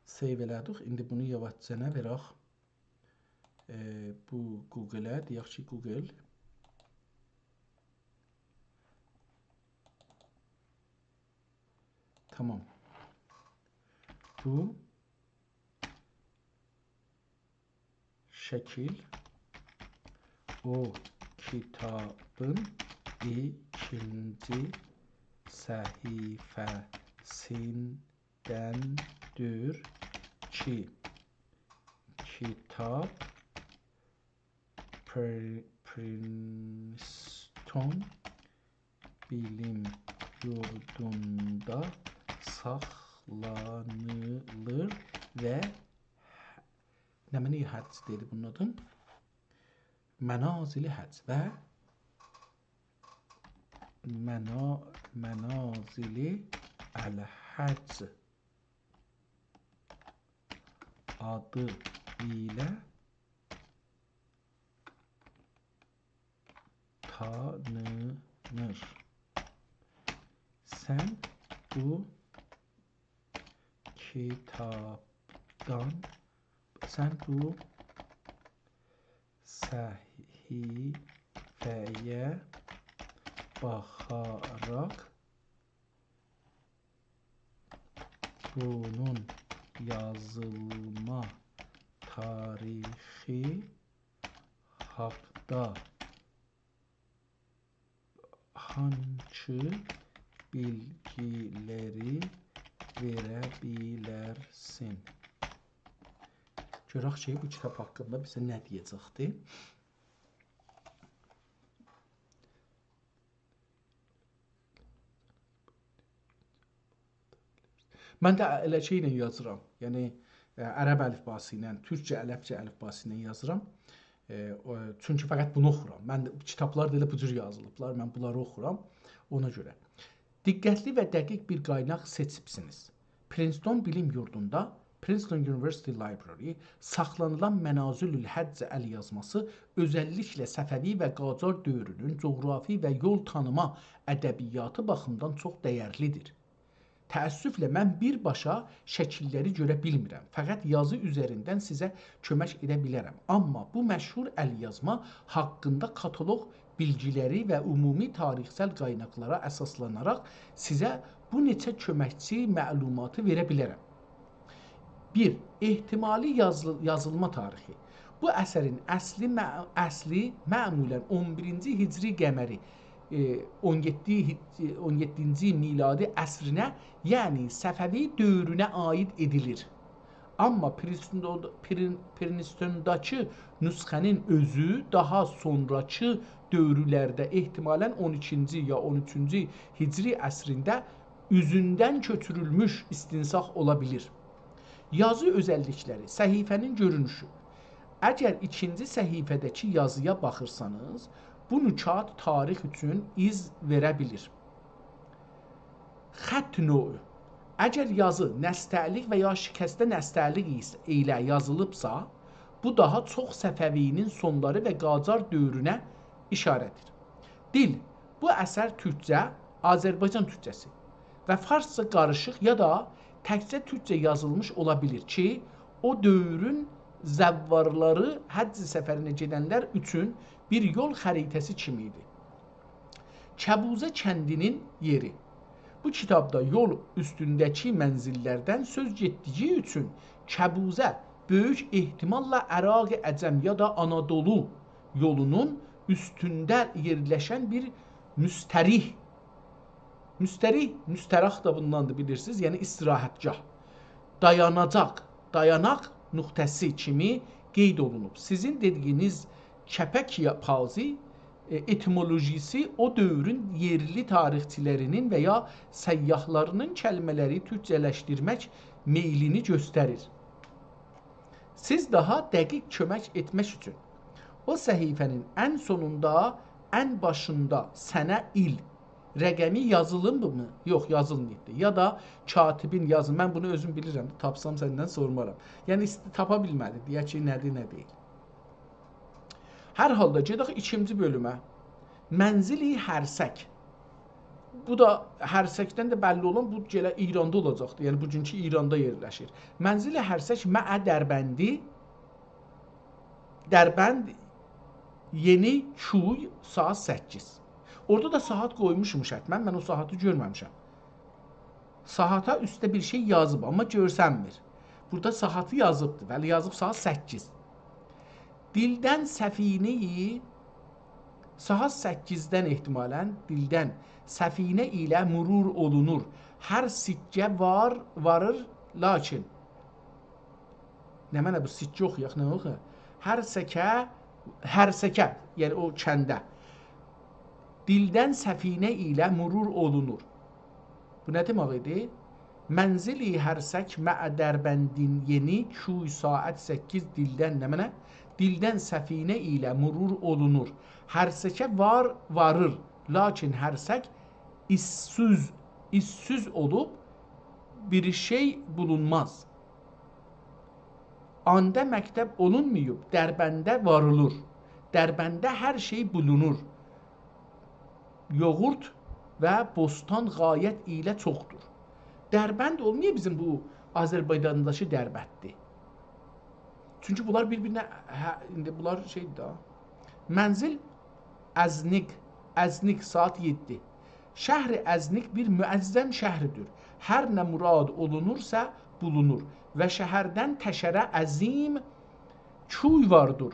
save elədik. İndi bunu yavaşcana verək. Bu Google-ə, deyək ki, Google. Tamam. Bu şəkil o kitabın ikinci səhifəsindəndir ki, kitab Princeton bilim yurdunda saxlanılır və nə mənə həcc dedi bunun adın? Mənazili həcc və mənazili əl-həcc adı ilə tanınır. Sən bu kitabdan, sən bu səhifəyə baxaraq bunun yazılma tarixi haqda hansı bilgiləri verə bilərsin? Görək ki, bu kitab haqqında bizə nə deyəcəkdir? Mən də elə şeylə yazıram. Yəni ərəb əlifbası ilə, türkcə, ərəbcə əlifbası ilə yazıram. Çünki fəqət bunu oxuram. Mən kitablar da elə bu cür yazılıblar. Mən bunları oxuram ona görə. Diqqətli və dəqiq bir qaynaq seçibsiniz. Princeton bilim yurdunda Princeton University Library saxlanılan Mənazilül Həcc əlyazması özəlliklə Səfəvi və Qacar dövrünün coğrafi və yol tanıma ədəbiyyatı baxımından çox dəyərlidir. Təəssüflə mən birbaşa şəkilləri görə bilmirəm. Fəqət yazı üzərindən sizə kömək edə bilərəm. Amma bu məşhur əlyazma haqqında kataloq bilgiləri və ümumi tarixsel qaynaqlara əsaslanaraq sizə bu neçə köməkçi məlumatı verə bilərəm. 1. Ehtimali yazılma tarixi. Bu əsərin əsli məmulən 11-ci hicri qəməri 17-ci miladi əsrinə, yəni Səfəvi dövrünə aid edilir. Amma Princetondakı nüsxənin özü daha sonrakı dövrlərdə ehtimalən 12-ci ya 13-cü hicri əsrində üzündən köçürülmüş istinsaq ola bilir. Yazı özəllikləri, səhifənin görünüşü. Əgər ikinci səhifədəki yazıya baxırsanız, bu nükat tarix üçün iz verə bilir. Xətt növü. Əgər yazı nəstəlik və ya şikəstə nəstəlik ilə yazılıbsa, bu daha çox Səfəvinin sonları və Qacar dövrünə işarədir. Dil. Bu əsər türkcə, Azərbaycan türkcəsi və farsça qarışıq ya da təkcə türkcə yazılmış ola bilir ki, o dövrün zəvvarları həcc səfərinə gedənlər üçün bir yol xəritəsi kimi idi. Kəbuzə kəndinin yeri. Bu kitabda yol üstündəki mənzillərdən söz getdiyi üçün Kəbuzə böyük ehtimalla Əraq-ı Əcəm ya da Anadolu yolunun üstündə yerləşən bir müstərih da bundandır bilirsiniz, yəni istirahətgah, dayanaq nöqtəsi kimi qeyd olunub. Sizin dediyiniz kəpək pazi etimolojisi o dövrün yerli tarixçilərinin və ya səyyahlarının kəlmələri türkcələşdirmək meylini göstərir. Siz daha dəqiq kömək etmək üçün o səhifənin ən sonunda, ən başında sənə il rəqəmi yazılınmı? Yox, yazılmıydı. Ya da katibin yazın. Mən bunu özüm bilirəm. Tapsam səndən sormaram. Yəni tapa bilmədi. Deyək ki, nədir, nə deyil. Hər halda gedək ikinci bölümə. Mənzili Hərsək. Bu da Hərsəkdən də bəlli olan bu gələ İranda olacaqdır. Yəni bugünkü İranda yerləşir. Mənzili Hərsək Məə Dərbəndi. Dərbənd Yeni Çuy saat 8. Orada da saat qoymuşum şərtmən. Mən o saatı görməmişəm. Saata üstdə bir şey yazıb, amma görsənmir. Burada saatı yazıbdır. Bəli, yazıb saat 8. Dildən səfineyi saat 8-dən ehtimalən dildən səfinə ilə murur olunur. Hər sikkə varır, lakin nə mənə bu sikkə oxuyaq, nə oxuyaq? Hər səkə, yəni o kəndə. Dildən səfinə ilə murur olunur. Bu nə demək idi? Mənzili hərsək məə dərbəndin yeni küy saat 8 dildən nə mənə? Dildən səfinə ilə murur olunur. Hərsəkə varır, lakin hərsək işsiz olub bir şey bulunmaz. Anda məktəb olunmayıb, Dərbəndə varılır. Dərbəndə hər şey bulunur. Yoğurt və bostan qayət ilə çoxdur. Dərbənd olmuyor bizim bu Azərbaycandakı Dərbətdir. Çünki bunlar bir-birinə, indi bunlar şeydir da. Mənzil Əznik saat 7. Şəhri Əznik bir müəzzəm şəhridir. Hər nə murad olunursa bulunur və şəhərdən təşərə əzim küy vardır.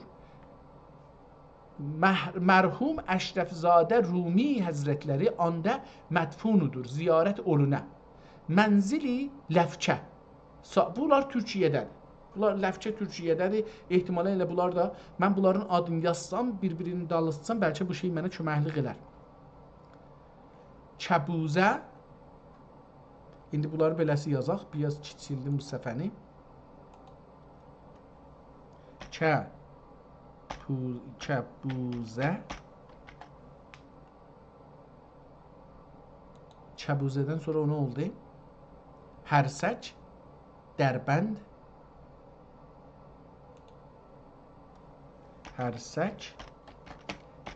Mərhum Əşrəfzadə Rumi Həzrətləri anda mədfunudur, ziyarət olunə. Mənzili Ləfkə. Bunlar Türkiyədədir. Bunlar Ləfkə Türkiyədədir. Ehtimalə ilə bunlar da, mən bunların adını yazsam, bir-birini dalışsam, bəlkə bu şey mənə köməklik edər. Kəbuzə. İndi bunları beləsi yazaq. Biraz kiçildim bu səfəni. Kəbuzə. Kəbuzədən sonra o nə oldu? Hərsək, Dərbənd, Hərsək,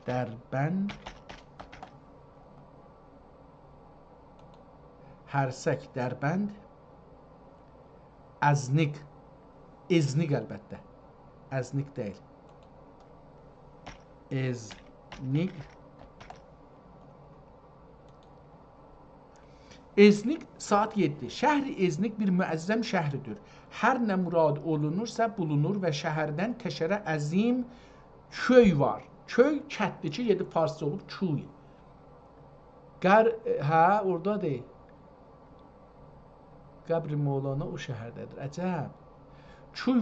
Dərbənd, Hərsək, Dərbənd, Əznik, Eznik əlbəttə, Əznik deyil, Eznik, Eznik saat 7. Şəhri Eznik bir müəzzəm şəhridir. Hər nə murad olunursa bulunur və şəhərdən təşərə əzim köy var. Köy kətdir ki, 7 parça olub köy. Oradadır. Qəbri Mevlana o şəhərdədir. Əcəb. Köy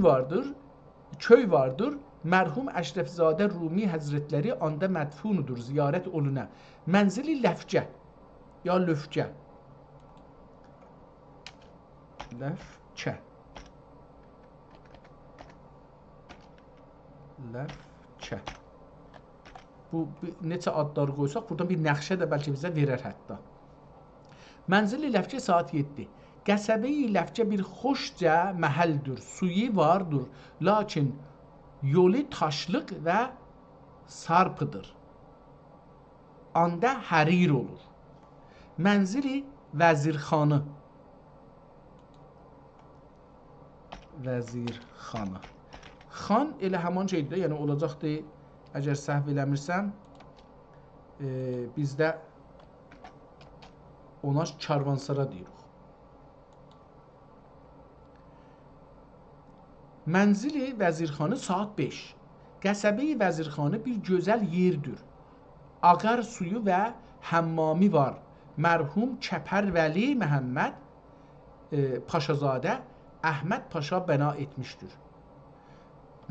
vardır. Mərhum Əşrəfzadə Rumi Həzrətləri anda mədfunudur, ziyarət olunə. Mənzili Ləfkə ya Löfkə. Ləfkə. Ləfkə. Bu neçə adları qoysaq, buradan bir nəxşə də bəlkə bizə verər hətta. Mənzili Ləfkə saat 7. Qəsəbəyi Ləfkə bir xoşca məhəldir, suyu vardır, lakin yolu taşlıq və sarpıdır. Anda hərir olur. Mənzili Vəzirxanı. Vəzirxanı. Xan elə həman şeydir, yəni olacaqdır, əgər səhv eləmirsəm, bizdə ona karvansara deyirik. Mənzili Vəzirxanı saat 5. Qəsəbəyi Vəzirxanı bir gözəl yerdir. Ağar suyu və həmmami var. Mərhum Kəpərvəli Məhəmməd Paşazadə Əhməd Paşa bəna etmişdir.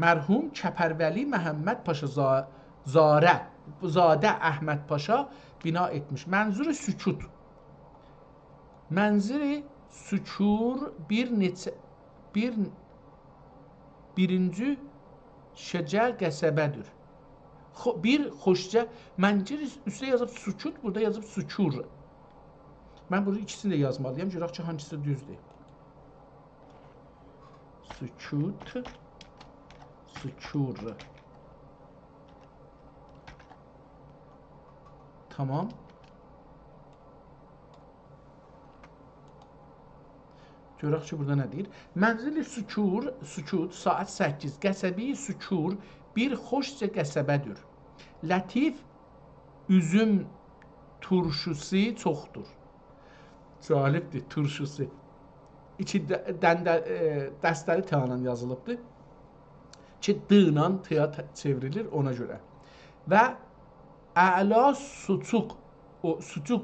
Mərhum Kəpərvəli Məhəmməd Paşazadə Əhməd Paşa bina etmiş. Mənzuri sükut. Mənziri sükur birinci şəcə qəsəbədir. Bir xoşca, mənciri üstə yazıb sükut, burada yazıb sükur. Mən burada ikisini də yazmalıyam, görək ki, hangisi düzdür. Sükut, sükur. Tamam. Görək ki, burada nə deyir? Mənzili sükut, saat 8. Qəsəbəyi sükur bir xoşca qəsəbədir. Lətif üzüm turşusu çoxdur. Cəlibdir, turşusu. İki dəstəli təğanla yazılıbdır. ki D ilə T-ya çevrilir ona görə. Və əla suçuq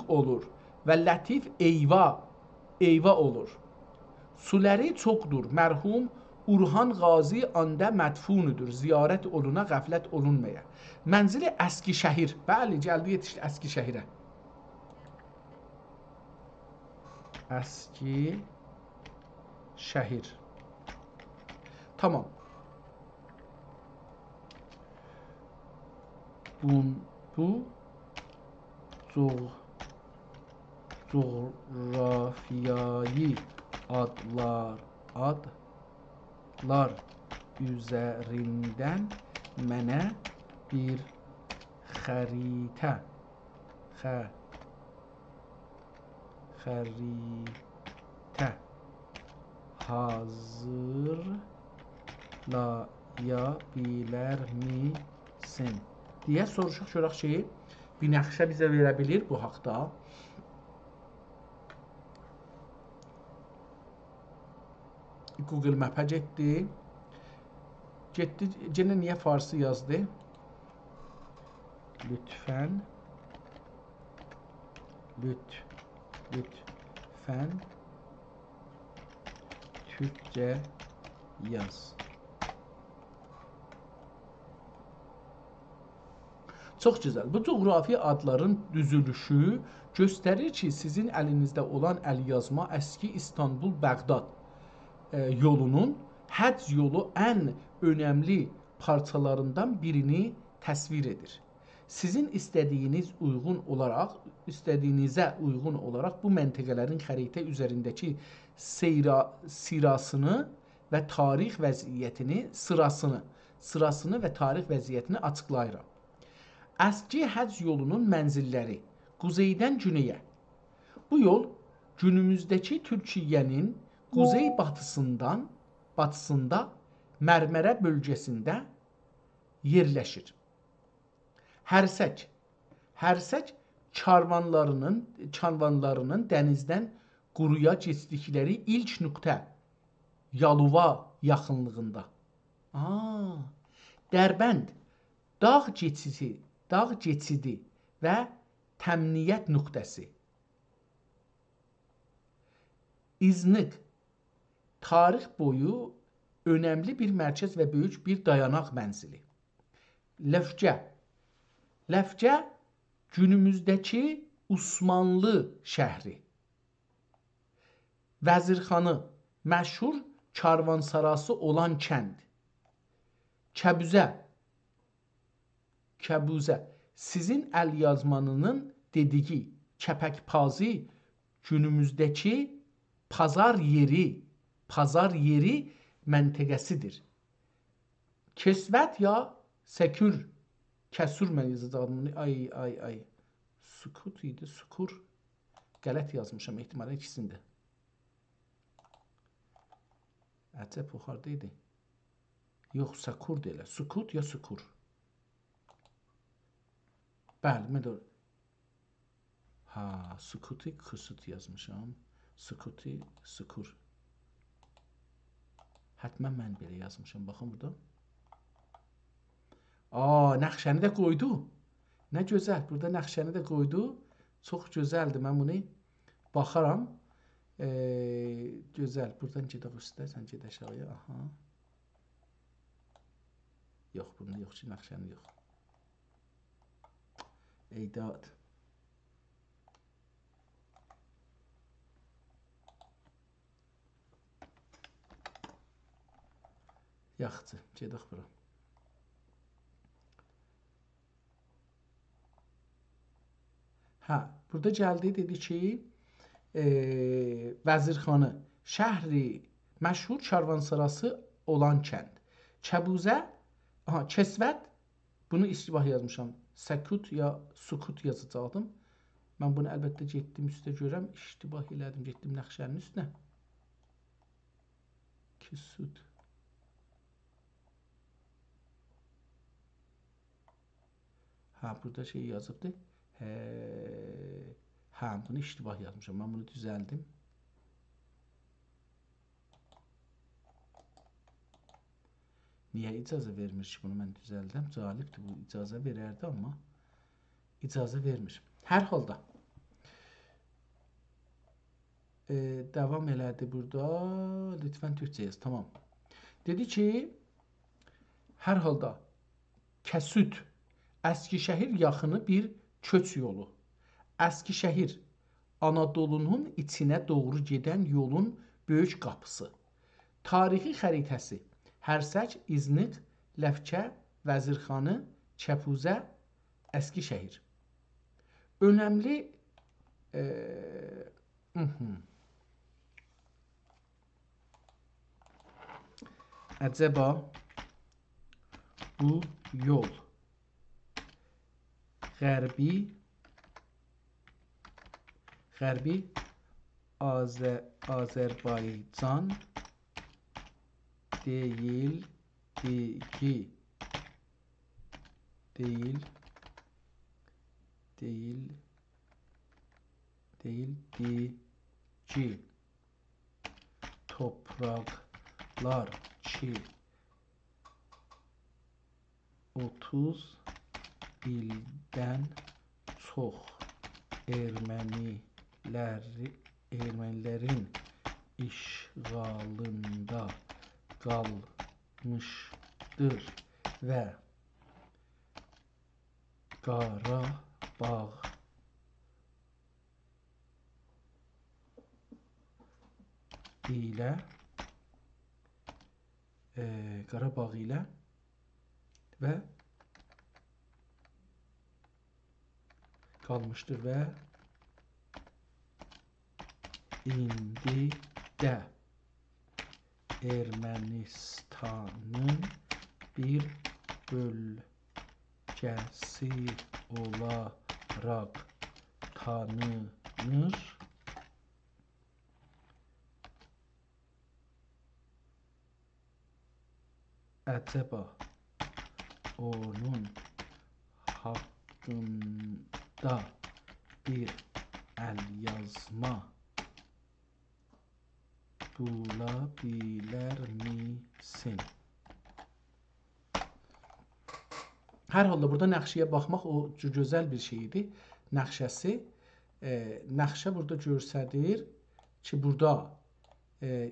olur və lətif eyva olur. Suləri çoxdur. Mərhum Urhan Qazi anda mədfunudur. Ziyarət oluna, qəflət olunmaya. Mənzili Əskişəhir. Bəli, gəldi yetişdi Əskişəhirə. Əskişəhir. Tamam. Bu coğrafiyayı adlar üzərindən mənə bir xəritə hazırlaya bilərmisin? Deyə soruşaq görək ki, Binəqşə bizə verə bilir bu haqda. Google Map'ə getdi. Yenə niyə farsı yazdı? Lütfən Türkçə yaz. Çox gözəl. Bu coğrafi adların düzülüşü göstərir ki, sizin əlinizdə olan əlyazma əski İstanbul-Bəğdad yolunun həcc yolu ən önəmli parçalarından birini təsvir edir. Sizin istədiyinizə uyğun olaraq bu məntəqələrin xəritə üzərindəki sırasını və tarix vəziyyətini açıqlayıram. Əski həcc yolunun mənzilləri quzeydən günəyə. Bu yol günümüzdəki Türkiyənin quzey-batısında Mərmərə bölgəsində yerləşir. Hərsək karvanlarının dənizdən quruya keçdikləri ilk nöqtə Yaluva yaxınlığında. Dərbənd dağ keçidi və təmniyyət nöqtəsi. İznik tarix boyu önəmli bir mərkəz və böyük bir dayanaq mənzili. Ləfcə günümüzdəki Osmanlı şəhri. Vəzirxanı məşhur karvansarası olan kənd. Kəbuzə sizin əlyazmanının dediyi Kəpəkpazı günümüzdəki pazar yeri məntəqəsidir. Kəsvət ya Kəsur mən yazacağım. Ay. Sukut idi, sukur. Qələt yazmışam ehtimalə ikisində. Əcəb o harda idi? Yox, sakur deyilə. Sukut ya sukur. Bəli, mən doğru. Sukuti, kusut yazmışam. Sukuti, sukur. Hətmən mən belə yazmışam. Baxın burada. Nəqşəni də qoydu. Nə gözəl. Burada nəqşəni də qoydu. Çox gözəldir. Mən bunu baxaram. Gözəl. Buradan gedək üstə. Sən ged aşağıya. Yox, bunun yox ki, nəqşəni yox. Eydad. Yaxşı, gedək bura. Burada gəldi, dedi ki, Vəzirxanı, şəhri, məşhur karvansarası olan kənd. Kəbuzə, Kəsvət, bunu istibah yazmışam. Səkut ya sukut yazacaqdım. Mən bunu əlbəttə getdim üstə görəm, iştibah elədim, getdim nəqşənin üstünə. Küsut. Burada şey yazıbdır. Bunu iştibah yazmışam. Mən bunu düzəldim. Niyə icazə vermir ki, bunu mən düzəldəm? Cəlibdir, bu icazə verərdi, amma icazə vermir. Hər halda devam elədi burada. Lütfən Türkçə yaz. Tamam. Dedi ki, hər halda Kəsüd Əskişəhir yaxını bir köç yolu. Əskişəhir Anadolunun içinə doğru gedən yolun böyük qapısı. Tarixi xəritəsi Hərsək, İznik, Ləfkə, Vəzirxanı, Kəpuzə, Əskişəhir. Önəmli Əcəba bu yol Qərbi Azərbaycan deyildi ki, topraklar ki 30 ildən çox ermənilərin işğalında qalmışdır və Qarabağ ilə və qalmışdır və indi də Ermənistanın bir bölgəsi olaraq tanınır. Əcəba onun haqqında bir əlyazma bula bilərmisin? Hər halda burada nəqşəyə baxmaq o gözəl bir şeydir. Nəqşəsi, nəqşə burada göstərir ki, burada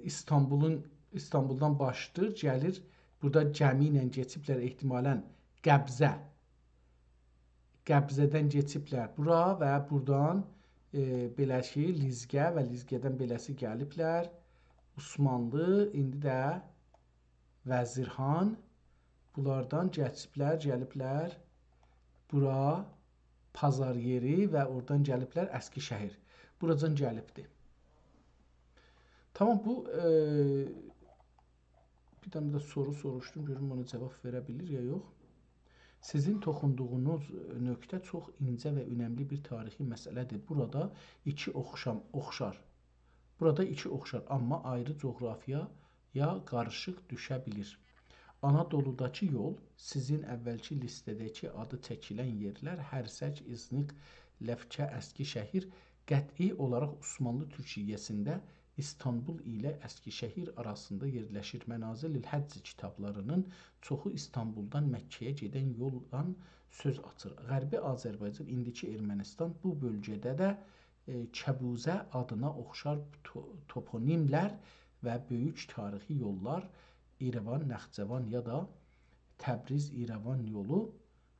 İstanbuldan başlayır, gəlir. Burada gəmi ilə keçiblər ehtimalən Qəbzədən keçiblər bura və buradan belə ki, Lizgə və Lizgədən beləsi gəliblər. Osmanlı, indi də Vəzirxan. Bunlardan gəliblər bura Pazar yeri və oradan gəliblər Əskişəhir. Buradan gəlibdir. Tamam, bu bir dənə də soru soruşdum. Görüm ona cavab verə bilir ya yox. Sizin toxunduğunuz nöqtə çox incə və önəmli bir tarixi məsələdir. Burada iki oxşar. Burada iki oxşar, amma ayrı coğrafiyaya qarışıq düşə bilir. Anadoludakı yol sizin əvvəlki listədəki adı çəkilən yerlər Hərsək, İznik, Ləfkə, Əskişəhir qəti olaraq Osmanlı Türkiyəsində İstanbul ilə Əskişəhir arasında yerləşir. Mənazil-i Həcc kitablarının çoxu İstanbuldan Məkkəyə gedən yoldan söz açır. Qərbi Azərbaycan, indiki Ermənistan bu bölgədə də Kəbuzə adına oxşar toponimlər və böyük tarixi yollar İrəvan, Nəxçəvan ya da Təbriz-İrəvan yolu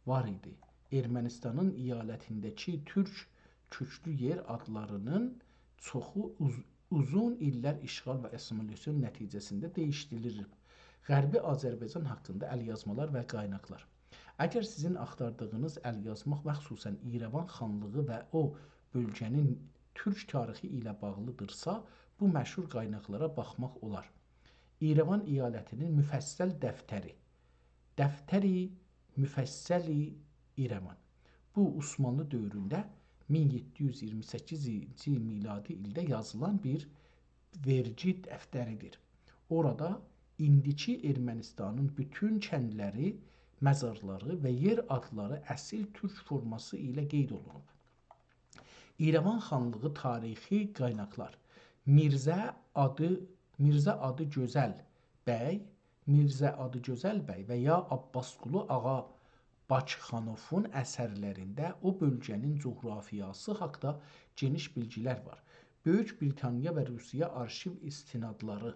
var idi. Ermənistanın iyalətindəki türk köklü yer adlarının çoxu uzun illər işğal və assimilyasiya nəticəsində dəyişdirilib. Qərbi Azərbaycan haqqında əlyazmalar və qaynaqlar. Əgər sizin axtardığınız əlyazma məxsusən İrəvan xanlığı və o bölgənin türk tarixi ilə bağlıdırsa, bu məşhur qaynaqlara baxmaq olar. İrəvan iyalətinin müfəssəl Dəftəri Müfəssəli İrəvan. Bu Osmanlı dövründə 1728-ci miladi ildə yazılan bir vergi dəftəridir. Orada indiki Ermənistanın bütün kəndləri, məzarları və yer adları əsl türk forması ilə qeyd olunub. İrəvan xanlığı tarixi qaynaqlar. Mirzə adı Gözəl bəy Mirzə Adıgözəl bəy və ya Abbasqulu ağa Bakıxanovun əsərlərində o bölgənin coğrafiyası haqqında geniş bilgilər var. Böyük Britaniya və Rusiya arşiv istinadları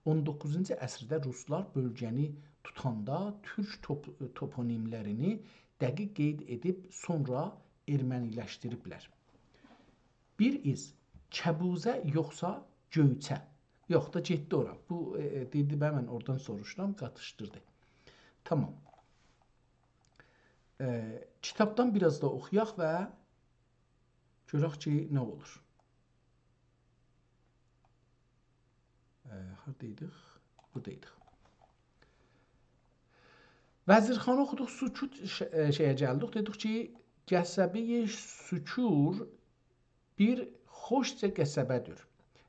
19-cu əsrdə ruslar bölgəni tutanda türk toponimlərini dəqiq qeyd edib sonra erməniləşdiriblər. Bir iz, Kəbuzə yoxsa Göyçə? Yox da getdi ora. Bu dedi mən oradan soruşuram, qatışdırdı. Tamam. Kitabdan biraz da oxuyaq və görək ki, nə olur. Haradaydıq? Buradaydıq. Vəzirxanı oxuduq, sükut şeyə gəldik. Dedik ki, qəsəbəyi Sükür bir xoşca qəsəbədir.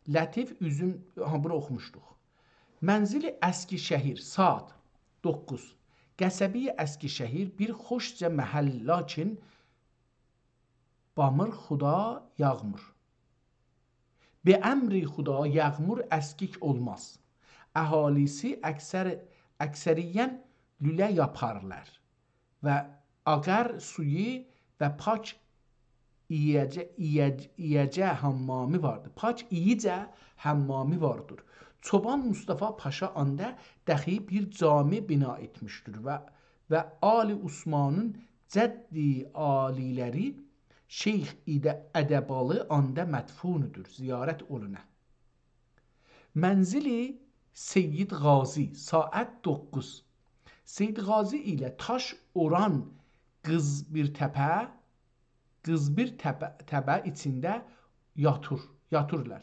Lətif üzüm, bunu oxumuşduq. Mənzili Əskişəhir, saat 9. Qəsəbəyi Əskişəhir bir xoşca məhəll, lakin bamır xuda yağmur. Be əmri xuda yağmur əskik olmaz. Əhalisi əksəriyyən lülə yaparlar və ağar suyu və pak İyəcə hammamı vardır. Pak iyicə hammamı vardır. Çoban Mustafa Paşa anda dəxi bir cami bina etmişdir və Ali Osmanın cəddi aliləri Şeyx Ədəbalı anda mədfunudur, ziyarət olunə. Mənzili Seyyid Qazi, saat 9. Seyyid Qazi ilə taş oran qız bir təpə içində yatırlar.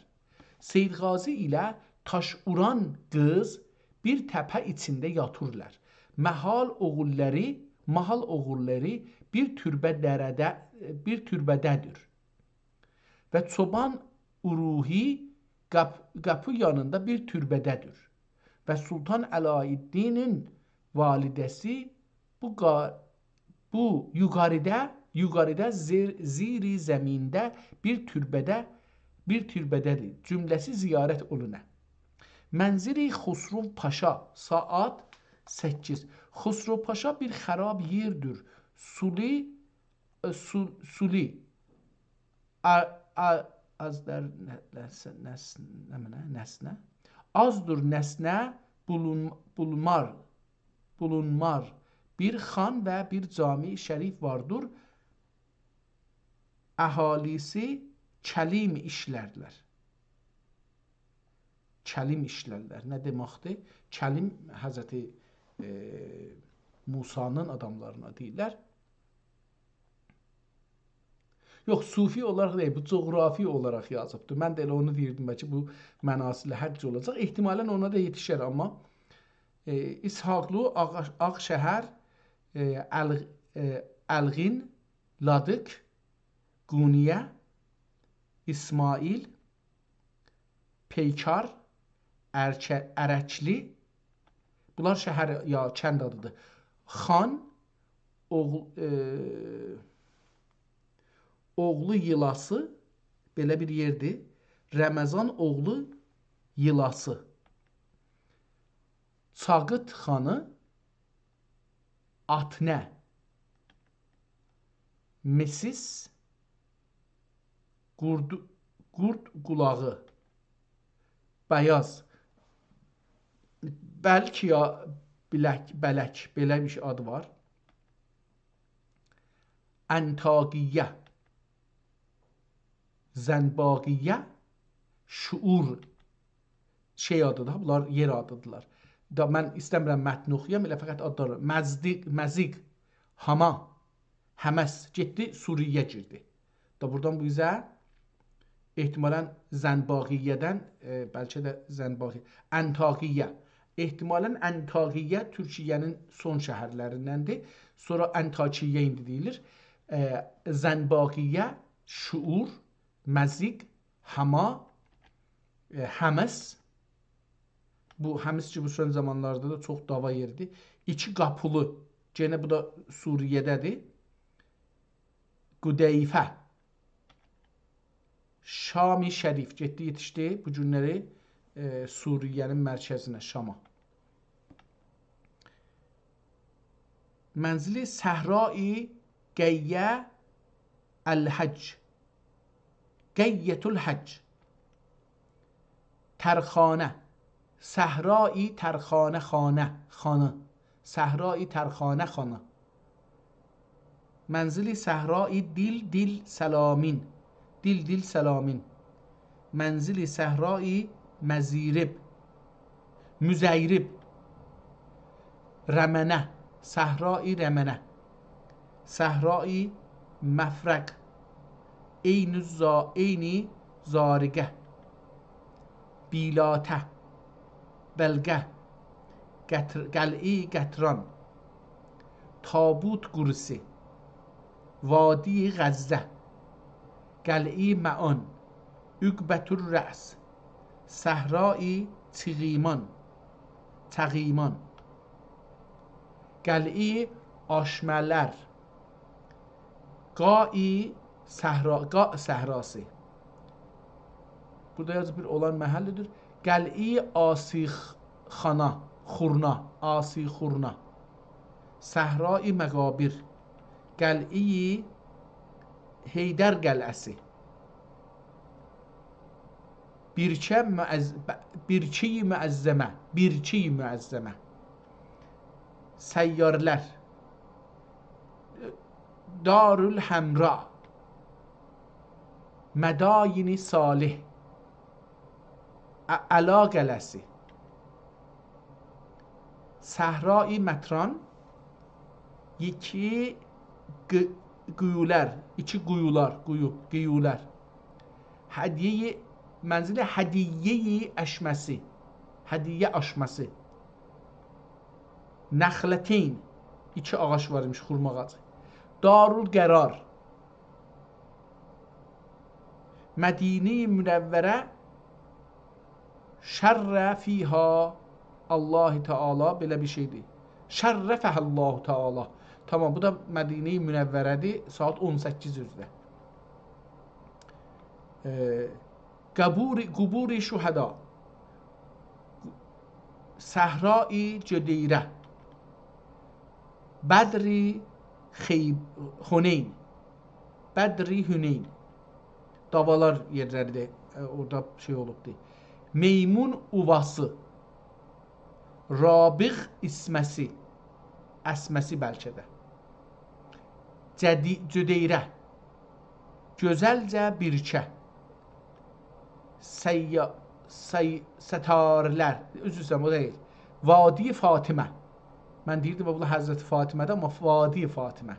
Seyyid Qazi ilə taş uran qız bir təpə içində yatırlar. Mahal oğulları bir türbədədir. Və çoban Uruhi qapı yanında bir türbədədir. Və Sultan Əlaəddinin validəsi bu yuqarıda ziri zəmində bir türbədədir. Cümləsi ziyarət olunə. Mənzili Xosrov Paşa, saat 8. Xosrov Paşa bir xərab yerdir. Suli azdır nəsnə bulunmar. Bir xan və bir cami şərif vardır. Əhalisi kəlim işlərlər. Kəlim işlərlər. Nə deməkdir? Kəlim Həzrəti Musanın adamlarına deyirlər. Yox, sufi olaraq deyil, bu coğrafi olaraq yazıbdır. Mən də elə onu deyirdim ki, bu mənasıyla həcc olacaq. Ehtimalən ona da yetişər, amma İshaqlu, Ağşəhər, Əlğin, Ladık, Quniyə, İsmail, Peykar, Ərəkli, bunlar şəhər ya kənd adıdır. Xan, oğlu Yılası, belə bir yerdir. Rəməzan oğlu Yılası. Çağıt xanı, Atnə, Mesis, Qurd qulağı, Bəyaz, bəlkə ya Bələk, belə bir adı var. Əntaqiyyə, Zənbaqiyyə, Şuur şey adıdır, bunlar yer adıdırlar. Mən istəmirəm mətn oxuyam, elə fəqət adları. Məzik, Hama, Həməs getdi, Suriyə girdi. Buradan bu bizə ehtimalən Zənbaqiyyədən, bəlkə də Zənbaqiyyə, Əntaqiyyə. Ehtimalən Əntaqiyyə Türkiyənin son şəhərlərindəndir. Sonra Əntaqiyyə indi deyilir. Zənbaqiyyə, Şuur, Məzik, Hama, Həməs. Bu Həmis ki, bu son zamanlarda da çox dava yeridir. İki qapılı, gene bu da Suriyədədir. Qudeyfə, Şam-ı Şərif getdi, yetişdi bu günləri Suriyənin mərkəzinə, Şama. منزل صحرایی گیه الحج، گیت الحج. ترخانه، صحرایی ترخانه، خانه، صحرایی ترخانه، خانه. منزل صحرایی دیل سلامین، دیل سلامین. منزل صحرایی مزیرب، مزیرب. رمنه، صحرایی رمنه. صحرایی مفرق، عینی زارگه. بیلاته، بلگه. قلعه گتران. تابوت گرسه. وادی غزه. قلعه معان. عقبة الرأس. صحرایی تقیمان. قلعه آشملر. قایی sahrası. Burada yazıb bir olan məhəllidir. Qəl-i Asixana, Xurna, Asixurna. Səhra-i Məqabir. Qəl-i Heydər Qəl'əsi. Birçi müəzzəmə. Səyyarlər. Darül Həmra. Mədayini Salih. Əla Qələsi. Səhra-i Mətran. İki quyular. Hədiyə mənzili hədiyyə aşması. Nəxləteyn. İki ağaç var imiş, xurma ağacı. Darul Qərar. Mədine-i Münəvvərə. Şərrə fiha Allah-u Teala, belə bir şeydir. Şərrəfəhəllahu Teala. Tamam, bu da Mədine-i Münəvvərədir, saat 18:00-də. Qubur-i Şühəda. Səhra-i Cədeyrə. Bədri Huneyn. Bədri Huneyn. Davalar yerləridir, orada şey olubdur. Meymun Uvası. Rabiq İsməsi. Əsməsi bəlkə də. Cüdeyrə. Gözəlcə birkə. Sətarilər. Üzr istəyirəm, o deyil. Vadi Fatimə. Mən deyirdim, bu Həzrəti Fatimədə, amma Vadi Fatimə.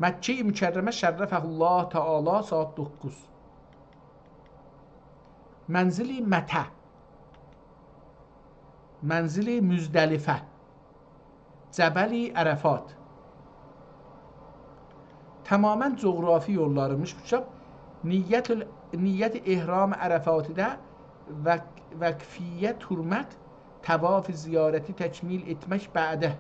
Məkkə-i Mükərrəmə şərrəfəhullah Teala, saat 9. Mənzili Mətə. Mənzili Müzdəlifə. Cəbəli Ərəfat. Tamamən coğrafi yollarmış bu kitab. Niyyət ehram Ərəfatidə vəqfiyyə turmaq, təvaf ziyarəti təkmil etmək bədə.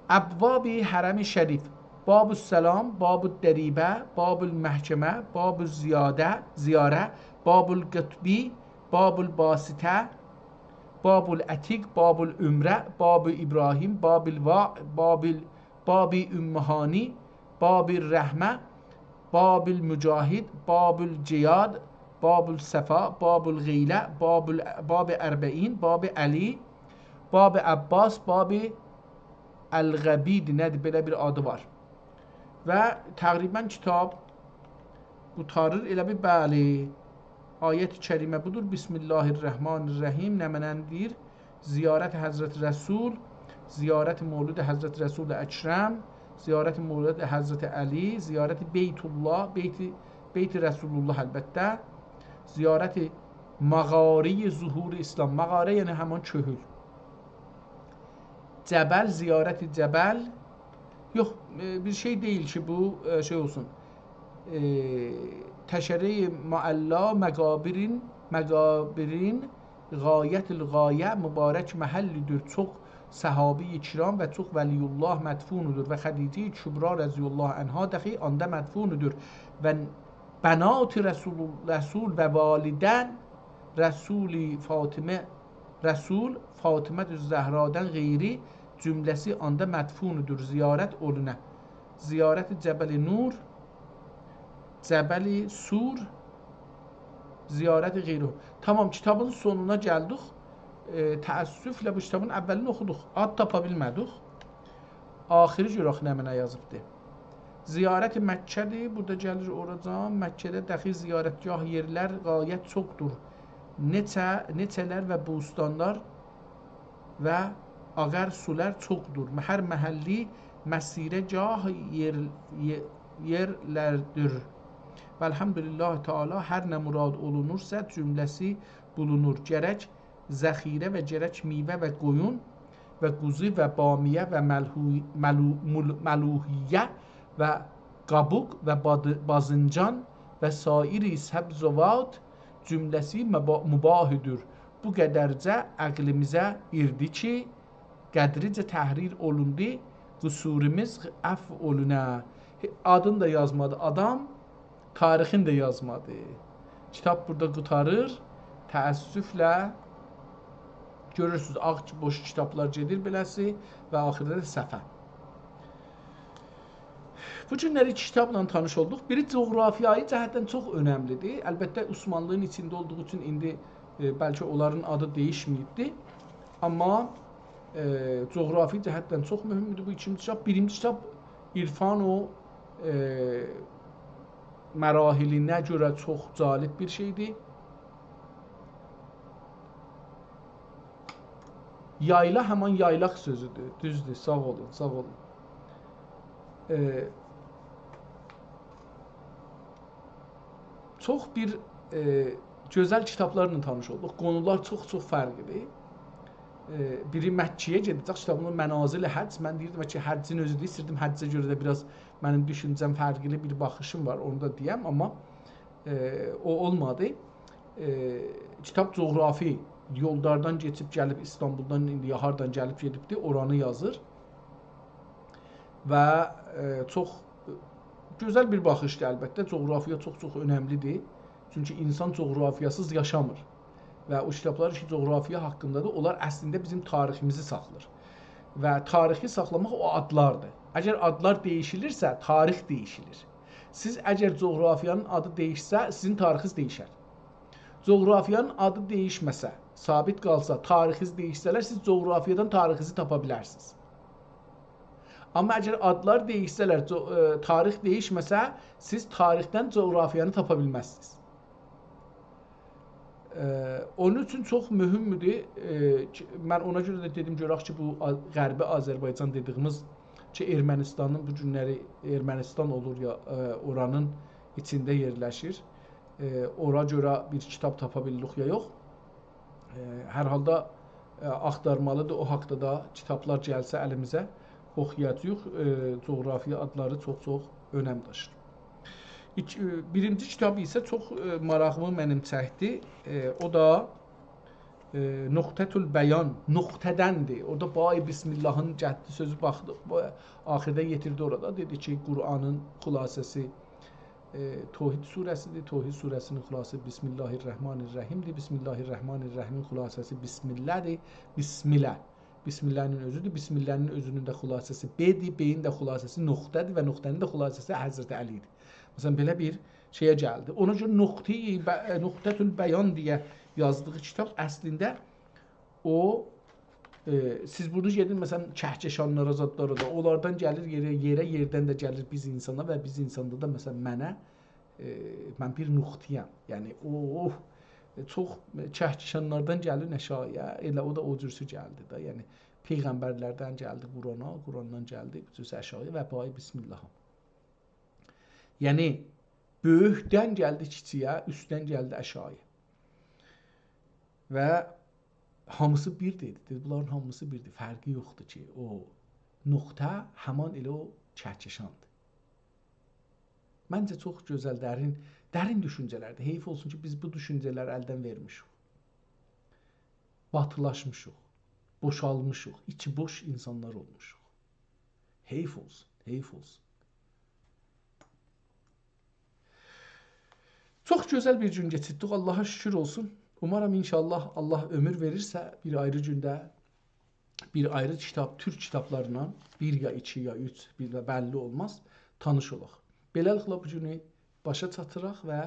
Əbvab-i Hərəm-i Şərif. Bab-ı Səlam, Bab-ı Dəribə, Bab-ı Məhkəmə, Bab-ı Ziyarə, Bab-ı Qıtbi, Bab-ı Basitə, Bab-ı Ətiq, Bab-ı Ümrə, Bab-ı İbrahim, Bab-ı Ümməhani, Bab-ı Rəhmə, Bab-ı Mücahid, Bab-ı Ciyad, Bab-ı Səfa, Bab-ı Qeylə, Bab-ı Ərbəin, Bab-ı Əli, Bab-ı Abbas, Bab-ı Əl-Qəbid, nədir, belə bir adı var. Və təqribən kitab qutarır, elə bir bəli, ayət-i kərimə budur. Bismillahirrahmanirrahim. Nə mənəndir? Ziyarət Həzrəti Rəsul, ziyarət Mevlud Həzrəti Rəsul Əkrəm, ziyarət Mevlud Həzrəti Əli, ziyarət Beytullah, Beyt-i Rəsulullah əlbəttə, ziyarət Məğari Zuhur İslam. Məğarə yəni həman köhül. Cəbəl, ziyarət Cəbəl. Yox, bir şey deyil ki, bu şey olsun. Təşəri Məalla Məqabirin Qayətül Qayə mübarək məhəllidir. Çox səhabi-i kiram və çox vəliyullah mədfunudur və Xədicə Kübra rəziyullah ənha dəxi anda mədfunudur və bənat Rəsul və validən Rəsuli Fatimə Rəsul Fatimə Zəhradan qeyri cümləsi anda mədfunudur ziyarət olunə. Ziyarət Cəbəli Nur, Cəbəli Sur, ziyarət qeyri. Tamam, kitabın sonuna gəldik. Təəssüflə bu kitabın əvvəlini oxuduq. Ad tapa bilmədik. Axiri görək nə mənə yazıbdır. Ziyarət Məkkədir. Burada gəlir oracam. Məkkədə dəxi ziyarətgah yerlər qayət çoxdur. Neçələr və bustanlar və ağər sular çoxdur. Hər məhəlli məsirə gah yerlərdir. Və elhamdülillah Teala hər nə murad olunursa cümləsi bulunur. Gərək zəxirə və gərək meyvə və qoyun və quzu və bamiyə və məluhiyyə və qabuq və bazıncan və sairi səbzəvat cümləsi mübahüdür. Bu qədərcə əqlimizə irdi ki, qədricə təhrir olundu, qüsurimiz əff olunə. Adını da yazmadı adam, tarixini də yazmadı. Kitab burada qutarır, təəssüflə görürsünüz, ağ boş kitablar gedir beləsi və axırda da səhvə. Bu günləri iki kitabla tanış olduq. Biri coğrafiyayı cəhətdən çox önəmlidir. Əlbəttə Osmanlının içində olduğu üçün indi bəlkə onların adı dəyişməyibdir. Amma coğrafi cəhətdən çox mühümdür bu ikinci kitab. Birinci kitab İrfan o mərahilinə görə çox cəlib bir şeydir. Yayla həman yaylaq sözüdür. Düzdür, sağ olun, sağ olun. Çox bir gözəl kitablarla tanış olduq. Qonular çox fərqlidir. Biri Məkkəyə gedəcək, kitabının Mənazil-i Həcc. Mən deyirdim ki, həccin özüdür. İstirdim həccə görə də biraz mənim düşüncəm fərqli bir baxışım var, onu da deyəm, amma o olmadı. Kitab coğrafi, yollardan keçib gəlib İstanbuldan, indi hardan gəlib gedibdir, oranı yazır. Və çox gözəl bir baxışdır əlbəttə. Coğrafiya çox önəmlidir. Çünki insan coğrafiyasız yaşamır. Və o kitablar ki, coğrafiya haqqındadır, onlar əslində bizim tariximizi saxlayır. Və tarixi saxlamaq o adlardır. Əgər adlar dəyişilirsə, tarix dəyişilir. Siz əgər coğrafiyanın adı dəyişsə, sizin tarixiniz dəyişər. Coğrafiyanın adı dəyişməsə, sabit qalsa, tarixiniz dəyişsələr, siz coğrafiyadan tarixinizi tapa bilərsiniz. Amma əgər adlar dəyişsələr, tarix dəyişməsə, siz tarixdən coğrafiyanı tapa bilməzsiniz. Onun üçün çox mühümdür. Mən ona görə də dedim, görək ki, bu Qərbi Azərbaycan dediyimiz ki, Ermənistanın bu günləri Ermənistan olur ya, oranın içində yerləşir. Ora görə bir kitab tapa bilirik ya yox. Hər halda axtarmalıdır. O haqda da kitablar gəlsə əlimizə oxuyacağıq. Coğrafiya adları çox önəm daşır. Birinci kitabı isə çox maraqımı mənim çəkdi. O da Nuqtətül Bəyan, nöqtədəndir. Orada Bayi Bismillahın cəhdi sözü baxdı. Axirdə yetirdi orada. Dedi ki, Qur'anın xülasəsi Tohid surəsidir. Tohid surəsinin xülasəsi Bismillahirrahmanirrahimdir. Bismillahirrahmanirrahimin xülasəsi Bismillahdir. Bismillah. Bismillahın özüdür. Bismillahın özünün də xülasəsi B-dir. B-in də xülasəsi nöqtədir və nöqtənin də xülasəsi Həzrəti Əlidir. Məsələn, belə bir şeyə gəldi. Ona görə Nuqtətül Bəyan deyə yazdığı kitab əslində o siz bunu gedin, məsələn, kəhkəşanlara, zadlara da, onlardan gəlir yerdən də gəlir biz insana və biz insanda da, məsələn, mən bir nuqtiyəm. Yəni, çox kəhkəşanlardan gəlir nəşaya, elə o da o cürsü gəldi da. Yəni, Peyğəmbərlərdən gəldi Qurana, Qurandan gəldi cürsü əşaya və Bayi Bismillah'a. Yəni, böyükdən gəldi kiçiyə, üstdən gəldi əşaya. Və hamısı birdir. Bunların hamısı birdir. Fərqi yoxdur ki, o nöqtə həman elə o kəhkəşandır. Məncə çox gözəl, dərin düşüncələrdir. Heyf olsun ki, biz bu düşüncələri əldən vermişik. Batılaşmışıq, boşalmışıq, içi boş insanlar olmuşuq. Heyf olsun, heyf olsun. Çox gözəl bir gün keçirdik. Allaha şükür olsun. Umarım inşallah Allah ömür verirsə bir ayrı gündə bir ayrı kitab, türk kitablarından bir ya iki ya üç, bir də bəlli olmaz, tanış olaq. Beləliklə bu günü başa çatdıraq və